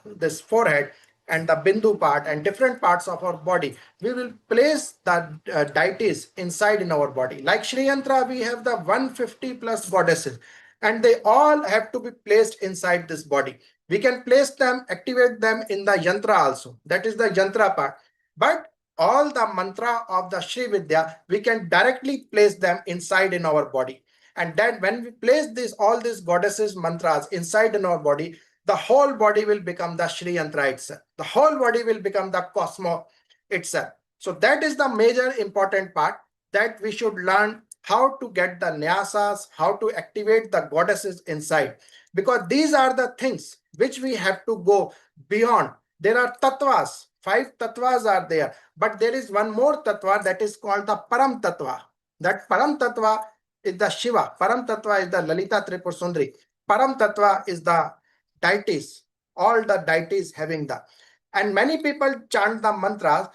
this forehead, and the bindu part and different parts of our body, we will place the deities inside in our body. Like Shri Yantra, we have the 150 plus goddesses, and they all have to be placed inside this body. We can place them, activate them in the yantra also. That is the yantra part. But all the mantra of the Shri Vidya, we can directly place them inside in our body. And then when we place all these goddesses mantras inside in our body, the whole body will become the Shri Yantra itself. The whole body will become the cosmos itself. So that is the major important part, that we should learn how to get the nyasas, how to activate the goddesses inside. Because these are the things which we have to go beyond. There are tattvas, 5 tattvas are there. But there is one more tattva that is called the Param Tattva. That Param Tattva is the Shiva. Param Tattva is the Lalita Tripur Sundari. Param Tattva is the deities, all the deities having that. And many people chant the mantras.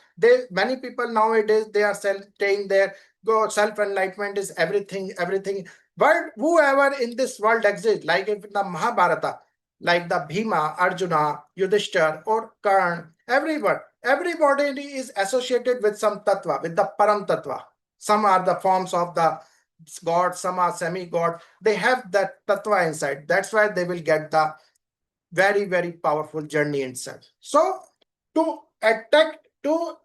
Many people nowadays, they are saying their self-enlightenment is everything. But whoever in this world exists, like in the Mahabharata, like the Bhima, Arjuna, Yudhishthir, or Karna, everybody is associated with some tattva, with the Param Tattva. Some are the forms of the God, some are semi-God. They have that tattva inside. That's why they will get the very, very powerful journey itself. So to attract the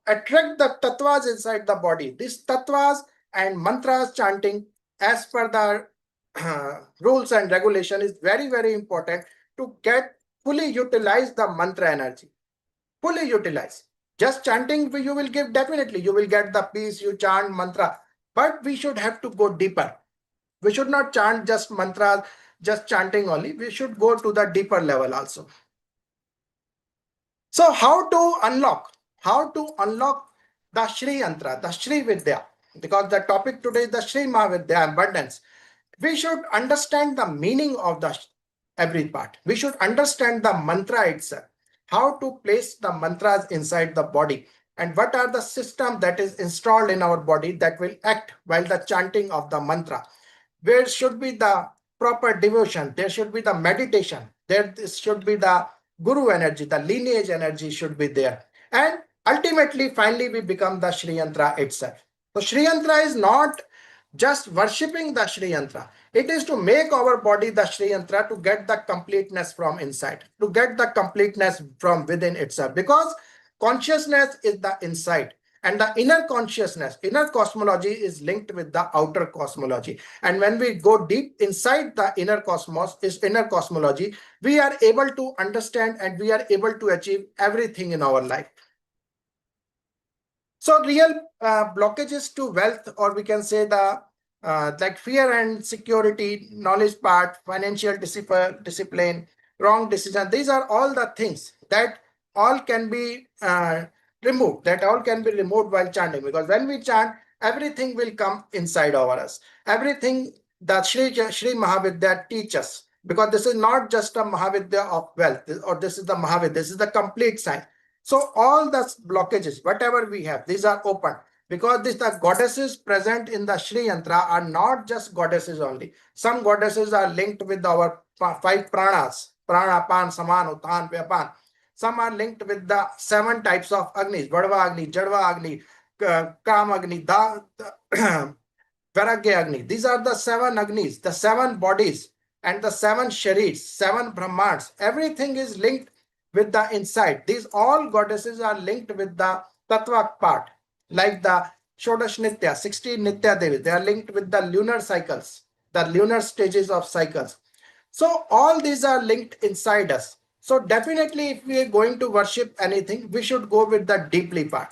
tattvas inside the body, these tattvas and mantras chanting as per the rules and regulation is very, very important to get fully utilize the mantra energy. Fully utilize. Just chanting, you will give, definitely you will get the peace, you chant mantra, but we should have to go deeper. We should not chant just mantras, just chanting only. We should go to the deeper level also. So how to unlock? How to unlock the Shri Yantra, the Shri Vidya? Because the topic today is the Shri Mahavidya, abundance. We should understand the meaning of every part. We should understand the mantra itself. How to place the mantras inside the body. and what are the system that is installed in our body that will act while the chanting of the mantra. Where should be the proper devotion, there should be the meditation, there should be the guru energy, the lineage energy should be there. And ultimately, finally, we become the Shri Yantra itself. So Shri Yantra is not just worshipping the Shri Yantra. It is to make our body the Shri Yantra to get the completeness from inside, to get the completeness from within itself. Because consciousness is the inside, and the inner consciousness, inner cosmology is linked with the outer cosmology. And when we go deep inside the inner cosmos, is inner cosmology, we are able to understand and we are able to achieve everything in our life. So real blockages to wealth, or we can say the like fear and security, knowledge part, financial discipline, wrong decision. These are all the things that all can be removed. That all can be removed while chanting, because when we chant, everything will come inside of us. Everything that Sri Mahavidya teaches, because this is not just a Mahavidya of wealth, or this is the Mahavidya. This is the complete science. So all the blockages, whatever we have, these are open, because the goddesses present in the Shri Yantra are not just goddesses only. Some goddesses are linked with our 5 pranas, prana, pan, saman, utan, vyapan. Some are linked with the 7 types of Agnis, Vadva Agni, Jadva Agni, Kam Agni, Vairagya Agni. These are the 7 Agnis, the 7 bodies, and the 7 Sharits, 7 Brahmans. Everything is linked with the inside. These all goddesses are linked with the Tattva part, like the Shodash Nitya, 16 Nitya Devi. They are linked with the lunar cycles, the lunar stages of cycles. So all these are linked inside us. So definitely, if we are going to worship anything, we should go with the deeply part.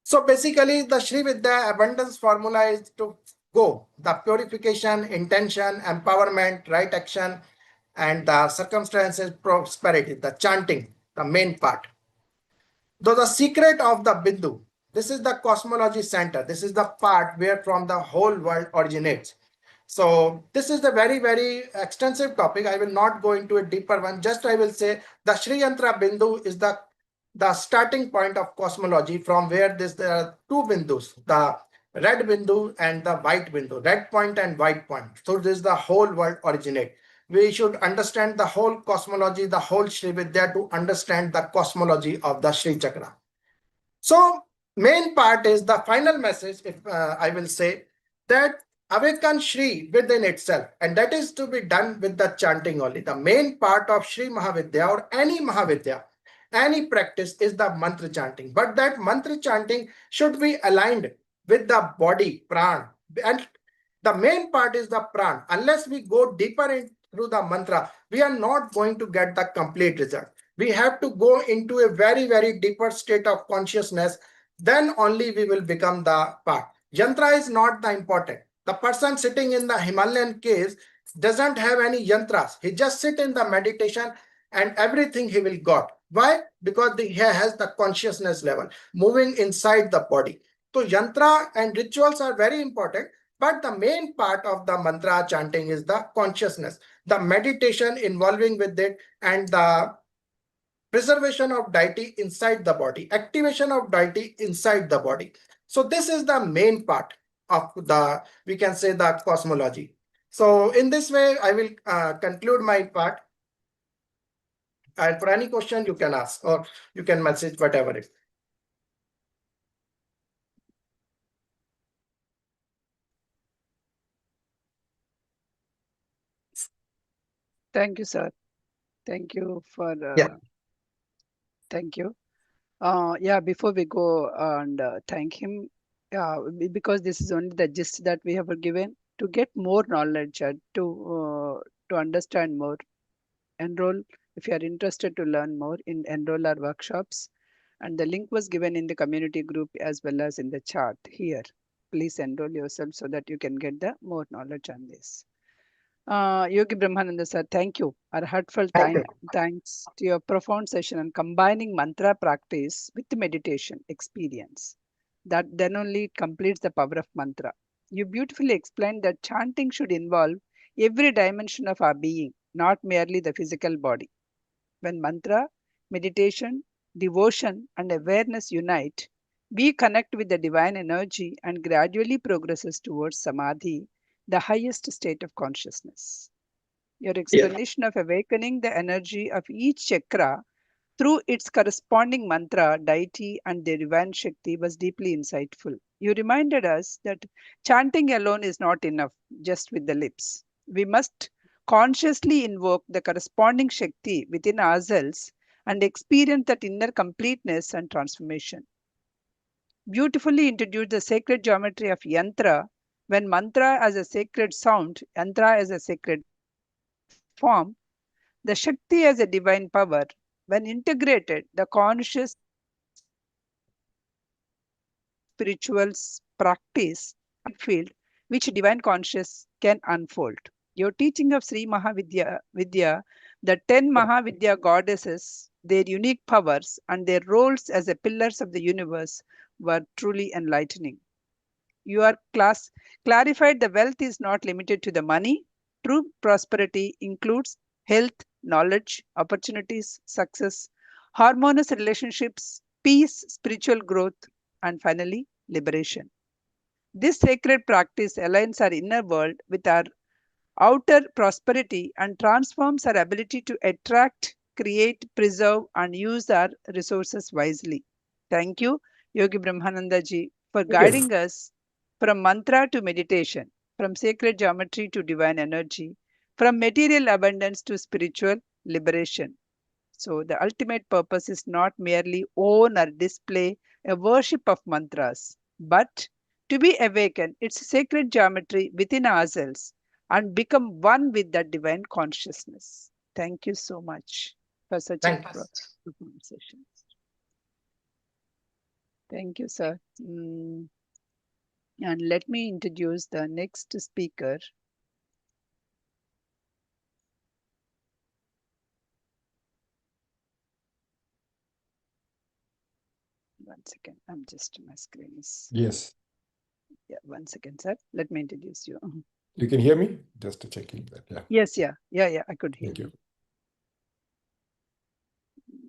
So basically, the Sri Vidya abundance formula is to go the purification, intention, empowerment, right action, and the circumstances, prosperity, the chanting, the main part. Though the secret of the Bindu, this is the cosmology center. This is the part where from the whole world originates. So this is a very, very extensive topic. I will not go into a deeper one. Just I will say the Sri Yantra Bindu is the starting point of cosmology, from where there are 2 Bindus, the red Bindu and the white Bindu, red point and white point. So this is the whole world originate. We should understand the whole cosmology, the whole Sri Vidya, to understand the cosmology of the Sri Chakra. So main part is the final message, if I will say, that awaken Shri within itself, and that is to be done with the chanting only. The main part of Sri Mahavidya or any Mahavidya, any practice, is the mantra chanting. But that mantra chanting should be aligned with the body, pran. And the main part is the pran. Unless we go deeper into the mantra, we are not going to get the complete result. We have to go into a very, very deeper state of consciousness. Then only we will become the part. Yantra is not the important. The person sitting in the Himalayan caves doesn't have any yantras. He just sit in the meditation and everything he will got. Why? Because he has the consciousness level moving inside the body. So yantra and rituals are very important, but the main part of the mantra chanting is the consciousness, the meditation involving with it, and the preservation of deity inside the body, activation of deity inside the body. So this is the main part of the, we can say, the cosmology. So in this way, I will conclude my part. And for any question you can ask, or you can message, whatever it is. Thank you, sir. Thank you for. Yeah. Thank you. Yeah, before we go and thank him, because this is only the gist that we have given, to get more knowledge, to understand more, enroll. If you are interested to learn more, enroll our workshops, and the link was given in the community group as well as in the chat here. Please enroll yourself so that you can get the more knowledge on this. Yogi Brahmananda sir, thank you. Our heartfelt thanks to your profound session on combining mantra practice with the meditation experience. That then only it completes the power of mantra. You beautifully explained that chanting should involve every dimension of our being, not merely the physical body. When mantra, meditation, devotion, and awareness unite, we connect with the divine energy and gradually progresses towards samadhi, the highest state of consciousness. Your explanation of awakening the energy of each chakra through its corresponding mantra, deity, and the divine Shakti was deeply insightful. You reminded us that chanting alone is not enough, just with the lips. We must consciously invoke the corresponding Shakti within ourselves and experience that inner completeness and transformation. Beautifully introduced the sacred geometry of yantra, when mantra as a sacred sound, yantra as a sacred form, the Shakti as a divine power. When integrated, the conscious spiritual practice practice field which divine conscious can unfold. Your teaching of Sri Vidya, the 10 Mahavidya goddesses, their unique powers, and their roles as the pillars of the universe were truly enlightening. You are clarified the wealth is not limited to the money. True prosperity includes health, knowledge, opportunities, success, harmonious relationships, peace, spiritual growth, and finally, liberation. This sacred practice aligns our inner world with our outer prosperity and transforms our ability to attract, create, preserve, and use our resources wisely. Thank you, Yogi Brahmananda ji, for guiding us from mantra to meditation, from sacred geometry to divine energy, from material abundance to spiritual liberation. So, the ultimate purpose is not merely own or display a worship of mantras, but to be awakened, its sacred geometry within ourselves and become one with that divine consciousness. Thank you so much for such a Thank you. profound session. Thank you, sir. And let me introduce the next speaker. One second, I'm just, my screen is. Yes. Yeah, one second, sir. Let me introduce you. You can hear me? Just checking that. Yeah. Yes, yeah, I could hear Thank you.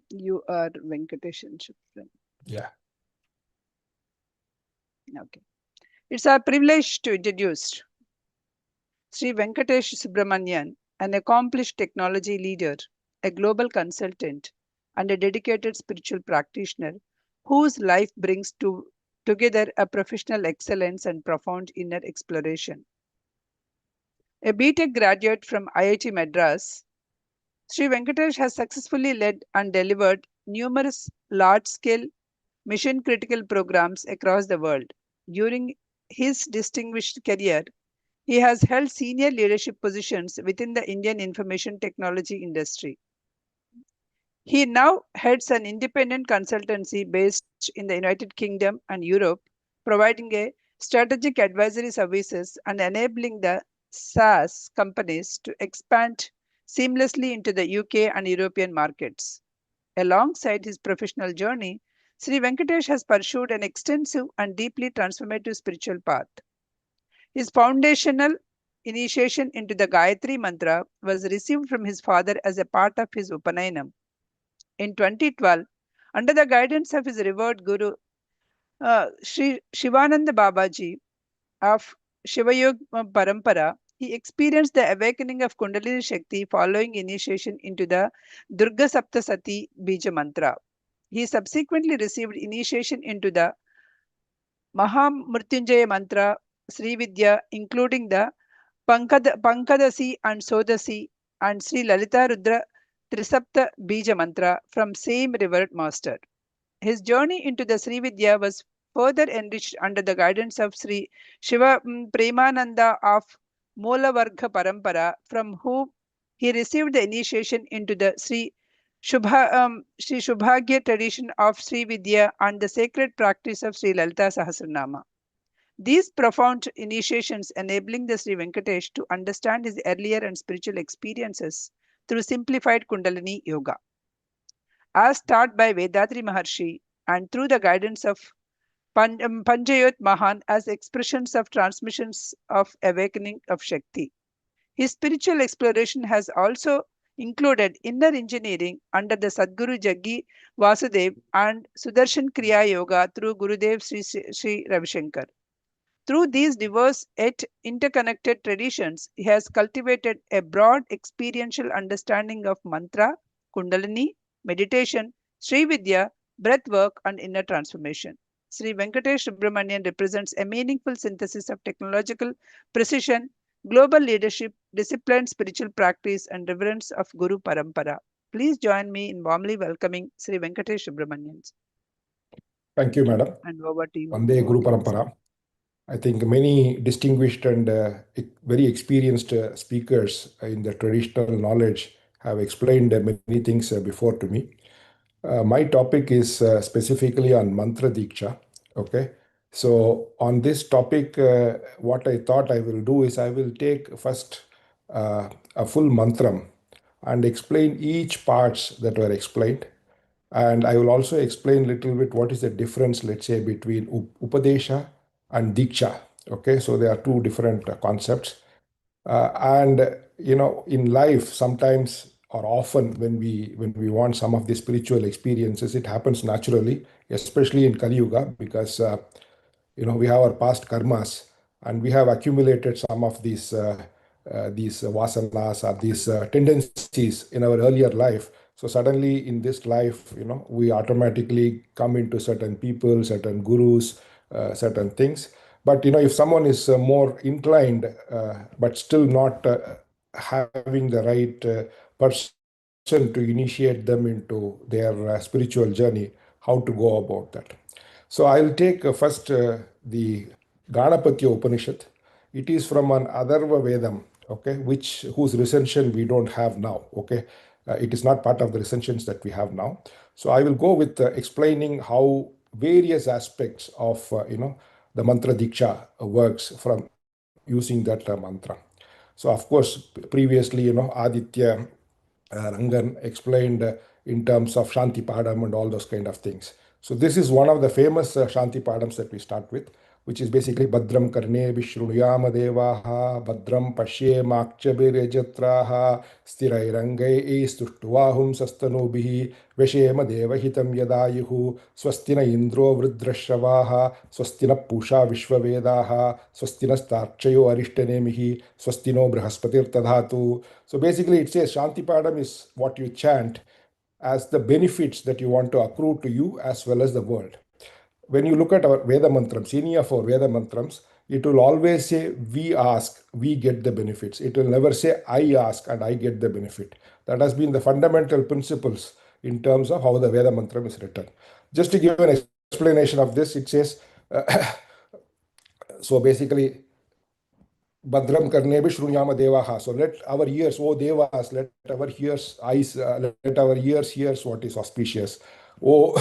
you. Are Venkatesh and Shukran. Yeah. Okay. It's our privilege to introduce Sri Venkatesh Subramanian, an accomplished technology leader, a global consultant, and a dedicated spiritual practitioner whose life brings together a professional excellence and profound inner exploration. A BTech graduate from IIT Madras, Sri Venkatesh has successfully led and delivered numerous large-scale mission-critical programs across the world. During his distinguished career, he has held senior leadership positions within the Indian information technology industry. He now heads an independent consultancy based in the United Kingdom and Europe, providing a strategic advisory services and enabling the SaaS companies to expand seamlessly into the UK and European markets. Alongside his professional journey, Sri Venkatesh has pursued an extensive and deeply transformative spiritual path. His foundational initiation into the Gayatri Mantra was received from his father as a part of his Upanayam. In 2012, under the guidance of his revered Guru, Sri Shivananda Babaji of Shivayog Parampara, he experienced the awakening of Kundalini Shakti following initiation into the Durga Saptasati Bija Mantra. He subsequently received initiation into the Mahamrutyunjaya Mantra, Sri Vidya, including the Pankadasi and Sodasi, and Sri Lalita Rudra Trisapta Bija Mantra from same revered master. His journey into the Sri Vidya was further enriched under the guidance of Sri Shiva Premananda of Molavarga Parampara, from whom he received the initiation into the Sri Shubhagya tradition of Sri Vidya and the sacred practice of Sri Lalita Sahasranama. These profound initiations enabling the Sri Venkatesh to understand his earlier and spiritual experiences through simplified Kundalini Yoga. As taught by Vedatri Maharshi and through the guidance of Panchayot Mahan as expressions of transmissions of awakening of Shakti. His spiritual exploration has also included inner engineering under the Sadguru Jaggi Vasudev and Sudarshan Kriya Yoga through Gurudev Sri Ravi Shankar. Through these diverse yet interconnected traditions, he has cultivated a broad experiential understanding of mantra, kundalini, meditation, Sri Vidya, breathwork, and inner transformation. Sri Venkatesh Subramanian represents a meaningful synthesis of technological precision, global leadership, disciplined spiritual practice, and reverence of Guru Parampara. Please join me in warmly welcoming Sri Venkatesh Subramanian. Thank you, madam. And over to you. Vande Guru Parampara. I think many distinguished and very experienced speakers in the traditional knowledge have explained many things before to me. My topic is specifically on mantra diksha. Okay, so on this topic, what I thought I will do is I will take first a full mantram and explain each parts that were explained. And I will also explain a little bit what is the difference, let's say, between Upadesha and Diksha. Okay, so there are two different concepts. And in life, sometimes or often when we want some of the spiritual experiences, it happens naturally, especially in Kali Yuga, because we have our past karmas and we have accumulated some of these vasanas or these tendencies in our earlier life. So suddenly in this life, we automatically come into certain people, certain gurus, certain things. But if someone is more inclined, but still not having the right person to initiate them into their spiritual journey, how to go about that. So I'll take first the Ganapatya Upanishad. It is from an Atharva Vedam, okay, whose recension we don't have now. Okay, it is not part of the recensions that we have now. So I will go with explaining how various aspects of the mantra diksha works from using that mantra. So of course, previously, Aditya Rangan explained in terms of Shanti Padam and all those kind of things. So this is one of the famous Shanti Padams that we start with, which is basically Badram Karne Vishrunuyama Devaha, Badram Pashe Makchabiryajatraha, Sthirairangai Stushtuahum Sastanubihi, Veshema Devahitam Yadayuhu, Swastina Indro Vridrashravaha, Swastina Pusha Vishwavedaha, Swastina Starchayo Arishtanemihi, Swastino Brahaspatir Tadhatu. So basically it says Shanti Padam is what you chant as the benefits that you want to accrue to you as well as the world. When you look at our Veda mantrams, any of our Veda mantrams, it will always say, we ask, we get the benefits. It will never say, I ask and I get the benefit. That has been the fundamental principles in terms of how the Veda mantram is written. Just to give an explanation of this, it says, so basically, Badram Karnebi Shrunyama Devaha. So let our ears, oh Devas, let our ears, eyes, let our ears hear what is auspicious. Oh,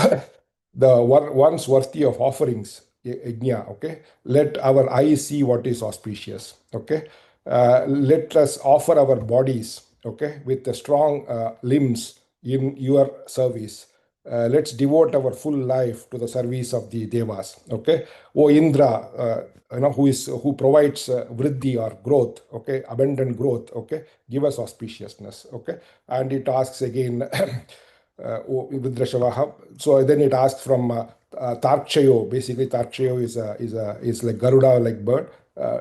the ones worthy of offerings, yajna, okay? Let our eyes see what is auspicious, okay? Let us offer our bodies, okay, with the strong limbs in your service. Let's devote our full life to the service of the Devas, okay? Oh Indra, who provides vriddhi or growth, okay, abundant growth, okay, give us auspiciousness, okay. And it asks again, so then it asks from Tarkshayo. Basically, Tarkshayo is like Garuda, like bird.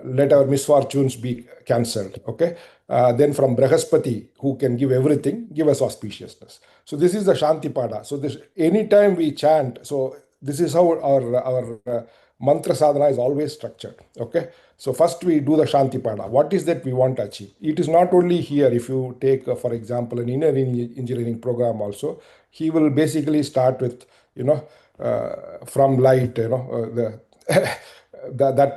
Let our misfortunes be cancelled, okay. Then from Brahaspati, who can give everything, give us auspiciousness. So this is the Shanti Pada. So this anytime we chant, so this is how our mantra sadhana is always structured, okay. So first we do the Shanti Pada. What is that we want to achieve? It is not only here. If you take, for example, an inner engineering program also, he will basically start with, from light, that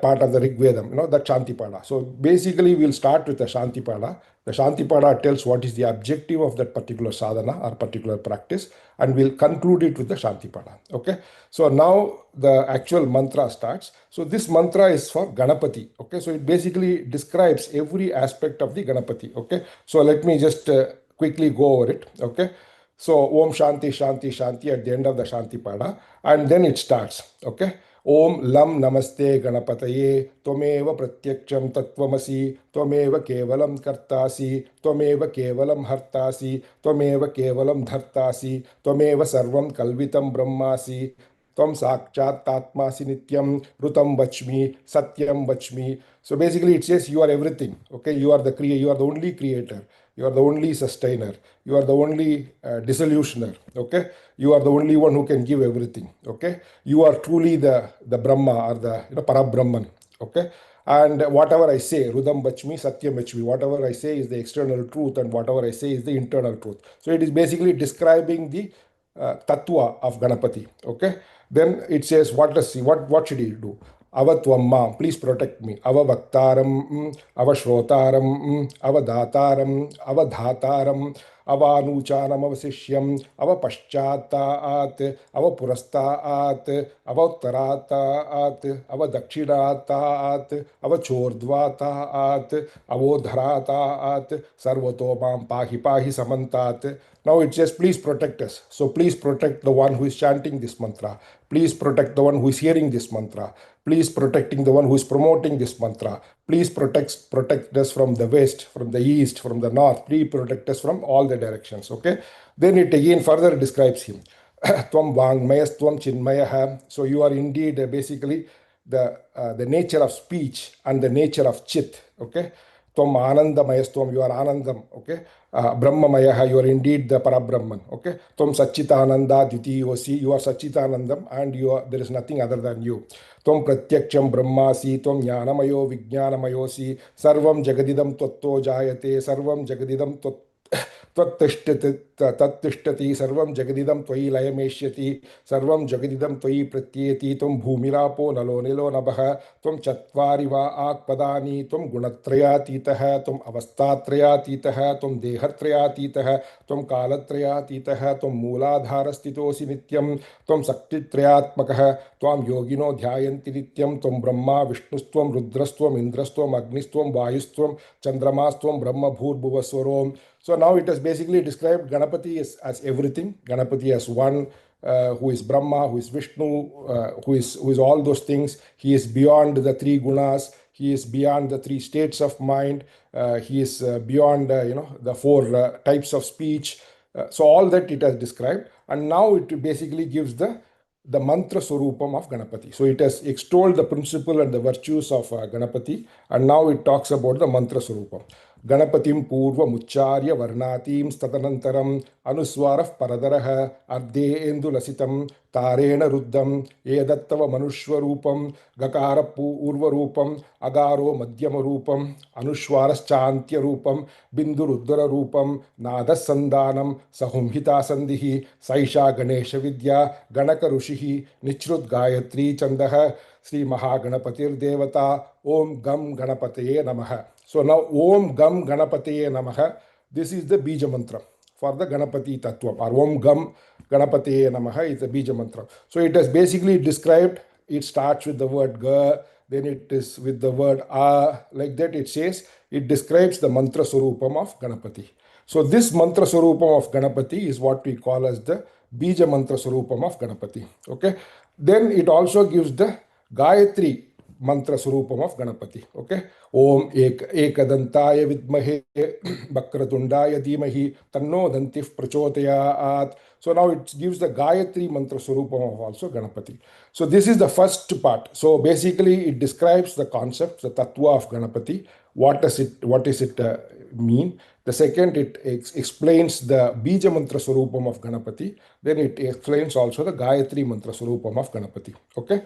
part of the Rig Vedam, that Shanti Pada. So basically we'll start with the Shanti Pada. The Shanti Pada tells what is the objective of that particular sadhana or particular practice, and we'll conclude it with the Shanti Pada. Okay. So now the actual mantra starts. So this mantra is for Ganapati. Okay. So it basically describes every aspect of the Ganapati. Okay. So let me just quickly go over it. Okay. So Om Shanti Shanti Shanti at the end of the Shanti Pada, and then it starts. Okay. Om Lam Namaste Ganapataye, Twameva Pratyaksham Tattvamasi, Twameva Kevalam Kartasi, Twameva Kevalam Hartasi, Twameva Kevalam Dhartasi, Twameva Sarvam Kalvitam Brahmasi, Tvam Sakshat Tatmasi Nityam, Rutam Vachmi, Satyam Vachmi. So basically it says you are everything. Okay, you are the you are the only creator. You are the only sustainer. You are the only dissolutioner. Okay, you are the only one who can give everything. Okay, you are truly the Brahma or the Parabrahman. Okay, and whatever I say, Rudam Bachmi, Satyam Bachmi, whatever I say is the external truth, and whatever I say is the internal truth. So it is basically describing the tattva of Ganapati. Okay, then it says what should he do? Avatvamma, please protect me. Avavaktaram, Avashrotaram, Avadataram, Avadhataram, Avanuchanam, Avasishyam, Avapaschataat, Avapurastaat, Avauttaratat, Avadakshirataat, Avachordvataat, Avodharataat, Sarvatomam Pahi Pahi Samantat. Now it says, please protect us. So please protect the one who is chanting this mantra. Please protect the one who is hearing this mantra. Please protecting the one who is promoting this mantra. Please protect us from the west, from the east, from the north. Please protect us from all the directions. Okay. Then it again further describes him. Tvam Vangmayas Tvam Chinmayah. So you are indeed basically the nature of speech and the nature of chit. Okay. Tvam Anandamayastvam, you are Anandam. Okay. Brahmamayaha, you are indeed the Parabrahman. Okay. Tvam Satchitananda Dvitiyosi, you are Satchitanandam and there is nothing other than you. Tvam Pratyaksham Brahmasi, Tvam Jnanamayo Vijnanamayosi, Sarvam Jagadidam Twatto Jayate, Sarvam Jagadidam तत्तिष्ठति सर्वं जगदिदं त्वयि लयमेष्यति सर्वं जगदिदं त्वयि प्रत्येति त्वं भूमिरापो नलो निलो नभः त्वं चत्वारि वा आक्पदानि त्वं गुणत्रयातीतः त्वं अवस्थात्रयातीतः त्वं देहत्रयातीतः त्वं कालत्रयातीतः त्वं मूलाधारस्थितोऽसि नित्यं त्वं शक्तित्रयात्मकः त्वां योगिनो ध्यायन्ति नित्यं त्वं ब्रह्मा विष्णुस्त्वं रुद्रस्त्वं इन्द्रस्त्वं अग्निस्त्वं वायुस्त्वं चन्द्रमास्त्वं ब्रह्म भूर्भुवस्वरोम्. So now it has basically described Ganapati as everything. Ganapati as one who is Brahma, who is Vishnu, who is all those things. He is beyond the three gunas. He is beyond the three states of mind. He is beyond the four types of speech. So all that it has described, and now it basically gives the mantra swarupam of Ganapati. So it has extolled the principle and the virtues of Ganapati, and now it talks about the mantra swarupam. Ganapatim purva mucharya varnatim statanantaram anuswarah paradarah ardhe endulasitam tarena ruddham edattava manushwarupam gakara purva rupam agaro madhyama rupam anushwaraschantya rupam bindu ruddara rupam nadasandanam sahumhita sandhihi saisha ganesha vidya ganaka rushihi nichrut gayatri chandah Sri Mahaganapatir Devata Om Gam Ganapataye Namaha. So now Om Gam Ganapataye Namaha, this is the Bija mantra for the Ganapati Tattva, or Om Gam Ganapataye Namaha is the Bija mantra. So it has basically described, it starts with the word Ga, then it is with the word A, like that it says, it describes the mantra Swarupam of Ganapati. So this mantra Swarupam of Ganapati is what we call as the Bija mantra Swarupam of Ganapati. Okay. Then it also gives the Gayatri mantra Swarupam of Ganapati. Okay. Om Ekadantaya Vidmahe Bakratundaya Dhimahi Tanno Dantif Prachodayat. So now it gives the Gayatri mantra Swarupam of also Ganapati. So this is the first part. So basically it describes the concept, the tattva of Ganapati. What does it mean? The second, it explains the Bija mantra Swarupam of Ganapati. Then it explains also the Gayatri mantra Swarupam of Ganapati. Okay.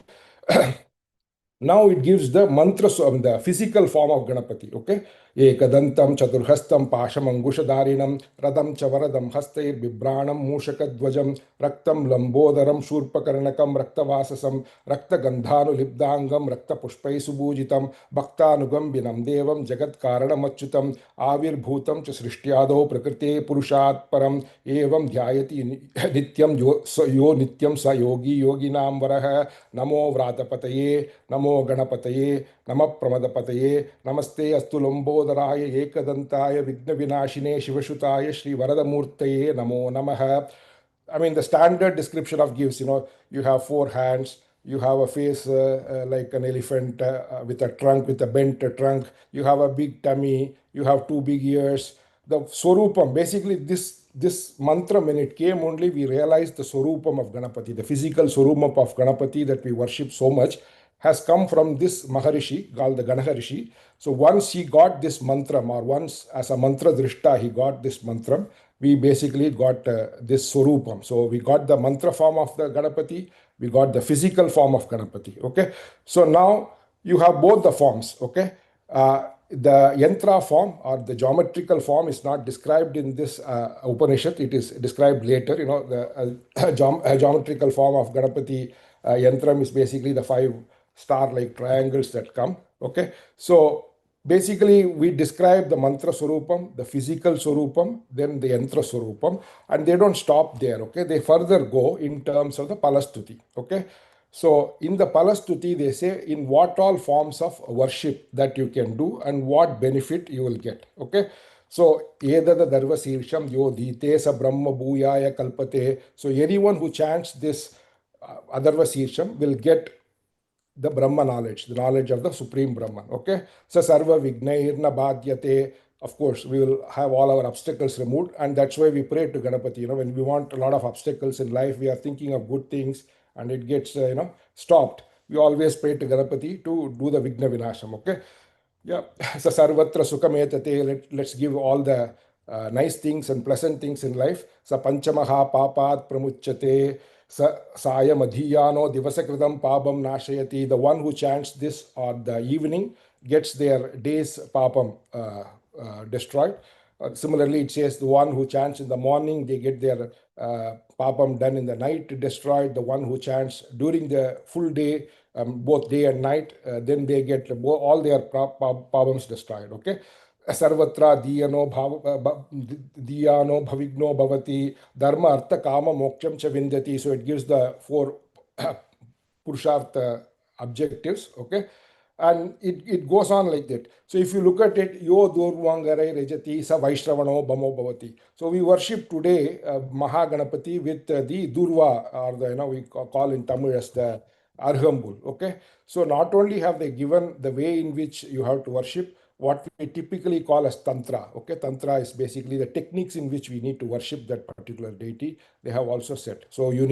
Now it gives the mantra, the physical form of Ganapati. Okay. Ekadantam chaturhastam pashamangusha radam chavaradam haste bibranam mushakadvajam raktam lambodaram shurpakarnakam raktavasasam raktagandhanu libdangam raktapushpai subhujitam bhaktanugam binam devam jagat karanamachutam avirbhutam cha srishtyado prakrite purushat param evam dhyayati nityam yo nityam sa yogi yoginam varah namo vratapataye namo ganapataye Nama Pramadapataye, Namaste Astu Lambodharaya, Ekadantaya, Vigna Vinashine, Shivashutaya, Shri Varadamurtaye, Namo Namaha. I mean, the standard description of gives, you have four hands, You have a face like an elephant with a trunk, with a bent trunk. You have a big tummy. You have two big ears. The Swarupam, basically this mantra, when it came only, we realized the Swarupam of Ganapati, the physical Swarupam of Ganapati that we worship so much, has come from this Maharishi called the Ganaharishi. So once he got this mantra, or once as a mantra drishta, he got this mantra, we basically got this Swarupam. So we got the mantra form of the Ganapati, we got the physical form of Ganapati. Okay. So now you have both the forms. Okay. The yantra form or the geometrical form is not described in this Upanishad. It is described later. You know, the geometrical form of Ganapati yantram is basically the 5 star-like triangles that come. Okay. So basically, we describe the mantra swarupam, the physical swarupam, then the yantra swarupam, and they don't stop there. Okay. They further go in terms of the palastuti. Okay. So in the Palastuti, they say in what all forms of worship that you can do and what benefit you will get. Okay. So Edada Darva Sirsham Yodhite Sa Brahma Bhuyaya Kalpate. So anyone who chants this Adarva Sirsham will get the Brahma knowledge, the knowledge of the Supreme Brahman. Okay. So Sarva Vignairna Bhadyate. Of course, we will have all our obstacles removed, and that's why we pray to Ganapati. You know, when we want a lot of obstacles in life, we are thinking of good things, and it gets stopped. We always pray to Ganapati to do the Vigna Vinasham. Okay. Yeah. So Sarvatra Sukhametate. Let's give all the nice things and pleasant things in life. Sa Panchamaha Papat Pramuchate. Saya Madhiyano Divasakritam Pabam Nashayati. The one who chants this on the evening gets their day's Papam destroyed. Similarly, it says the one who chants in the morning, they get their Papam done in the night destroyed. The one who chants during the full day, both day and night, then they get all their Papams destroyed. Okay. Sarvatra diyano bhavigno bhavati dharma artha kama moksham cha vindati. So it gives the 4 purushartha objectives. Okay. And it goes on like that. So if you look at it, yo durvangarai rejati sa vaishravano bhamo bhavati. So we worship today Mahaganapati with the Durva, or the we call in Tamil as the Arhambul. Okay. So not only have they given the way in which you have to worship, what we typically call as Tantra. Okay, Tantra is basically the techniques in which we need to worship that particular deity. They have also said. So you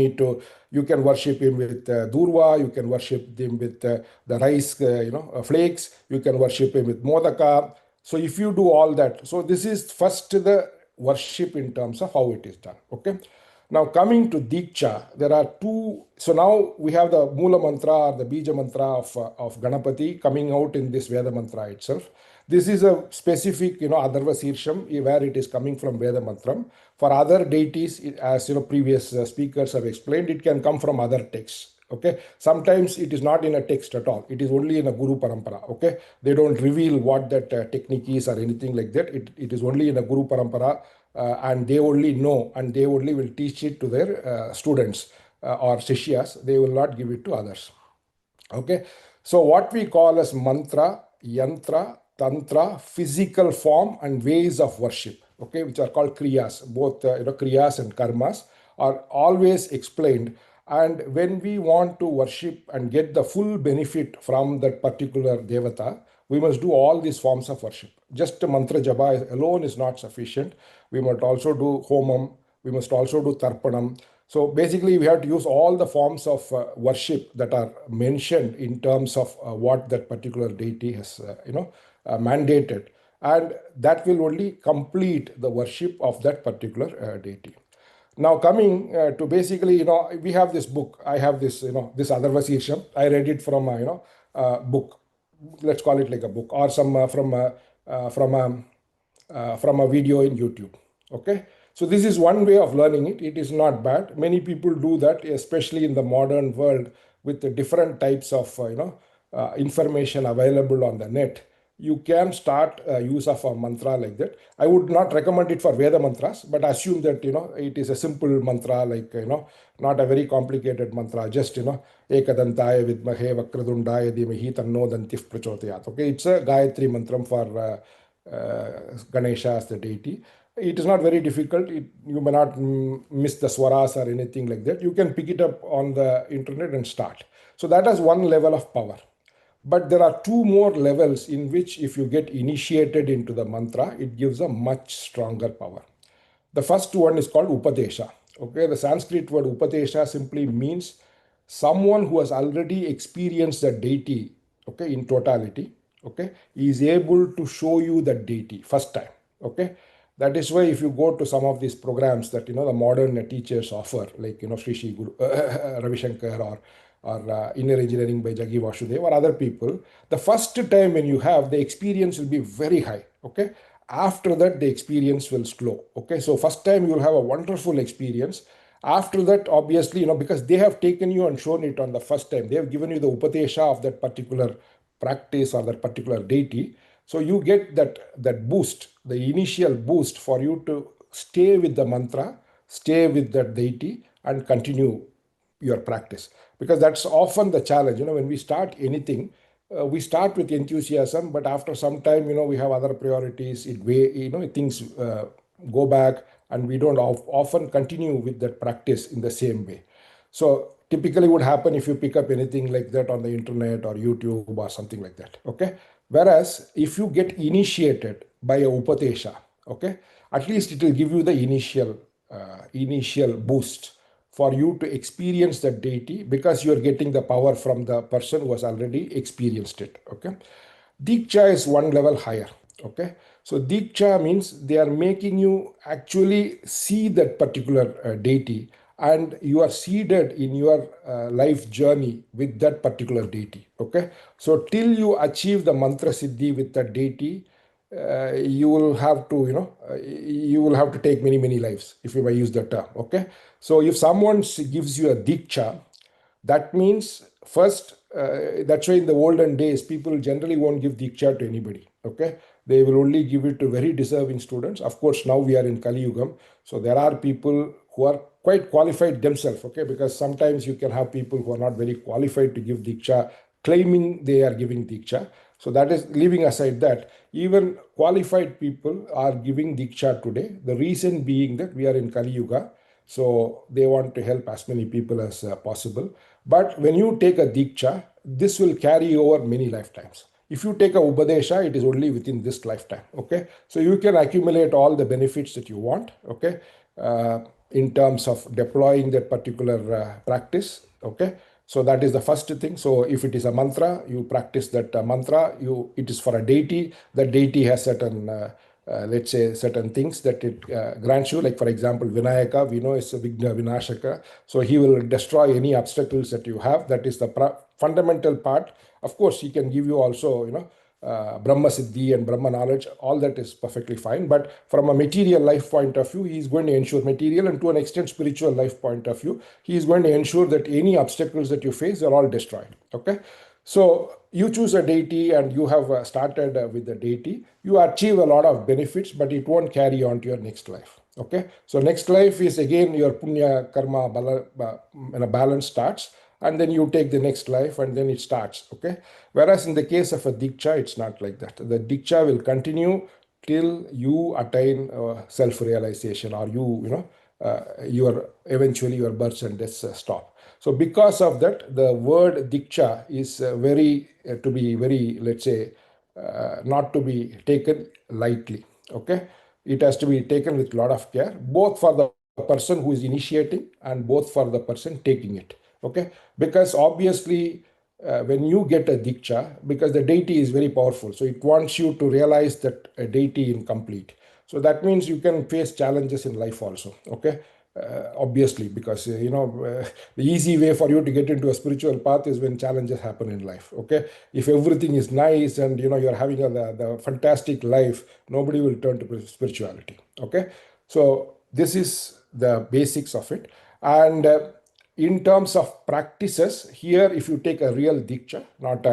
can worship him with Durva, you can worship him with the rice, flakes, you can worship him with Modaka. So if you do all that, so this is first the worship in terms of how it is done. Okay. Now coming to Diksha, there are 2. So now we have the Mula Mantra or the Bija Mantra of Ganapati coming out in this Veda Mantra itself. This is a specific, Adarva Sirsham, where it is coming from Veda Mantram. For other deities, as previous speakers have explained, it can come from other texts. Okay. Sometimes it is not in a text at all. It is only in a Guru Parampara. Okay. They don't reveal what that technique is or anything like that. It is only in a Guru Parampara. And they only know, and they only will teach it to their students or Shishyas. They will not give it to others. Okay. So what we call as mantra, yantra, tantra, physical form and ways of worship, okay, which are called kriyas, both kriyas and karmas are always explained. And when we want to worship and get the full benefit from that particular devata, we must do all these forms of worship. Just mantra japa alone is not sufficient. We must also do homam. We must also do tarpanam. So basically, we have to use all the forms of worship that are mentioned in terms of what that particular deity has, mandated, and that will only complete the worship of that particular deity. Now coming to basically, we have this book. I have this, this Adarva Sirsham. I read it from a book. Let's call it like a book, or some from a video in YouTube. Okay. So this is one way of learning it. It is not bad. Many people do that, especially in the modern world with the different types of information available on the net. You can start use of a mantra like that. I would not recommend it for Veda mantras, but assume that it is a simple mantra, like not a very complicated mantra. Just Ekadantaya vidmahe vakradundaya dhimahi tanno dantif prachodayat. Okay, it's a Gayatri mantram for Ganesha as the deity. It is not very difficult. You may not miss the swaras or anything like that. You can pick it up on the internet and start. So that is one level of power. But there are two more levels in which, if you get initiated into the mantra, it gives a much stronger power. The first one is called Upadesha. Okay, the Sanskrit word Upadesha simply means someone who has already experienced the deity, okay, in totality, okay, is able to show you the deity first time. Okay, that is why if you go to some of these programs that the modern teachers offer, like Sri Sri Guru, Ravi Shankar, or Inner Engineering by Jaggi Vasudev or other people, the first time when you have, the experience will be very high. Okay, after that the experience will slow. Okay, so first time you will have a wonderful experience. After that, obviously, because they have taken you and shown it on the first time, they have given you the upatesha of that particular practice or that particular deity. So you get that boost, the initial boost for you to stay with the mantra, stay with that deity, and continue your practice. Because that's often the challenge. When we start anything, we start with enthusiasm, but after some time, we have other priorities. Things go back, and we don't often continue with that practice in the same way. So typically would happen if you pick up anything like that on the internet or YouTube or something like that. Okay. Whereas if you get initiated by a upatesha, okay, at least it will give you the initial boost for you to experience that deity, because you are getting the power from the person who has already experienced it. Okay. Diksha is one level higher. Okay. So Diksha means they are making you actually see that particular deity, and you are seeded in your life journey with that particular deity. Okay. So till you achieve the mantra siddhi with that deity, you will have to you will have to take many lives, if you may use the term. Okay. So if someone gives you a diksha, that means first, that's why in the olden days people generally won't give diksha to anybody. Okay, they will only give it to very deserving students. Of course, now we are in Kali Yugam, so there are people who are quite qualified themselves. Okay, because sometimes you can have people who are not very qualified to give diksha, claiming they are giving diksha. So that is, leaving aside that, even qualified people are giving diksha today. The reason being that we are in Kali Yuga, so they want to help as many people as possible. But when you take a diksha, this will carry over many lifetimes. If you take a upadesha, it is only within this lifetime. Okay, so you can accumulate all the benefits that you want. Okay, in terms of deploying that particular practice. Okay, so that is the first thing. So if it is a mantra, you practice that mantra. It is for a deity. The deity has certain let's say certain things that it grants you. Like for example, Vinayaka, we know is a Vigna Vinashaka. So he will destroy any obstacles that you have. That is the fundamental part. Of course, he can give you also, Brahma Siddhi and Brahma knowledge. All that is perfectly fine. But from a material life point of view, he is going to ensure material, and to an extent spiritual life point of view, he is going to ensure that any obstacles that you face are all destroyed. Okay. So you choose a deity and you have started with the deity, you achieve a lot of benefits, but it won't carry on to your next life. Okay. So next life is again your punya karma balance starts, and then you take the next life and then it starts. Okay. Whereas in the case of a diksha, it's not like that. The diksha will continue till you attain self-realization, or eventually your births and deaths stop. So because of that, the word diksha is to be very, let's say, not to be taken lightly. Okay, it has to be taken with a lot of care, both for the person who is initiating and both for the person taking it. Okay, because obviously when you get a diksha, because the deity is very powerful, so it wants you to realize that a deity incomplete. So that means you can face challenges in life also. Okay, obviously, because the easy way for you to get into a spiritual path is when challenges happen in life. Okay, if everything is nice and you're having the fantastic life, nobody will turn to spirituality. Okay, so this is the basics of it. And in terms of practices, here if you take a real diksha, not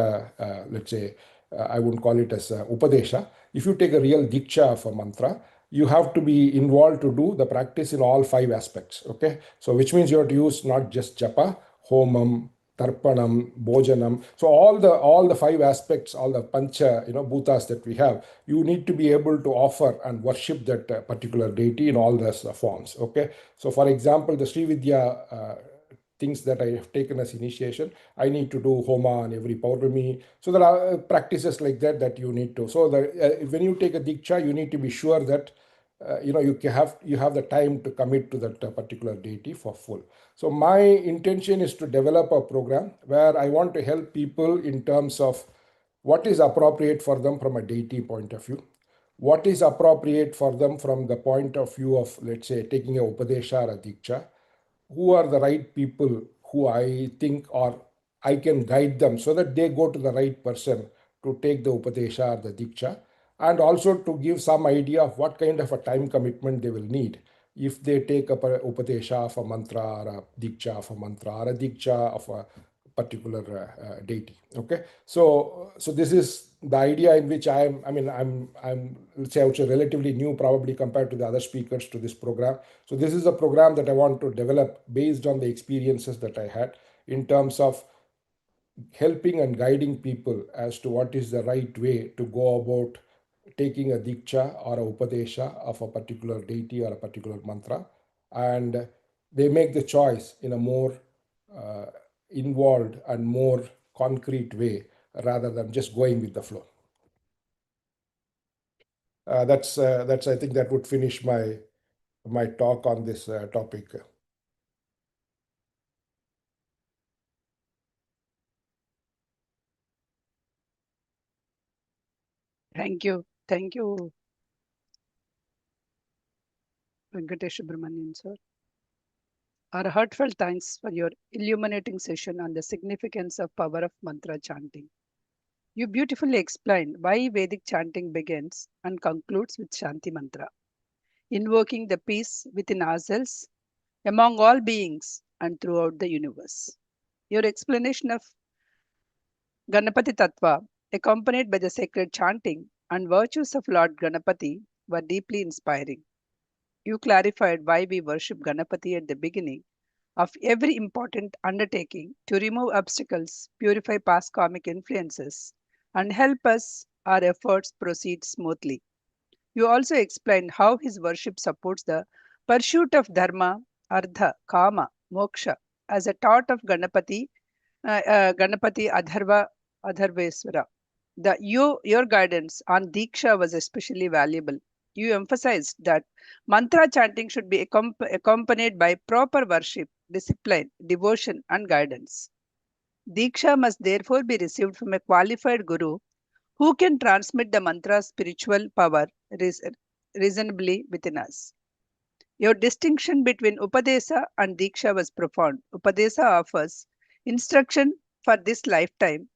let's say I wouldn't call it as upadesha. If you take a real diksha of a mantra, you have to be involved to do the practice in all 5 aspects. Okay, so which means you have to use not just japa, homam, tarpanam, bhojanam. So all the 5 aspects, all the pancha, bhutas that we have, you need to be able to offer and worship that particular deity in all those forms. Okay. So for example, the Srividya things that I have taken as initiation, I need to do homa on every Paurami. So there are practices like that you need to. So when you take a diksha, you need to be sure that you have the time to commit to that particular deity for full. So my intention is to develop a program where I want to help people in terms of what is appropriate for them from a deity point of view, what is appropriate for them from the point of view of, let's say, taking a upadesha or a diksha, who are the right people who I think or I can guide them so that they go to the right person to take the upadesha or the diksha, and also to give some idea of what kind of a time commitment they will need if they take up a upadesha of a mantra or a diksha of a mantra or a diksha of a particular deity. Okay, so this is the idea in which I'm let's say also relatively new probably compared to the other speakers to this program. So this is a program that I want to develop based on the experiences that I had in terms of helping and guiding people as to what is the right way to go about taking a diksha or a upadesha of a particular deity or a particular mantra, and they make the choice in a more involved and more concrete way rather than just going with the flow. That's I think that would finish my talk on this topic. Thank you. Thank you, Venkatesh Subramanian, sir. Our heartfelt thanks for your illuminating session on the significance of power of mantra chanting. You beautifully explained why Vedic chanting begins and concludes with Shanti mantra, invoking the peace within ourselves, among all beings, and throughout the universe. Your explanation of Ganapati Tattva, accompanied by the sacred chanting and virtues of Lord Ganapati, were deeply inspiring. You clarified why we worship Ganapati at the beginning of every important undertaking to remove obstacles, purify past karmic influences, and help us our efforts proceed smoothly. You also explained how his worship supports the pursuit of dharma, artha, kama, moksha, as a taught of Ganapati Adharveswara. Your guidance on Diksha was especially valuable. You emphasized that mantra chanting should be accompanied by proper worship, discipline, devotion, and guidance. Diksha must therefore be received from a qualified guru who can transmit the mantra's spiritual power reasonably within us. Your distinction between Upadesa and Diksha was profound. Upadesa offers instruction for this lifetime,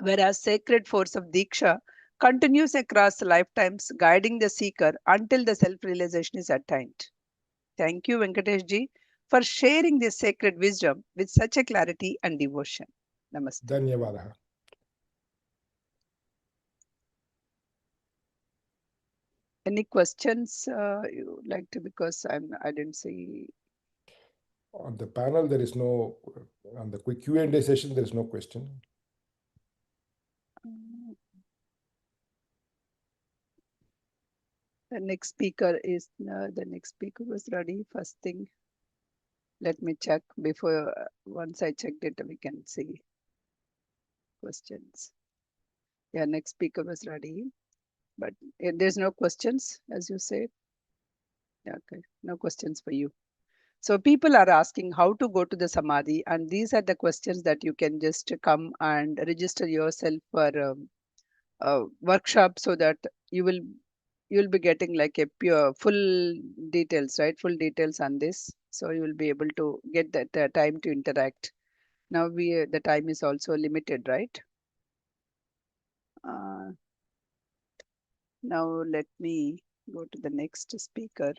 whereas sacred force of Diksha continues across lifetimes, guiding the seeker until the self-realization is attained. Thank you, Venkatesh ji, for sharing this sacred wisdom with such a clarity and devotion. Namaste. Dhanyavadaha. Any questions you would like to, because I didn't see. On the panel, there is no, on the quick Q&A session, there is no question. The next speaker was ready. First thing, let me check before, once I checked it, we can see questions. Yeah, next speaker was ready, but there's no questions, as you said. Yeah, okay, no questions for you. So people are asking how to go to the Samadhi, and these are the questions that you can just come and register yourself for a workshop, so that you'll be getting like a pure full details, right? Full details on this, so you will be able to get that time to interact. Now the time is also limited, right? Now let me go to the next speaker.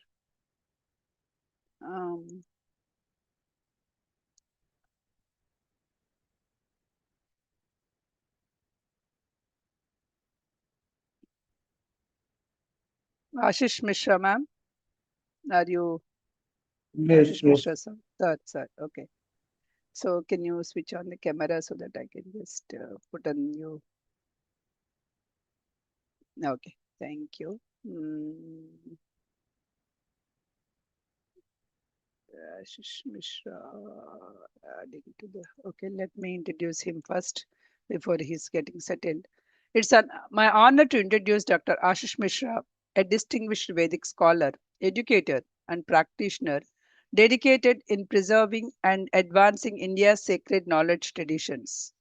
Ashish Mishra, ma'am, are you? Yes, Ashish yes. Mishra, sir. Sir, okay. So can you switch on the camera so that I can just put on you? Okay, thank you. Ashish Mishra, adding to the. Okay, let me introduce him first before he's getting settled. It's my honor to introduce Dr. Ashish Mishra, a distinguished Vedic scholar, educator, and practitioner dedicated in preserving and advancing India's sacred knowledge traditions.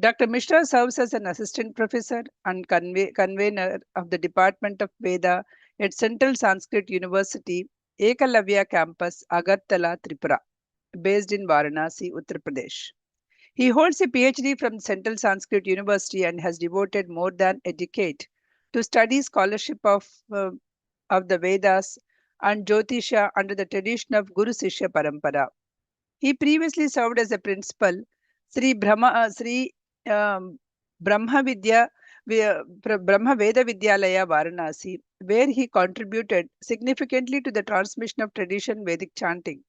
Dr. Mishra serves as an assistant professor and convener of the Department of Veda at Central Sanskrit University, Ekalavya Campus, Agartala, Tripura, based in Varanasi, Uttar Pradesh. He holds a PhD from Central Sanskrit University and has devoted more than a decade to study scholarship of the Vedas and Jyotisha under the tradition of Guru Sishya Parampara. He previously served as a principal Sri Brahma Vidya Brahma Veda Vidyalaya Varanasi, where he contributed significantly to the transmission of tradition Vedic chanting.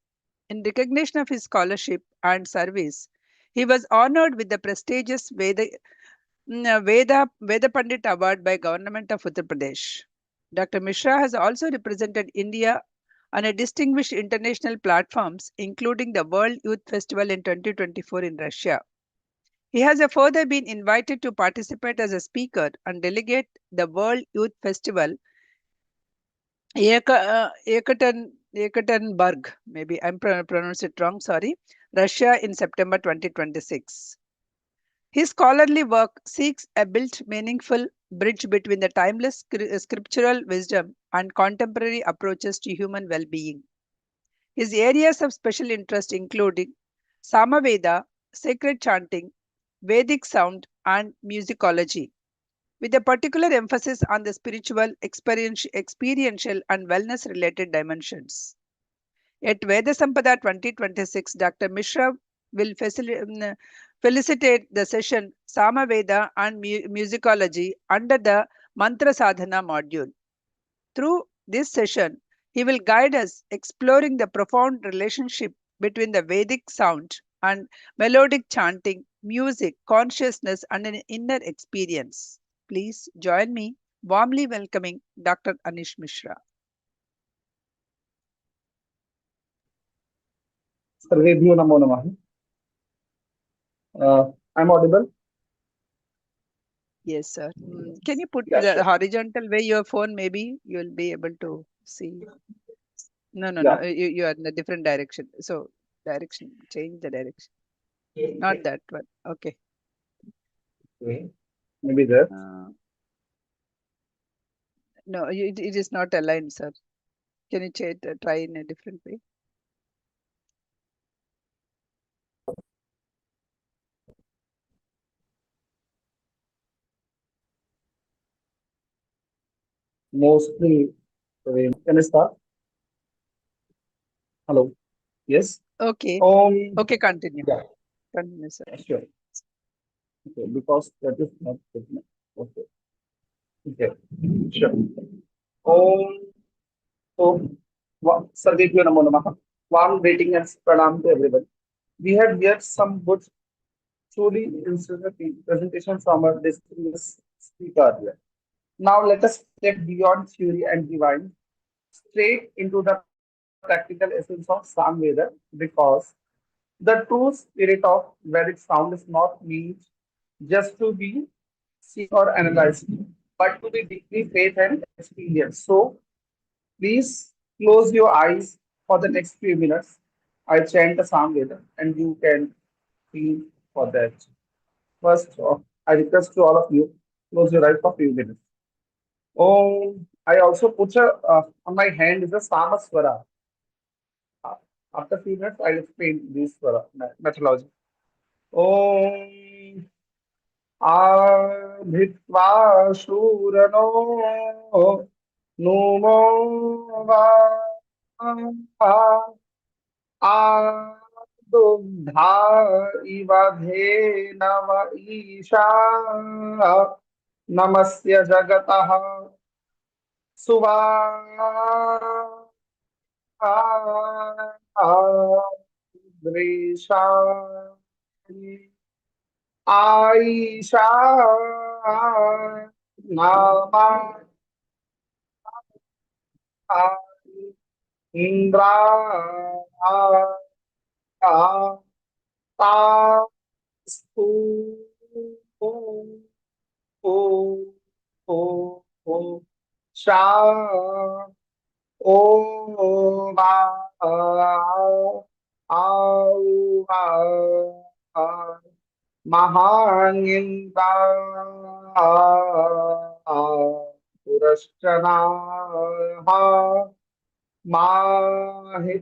In recognition of his scholarship and service, he was honored with the prestigious Veda Pandit Award by Government of Uttar Pradesh. Dr. Mishra has also represented India on a distinguished international platforms, including the World Youth Festival in 2024 in Russia. He has further been invited to participate as a speaker and delegate the World Youth Festival Ekaterinburg, maybe I'm pronounced it wrong, sorry, Russia in September 2026. His scholarly work seeks a built meaningful bridge between the timeless scriptural wisdom and contemporary approaches to human well-being. His areas of special interest including Samaveda, sacred chanting, Vedic sound, and musicology, with a particular emphasis on the spiritual, experiential, and wellness related dimensions. At Veda Sampada 2026, Dr. Mishra will felicitate the session Samaveda and Musicology under the Mantra Sadhana module. Through this session, he will guide us exploring the profound relationship between the Vedic sound and melodic chanting, music, consciousness, and an inner experience. Please join me warmly welcoming Dr. Anish Mishra. Sarvebhyo Namo Namaha. I'm audible? Yes, sir. Can you put Yeah, the sure. horizontal way your phone? Maybe you'll be able to see. No, Yeah. you are in a different direction. So direction, change the direction. Not that one. Okay. Okay. Maybe there. No, it is not aligned, sir. Can you try in a different way? Mostly, can I start? Hello. Yes. Okay. Okay, continue. Yeah. Continue, sir. Sure. Okay, because that is not good. Okay. Okay. Sure. So, Sarvebhyo Namo Namaha. Warm greeting and pranam to everyone. We have here some good, truly instructive presentation from our distinguished speaker here. Now let us step beyond theory and divine, straight into the practical essence of Samveda, because the true spirit of Vedic sound is not meant just to be seen or analyzed, but to be deeply faith and experience. So please close your eyes for the next few minutes. I chant the Samveda and you can feel for that. First, I request to all of you, close your eyes for a few minutes. Oh, I also put on my hand is a Samaswara. After a few minutes, I'll explain this methodology. Om Abhitva Shurano Numo Adubdha Ivadhe Nama Isha Namasya Jagataha Suva Dveshani Aisha Nama Indra Tastu O O Sha O Mahaninda Purashana Mahitva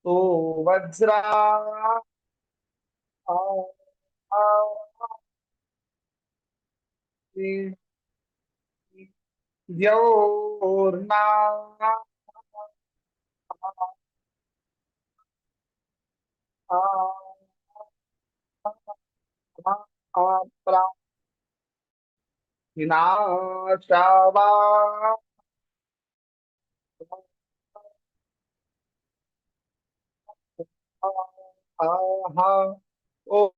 So Vajra Diorna Hinashava Aha Oh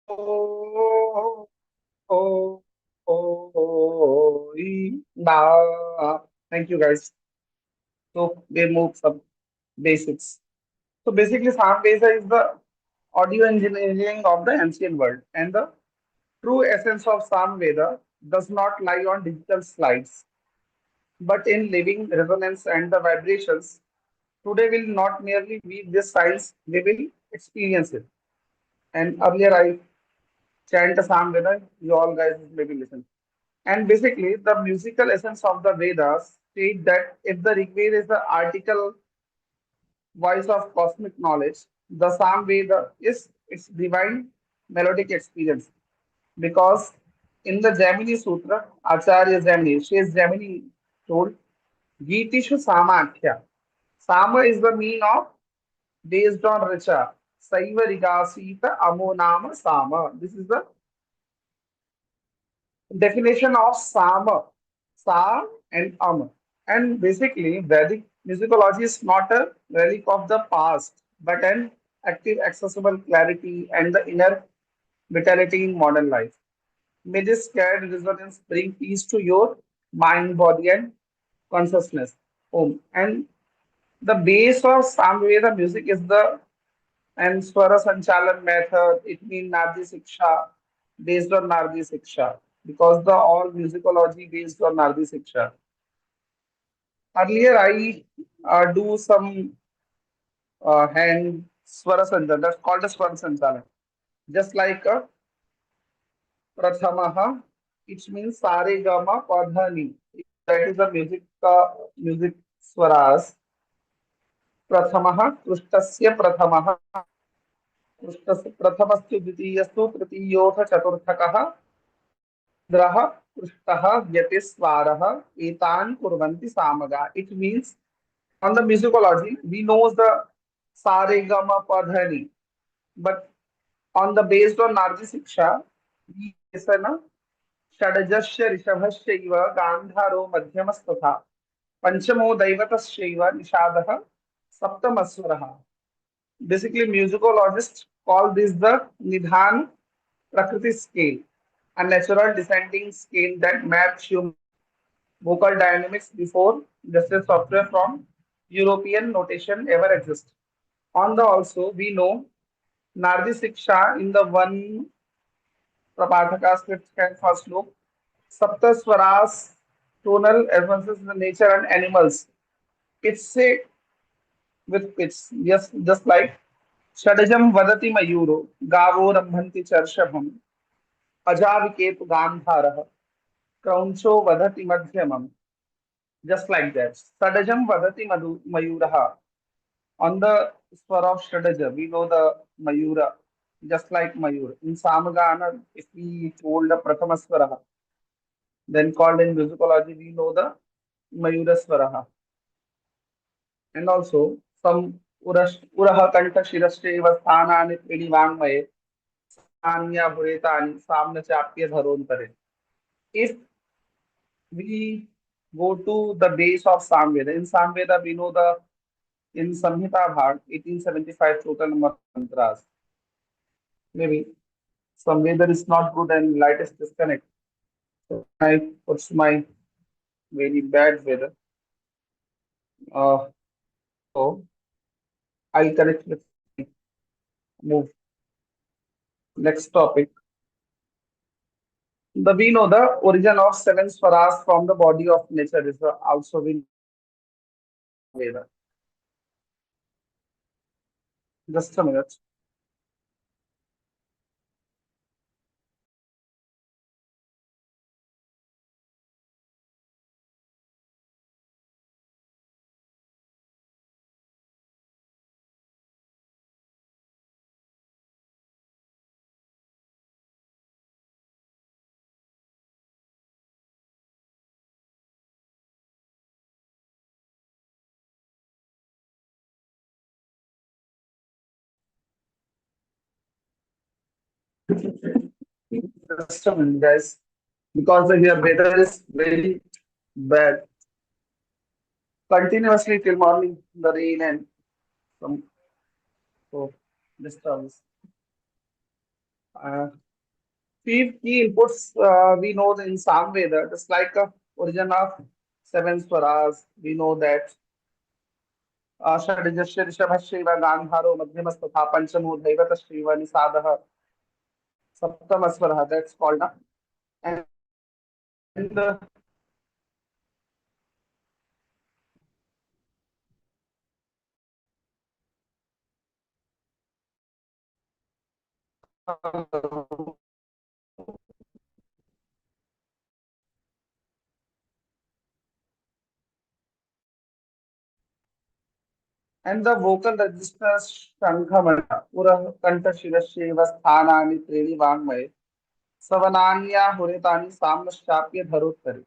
Oh Oh Na. Thank you guys. So we move some basics. So basically, Samveda is the audio engineering of the ancient world, and the true essence of Samveda does not lie on digital slides, but in living resonance and the vibrations. Today will not merely read this science, we will experience it. And earlier I chant the Samveda, you all guys maybe listen. And basically, the musical essence of the Vedas state that if the Rig Veda is the article voice of cosmic knowledge, the Samveda is its divine melodic experience. Because in the Gemini Sutra, Acharya Gemini, Shes Gemini told, Gitishu Samakhya. Sama is the mean of based on Richa. Saiva Rigasita Amo Nama Sama. This is the definition of Sama, Sa and Am. And basically, Vedic musicology is not a relic of the past, but an active, accessible clarity and the inner vitality in modern life. May this scared resonance bring peace to your mind, body, and consciousness. And the base of Samveda music is the and Swara Sanchalan method. It means Nardi Siksha, based on Nardi Siksha, because the all musicology based on Nardi Siksha. Earlier, I do some hand Swara Sanchalan, that's called a Swara Sanchalan. Just like Prathamaha, it means Sare Gama Padhani. That is the music swaras. Prathamaha, Krustasya Prathamaha, Krustasya Prathamastyu Ditiyasthu Tritiyotha Chaturthakaha, Indraha, Krishtaha, Yatiswaraha, Etan Kurvanti Samaga. It means on the musicology, we know the Sare Gama Padhani, but on the based on Nardi Siksha, we listen षडजस्य ऋषभस्यैव गान्धारो मध्यमस्तथा पंचमो दैवतस्यैव निषादः सप्तमस्वरः. Basically, musicologists call this the Nidhan Prakriti scale, a natural descending scale that maps human vocal dynamics before just software from European notation ever exists. On the also, we know Nardi Siksha in the one Prapataka script can first look. Sapta Swaras, tonal advances in the nature and animals. It's say with pitch. Yes, just like Shadajam Vadati Mayuro, Gavo Rambhanti Charshabham, Ajaviketu Gandharaha, Krauncho Vadati Madhyamam. Just like that. Sadajam Vadati Mayuraha. On the swar of Shadaja, we know the Mayura, just like Mayur. In Samagana, if we told the Prathama Swaraha, then called in musicology, we know the Mayura Swaraha. And also some Uraha Kanta Shirashe Vasthana Nitri Vangmaye, Anya Buretani, Samna Chapya Dharon Pare. If we go to the base of Samveda. In Samveda, we know in Samhita Bhag, 1875 total number of mantras. Maybe some weather is not good and light is disconnect. So I puts my very bad weather. So I'll connect with move. Next topic. We know the origin of seven swaras from the body of nature is also we Veda. Just a minute. Just a minute, guys. Because the here weather is very bad. Continuously till morning, the rain and some so disturbance. Five key inputs we know in Samveda, just like origin of seven swaras, we know that षड्जस्य ऋषभश्चैव गान्धारो मध्यमस्तथा पंचमो दैवतश्चैव निषादः सप्तमस्वरः, that's called and the vocal registers shankhamana pura kanta shirasheva sthanani treni vangmay savananya huretani samnaschapya dharottari.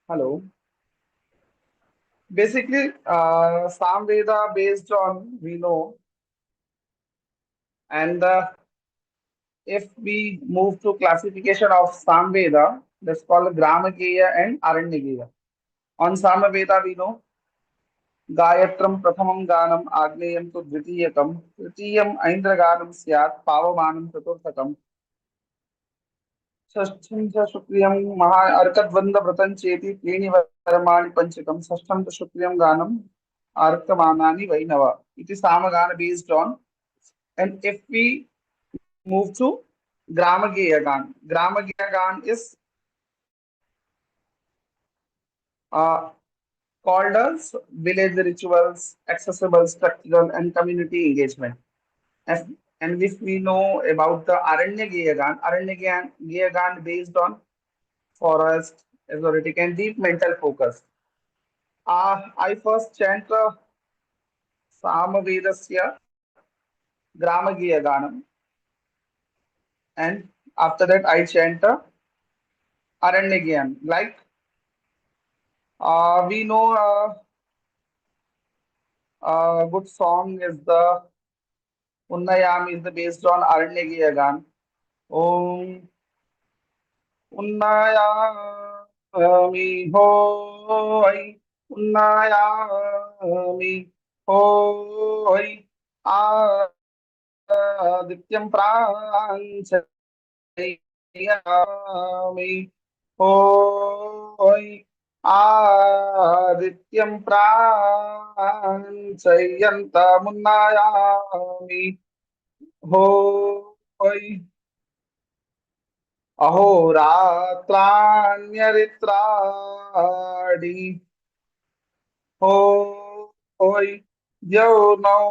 Hello. Basically, Samveda based on we know, and if we move to classification of Samveda, that's called Gramageya and Aranyageya. On Samveda, we know Gayatram Prathamam Ganam Agneyam tu Dvitiyakam Tritiyam Aindraganam Syat Pavamanam Chaturthakam Shashtam cha Shukriyam Maha Arkadvanda Vratan Cheti Plini Varamani Panchakam Shashtam cha Shukriyam Ganam Arkamanani Vainava. It is Samagana based on, and if we move to Gramageya Gan, Gramageya Gan is called as village rituals, accessible, structural, and community engagement. And if we know about the Aranya Gan based on forest, exotic, and deep mental focus. I first chant Samavedasya Gramageya Ganam, and after that I chant Aranyagyan. Like we know a good song is the Unnayam is the based on Aranyagya Gan. Om Unnayami Hoy Unnayami Hoy Adityam Pranchayami Hoy Adityam Pranchayantamunnayami Hoy अहोरात्राण्यरित्राणि होय द्यौनौ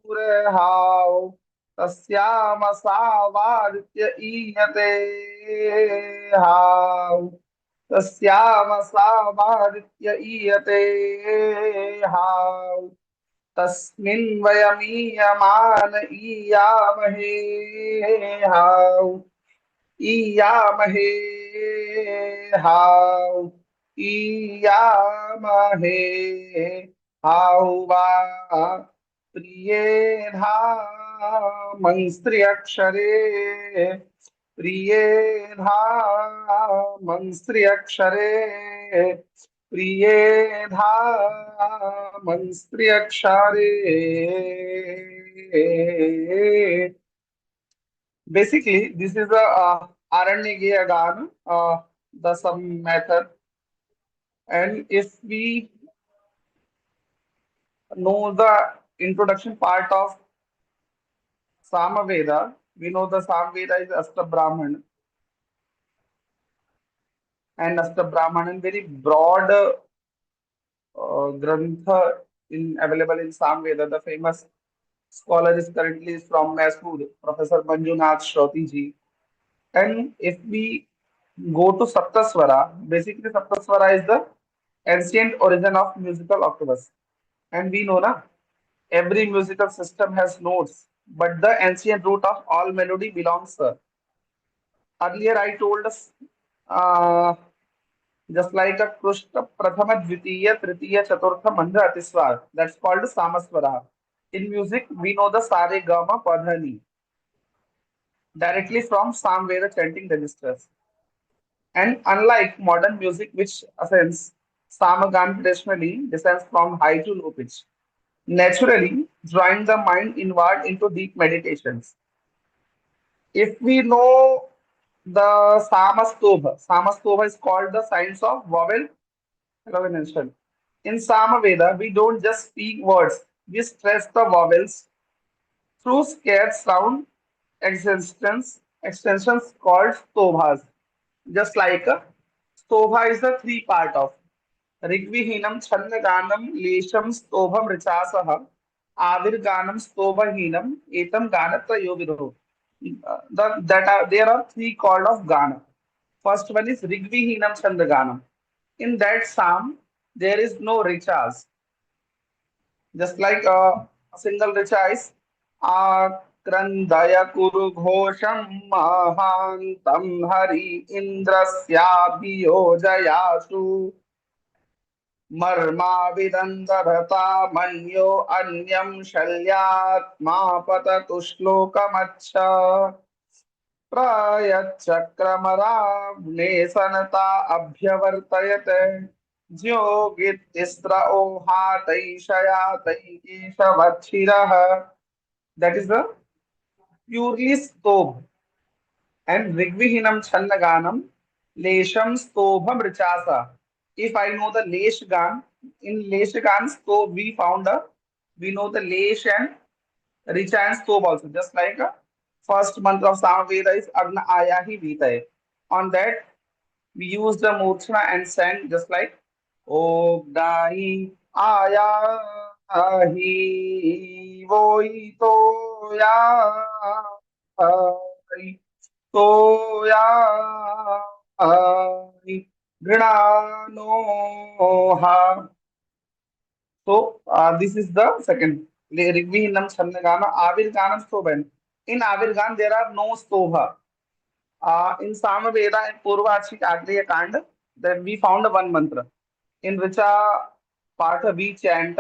पुरहाव तस्याम सावादित्य ईयते हाव तस्याम सावादित्य ईयते हाव तस्मिन् वयमीयमान ईयामहे हाव ईयामहे हाव ईयामहे हाव वा प्रिये मंस्त्र्यक्षरे प्रिये मंस्त्र्यक्षरे प्रिये मंस्त्र्यक्षरे. Basically, this is a Aranyagya Gana, the some method. And if we know the introduction part of Samaveda, we know the Samaveda is Asta Brahman. And Asta Brahman, very broad grantha available in Samveda. The famous scholar is currently from Mysore, Professor Manjunath Shruti ji. And if we go to Saptaswara, basically Saptaswara is the ancient origin of musical octavus. And we know na, every musical system has notes, but the ancient root of all melody belongs there. Earlier I told us uh, just like a Krushta Prathama Dvitiya Tritiya Chaturtha Mandra Atiswar, that's called Samaswara. In music, we know the Sare Gama Padhani directly from Samveda chanting registers. And unlike modern music, which ascends, Samagan traditionally descends from high to low pitch, naturally drawing the mind inward into deep meditations. If we know the Samastobha is called the science of vowel recognition. In Samaveda, we don't just speak words, we stress the vowels through scared sound extensions called stobhas. Just like a stobha is the three part of Rigvihinam Chandaganam Lesham Stobham Richasaha Avirganam Stobhahinam Etam Ganatra Yovido. There are three called of Gana. First one is Rigvihinam Chandaganam. In that psalm, there is no richas. Just like a single richa is Akrandaya Kuru Ghosham Mahantam Hari Indrasya Jayasu Marma Vidandharata Manyo Anyam Shalyatma Patatu Shlokamaccha प्रायच्चक्रमराब्ने सनता अभ्यवर्तयते ज्योगित्तिस्र ओहातैषयातैकेशवच्छिरः. That is the purely stobh. And Rigvihinam Chandaganam Lesham Stobham Richasa. If I know the Lesh Gan, in Lesh Gan stobh we know the Lesh and Richa and stobh also. Just like first mantra of Samaveda is Agna Ayahi Vitaye. On that, we use the Murchana and sang just like Ogdai Ayahi Voito Ya Toya Grinanoha. So this is the second. Rigvihinam Chandagana Avirganam Stoban. In Avirgan there are no stobha. In Samaveda and Purvachik Agriya Kand, then we found one mantra in which part we chant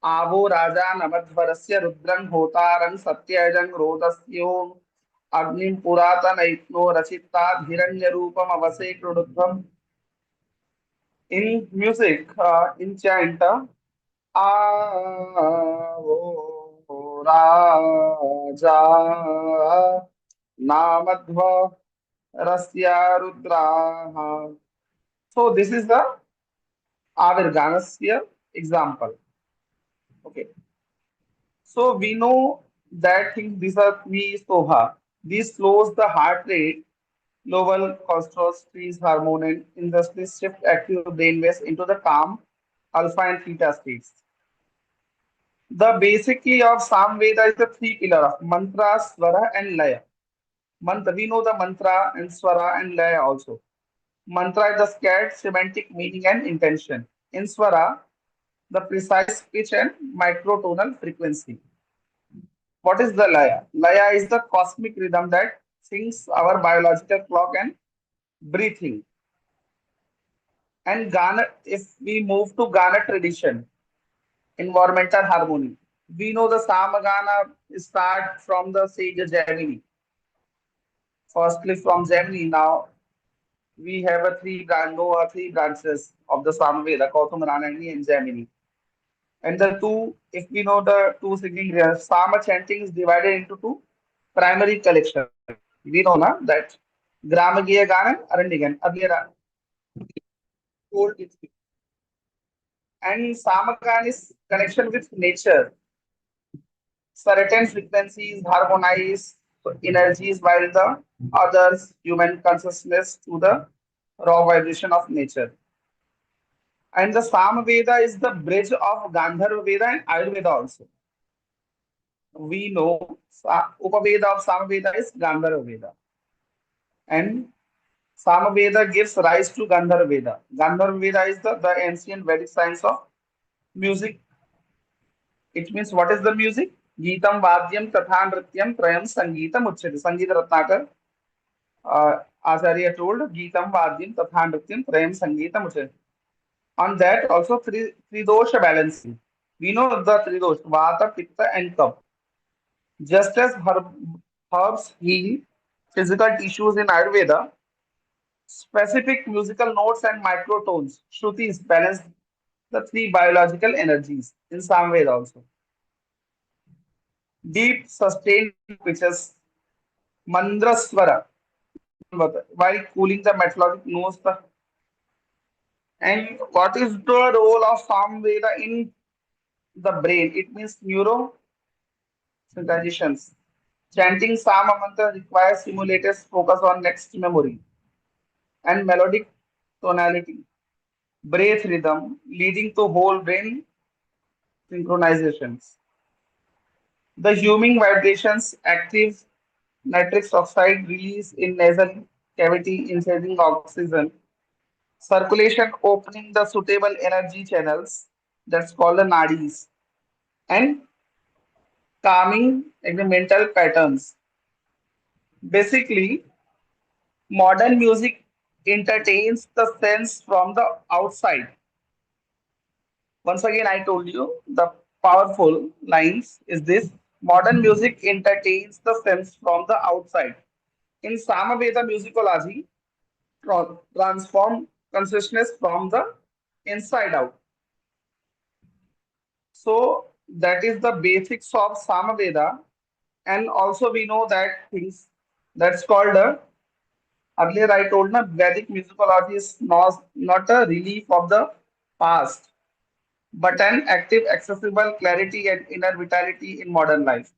Avo Raja Namadvarasya Rudran Hotarang Satyajang Rodasyo Agnim Purata Naitno Rachita Hiranya Rupam Avase Krudutham. In music, in chant, Avo Raja Namadva Rasya Rudraha. So this is the Avirganasya example. Okay. So we know that these are three stobha. This slows the heart rate, lower cholesterol, trees hormone, and industrially shift active brainwaves into the calm alpha and theta states. The basically of Samveda is the three pillar of mantra, swara, and laya. Mantra, we know the mantra and swara and laya also. Mantra is the scared semantic meaning and intention. In swara, the precise pitch and microtonal frequency. What is the laya? Laya is the cosmic rhythm that syncs our biological clock and breathing. And Gana, if we move to Gana tradition, environmental harmony. We know the Samagana start from the sage Gemini. Firstly, from Gemini. Now we have a three branches of the Samaveda, Kautumarani and Gemini. And the two, if we know the two singing Sama chanting is divided into two primary collection. We know na that Gramagiya Gana, Arandigan, earlier told it. And Samagan is connection with nature. Certain frequencies harmonize energies while the others human consciousness to the raw vibration of nature. And the Samaveda is the bridge of Gandharva Veda and Ayurveda also. We know Upaveda of Samaveda is Gandharva Veda. And Samaveda gives rise to Gandharva Veda. Gandharva Veda is the ancient Vedic science of music. It means what is the music? Geetam, Vadyam, Tatha, Nrityam, Trayam, Sangeetam, Uchyate. Sangeeta Ratnakar, Acharya told Geetam, Vadyam, Tatha, Nrityam, Trayam, Sangeetam, Uchyate. On that also three dosha balancing. We know the three dosha, Vata, Pitta and Kapha. Just as herbs heal physical tissues in Ayurveda, specific musical notes and microtones, Shrutis, balance the three biological energies in Samveda also. Deep, sustained pitches, Mandraswara, while cooling the metallic notes. And what is the role of Samveda in the brain? It means neurosynthesizations. Chanting Sama mantra requires simulated focus on next memory and melodic tonality, breath rhythm, leading to whole brain synchronizations. The humming vibrations active nitrous oxide release in nasal cavity, inhaling oxygen, circulation opening the suitable energy channels, that's called the nadis, and calming the mental patterns. Basically, modern music entertains the sense from the outside. Once again, I told you the powerful lines is this: modern music entertains the sense from the outside. In Samaveda musicology, transform consciousness from the inside out. So that is the basics of Samaveda. And also we know that things that's called a, earlier I told na Vedic musicology is not a relief of the past, but an active, accessible clarity and inner vitality in modern life.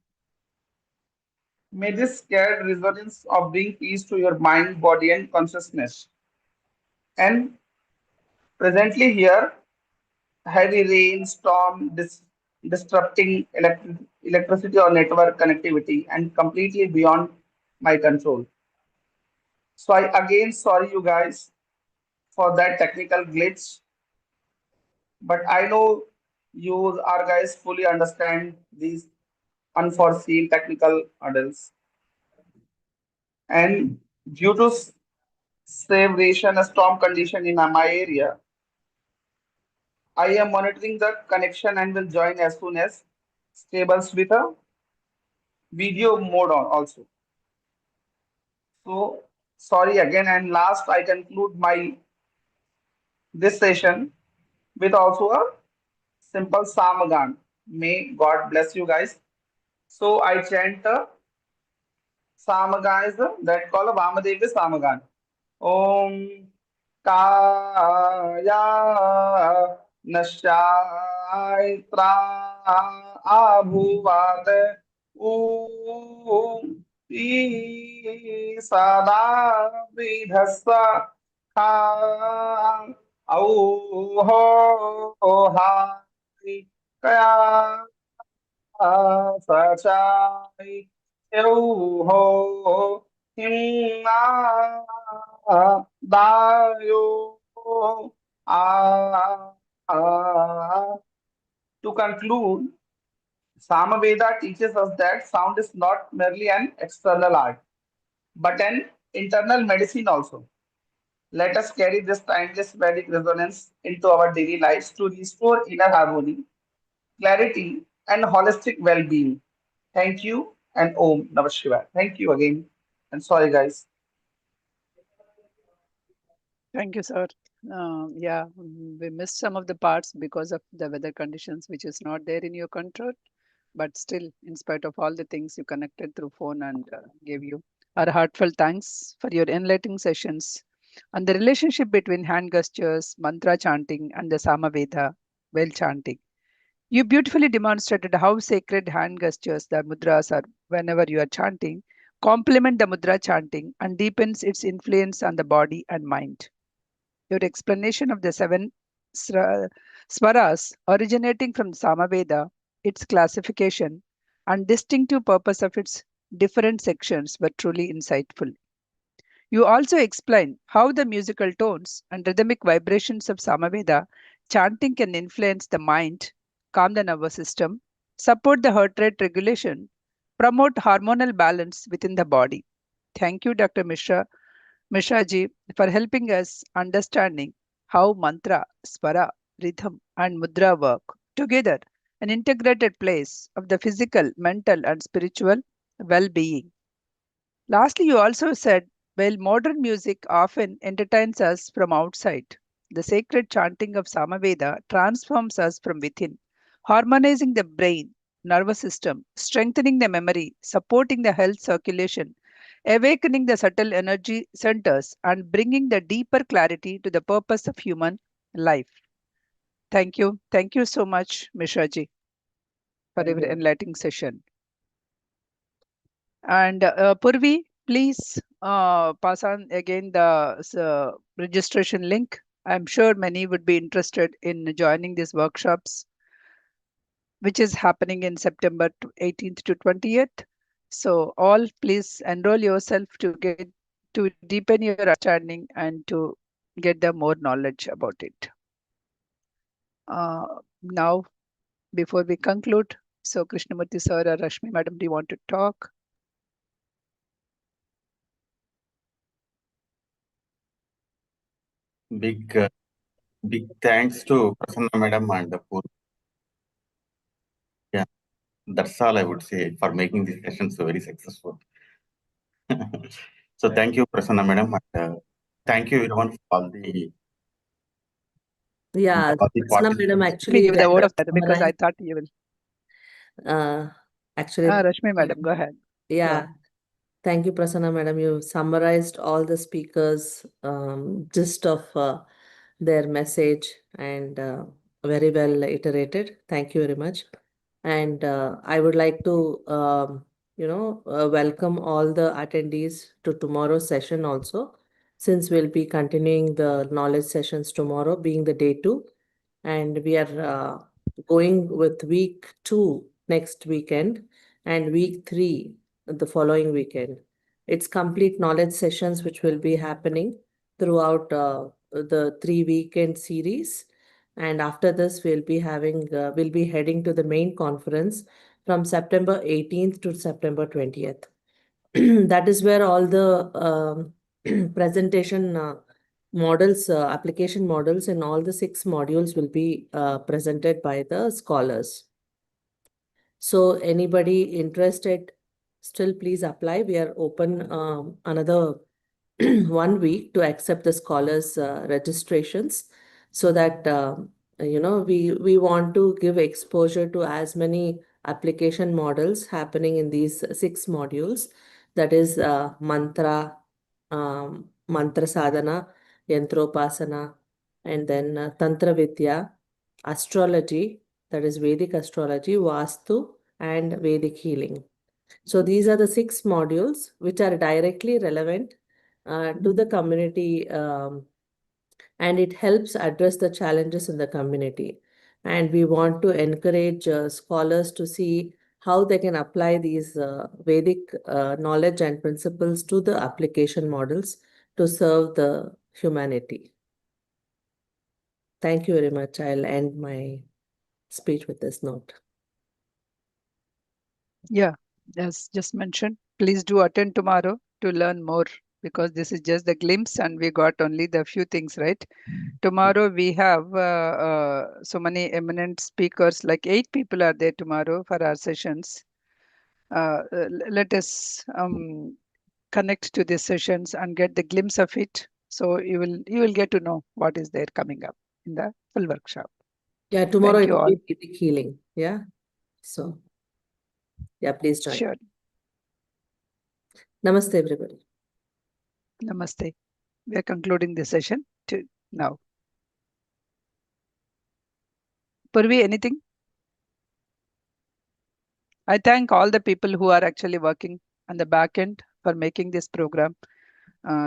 May this scared resonance of bring peace to your mind, body, and consciousness. And presently here, heavy rain, storm, disrupting electricity or network connectivity, and completely beyond my control. So I again sorry you guys for that technical glitch, but I know you are guys fully understand these unforeseen technical hurdles. And due to severation, a storm condition in my area, I am monitoring the connection and will join as soon as stables with a video mode on also. So sorry again, and last I conclude my this session with also a simple samagan. May God bless you guys. So I chant a samagan is that called a Vamadevi samagan. Om Kaya Nashaitra Abhuvad Om Sada Vidhasa Kha Auho Hai Kaya Sachai Ho Himna Dayo To conclude, Samaveda teaches us that sound is not merely an external art, but an internal medicine also. Let us carry this timeless Vedic resonance into our daily lives to restore inner harmony, clarity, and holistic well-being. Thank you and Om Namah Shivaya. Thank you again. And sorry, guys. Thank you, sir. Yeah, we missed some of the parts because of the weather conditions, which is not there in your control. But still, in spite of all the things you connected through phone and gave you our heartfelt thanks for your enlightening sessions on the relationship between hand gestures, mantra chanting, and the Samaveda, well chanting. You beautifully demonstrated how sacred hand gestures, the mudras are whenever you are chanting, complement the mudra chanting and deepens its influence on the body and mind. Your explanation of the seven swaras originating from Samaveda, its classification, and distinctive purpose of its different sections were truly insightful. You also explain how the musical tones and rhythmic vibrations of Samaveda chanting can influence the mind, calm the nervous system, support the heart rate regulation, promote hormonal balance within the body. Thank you, Dr. Mishra ji, for helping us understanding how mantra, swara, rhythm, and mudra work together, an integrated place of the physical, mental, and spiritual well-being. Lastly, you also said, while modern music often entertains us from outside, the sacred chanting of Samaveda transforms us from within, harmonizing the brain, nervous system, strengthening the memory, supporting the health circulation, awakening the subtle energy centers, and bringing the deeper clarity to the purpose of human life. Thank you. Thank you so much, Mishraji, for Thank your you. enlightening session. And Purvi, please pass on again the registration link. I'm sure many would be interested in joining these workshops, which is happening in September 18th to 20th. So all please enroll yourself to deepen your understanding and to get the more knowledge about it. Now, before we conclude, so Krishnamurti sir or Rashmi madam, do you want to talk? Big thanks to Prasanna Madam and Pur. Yeah, that's all I would say for making this session so very successful. So thank you, Prasanna Madam, and thank you everyone for all the Yeah, Prasanna madam participants. actually Give the kind word of of that because I summarized. thought you will. Actually, Rashmi madam, go ahead. yeah. Thank you, Prasanna madam. You summarized all the speakers' gist of their message and very well iterated. Thank you very much. And I would like to, welcome all the attendees to tomorrow's session also, since we'll be continuing the knowledge sessions tomorrow, being the day 2. And we are going with week 2 next weekend and week 3 the following weekend. It's complete knowledge sessions which will be happening throughout the 3 weekend series. And after this, we'll be heading to the main conference from September 18th to September 20th. That is where all the presentation models, application models, and all the 6 modules will be presented by the scholars. So anybody interested, still please apply. We are open another 1 week to accept the scholars registrations, so that we want to give exposure to as many application models happening in these 6 modules. That is mantra sadhana, yantropasana, and then tantra vidya, astrology, that is Vedic astrology, Vastu, and Vedic healing. So these are the 6 modules which are directly relevant to the community, and it helps address the challenges in the community. And we want to encourage scholars to see how they can apply these Vedic knowledge and principles to the application models to serve the humanity. Thank you very much. I'll end my speech with this note. Yeah, as just mentioned, please do attend tomorrow to learn more because this is just the glimpse and we got only the few things, right? Tomorrow we have so many eminent speakers, like 8 people are there tomorrow for our sessions. Let us connect to these sessions and get the glimpse of it. So you will get to know what is there coming up in the full workshop. Yeah, tomorrow Thank it you will all. be Vedic healing. Yeah. So, yeah, please join. Sure. Namaste, everybody. Namaste. We are concluding the session now. Purvi, anything? I thank all the people who are actually working on the back end for making this program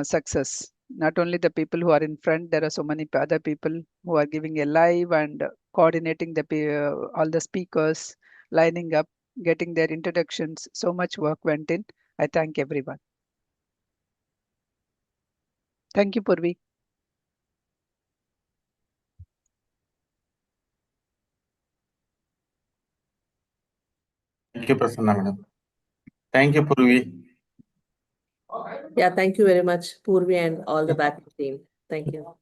success. Not only the people who are in front, there are so many other people who are giving a live and coordinating all the speakers, lining up, getting their introductions. So much work went in. I thank everyone. Thank you, Purvi. Thank you, Prasanna madam. Thank you, Purvi. Yeah, thank you very much, Purvi and all the back team. Thank you.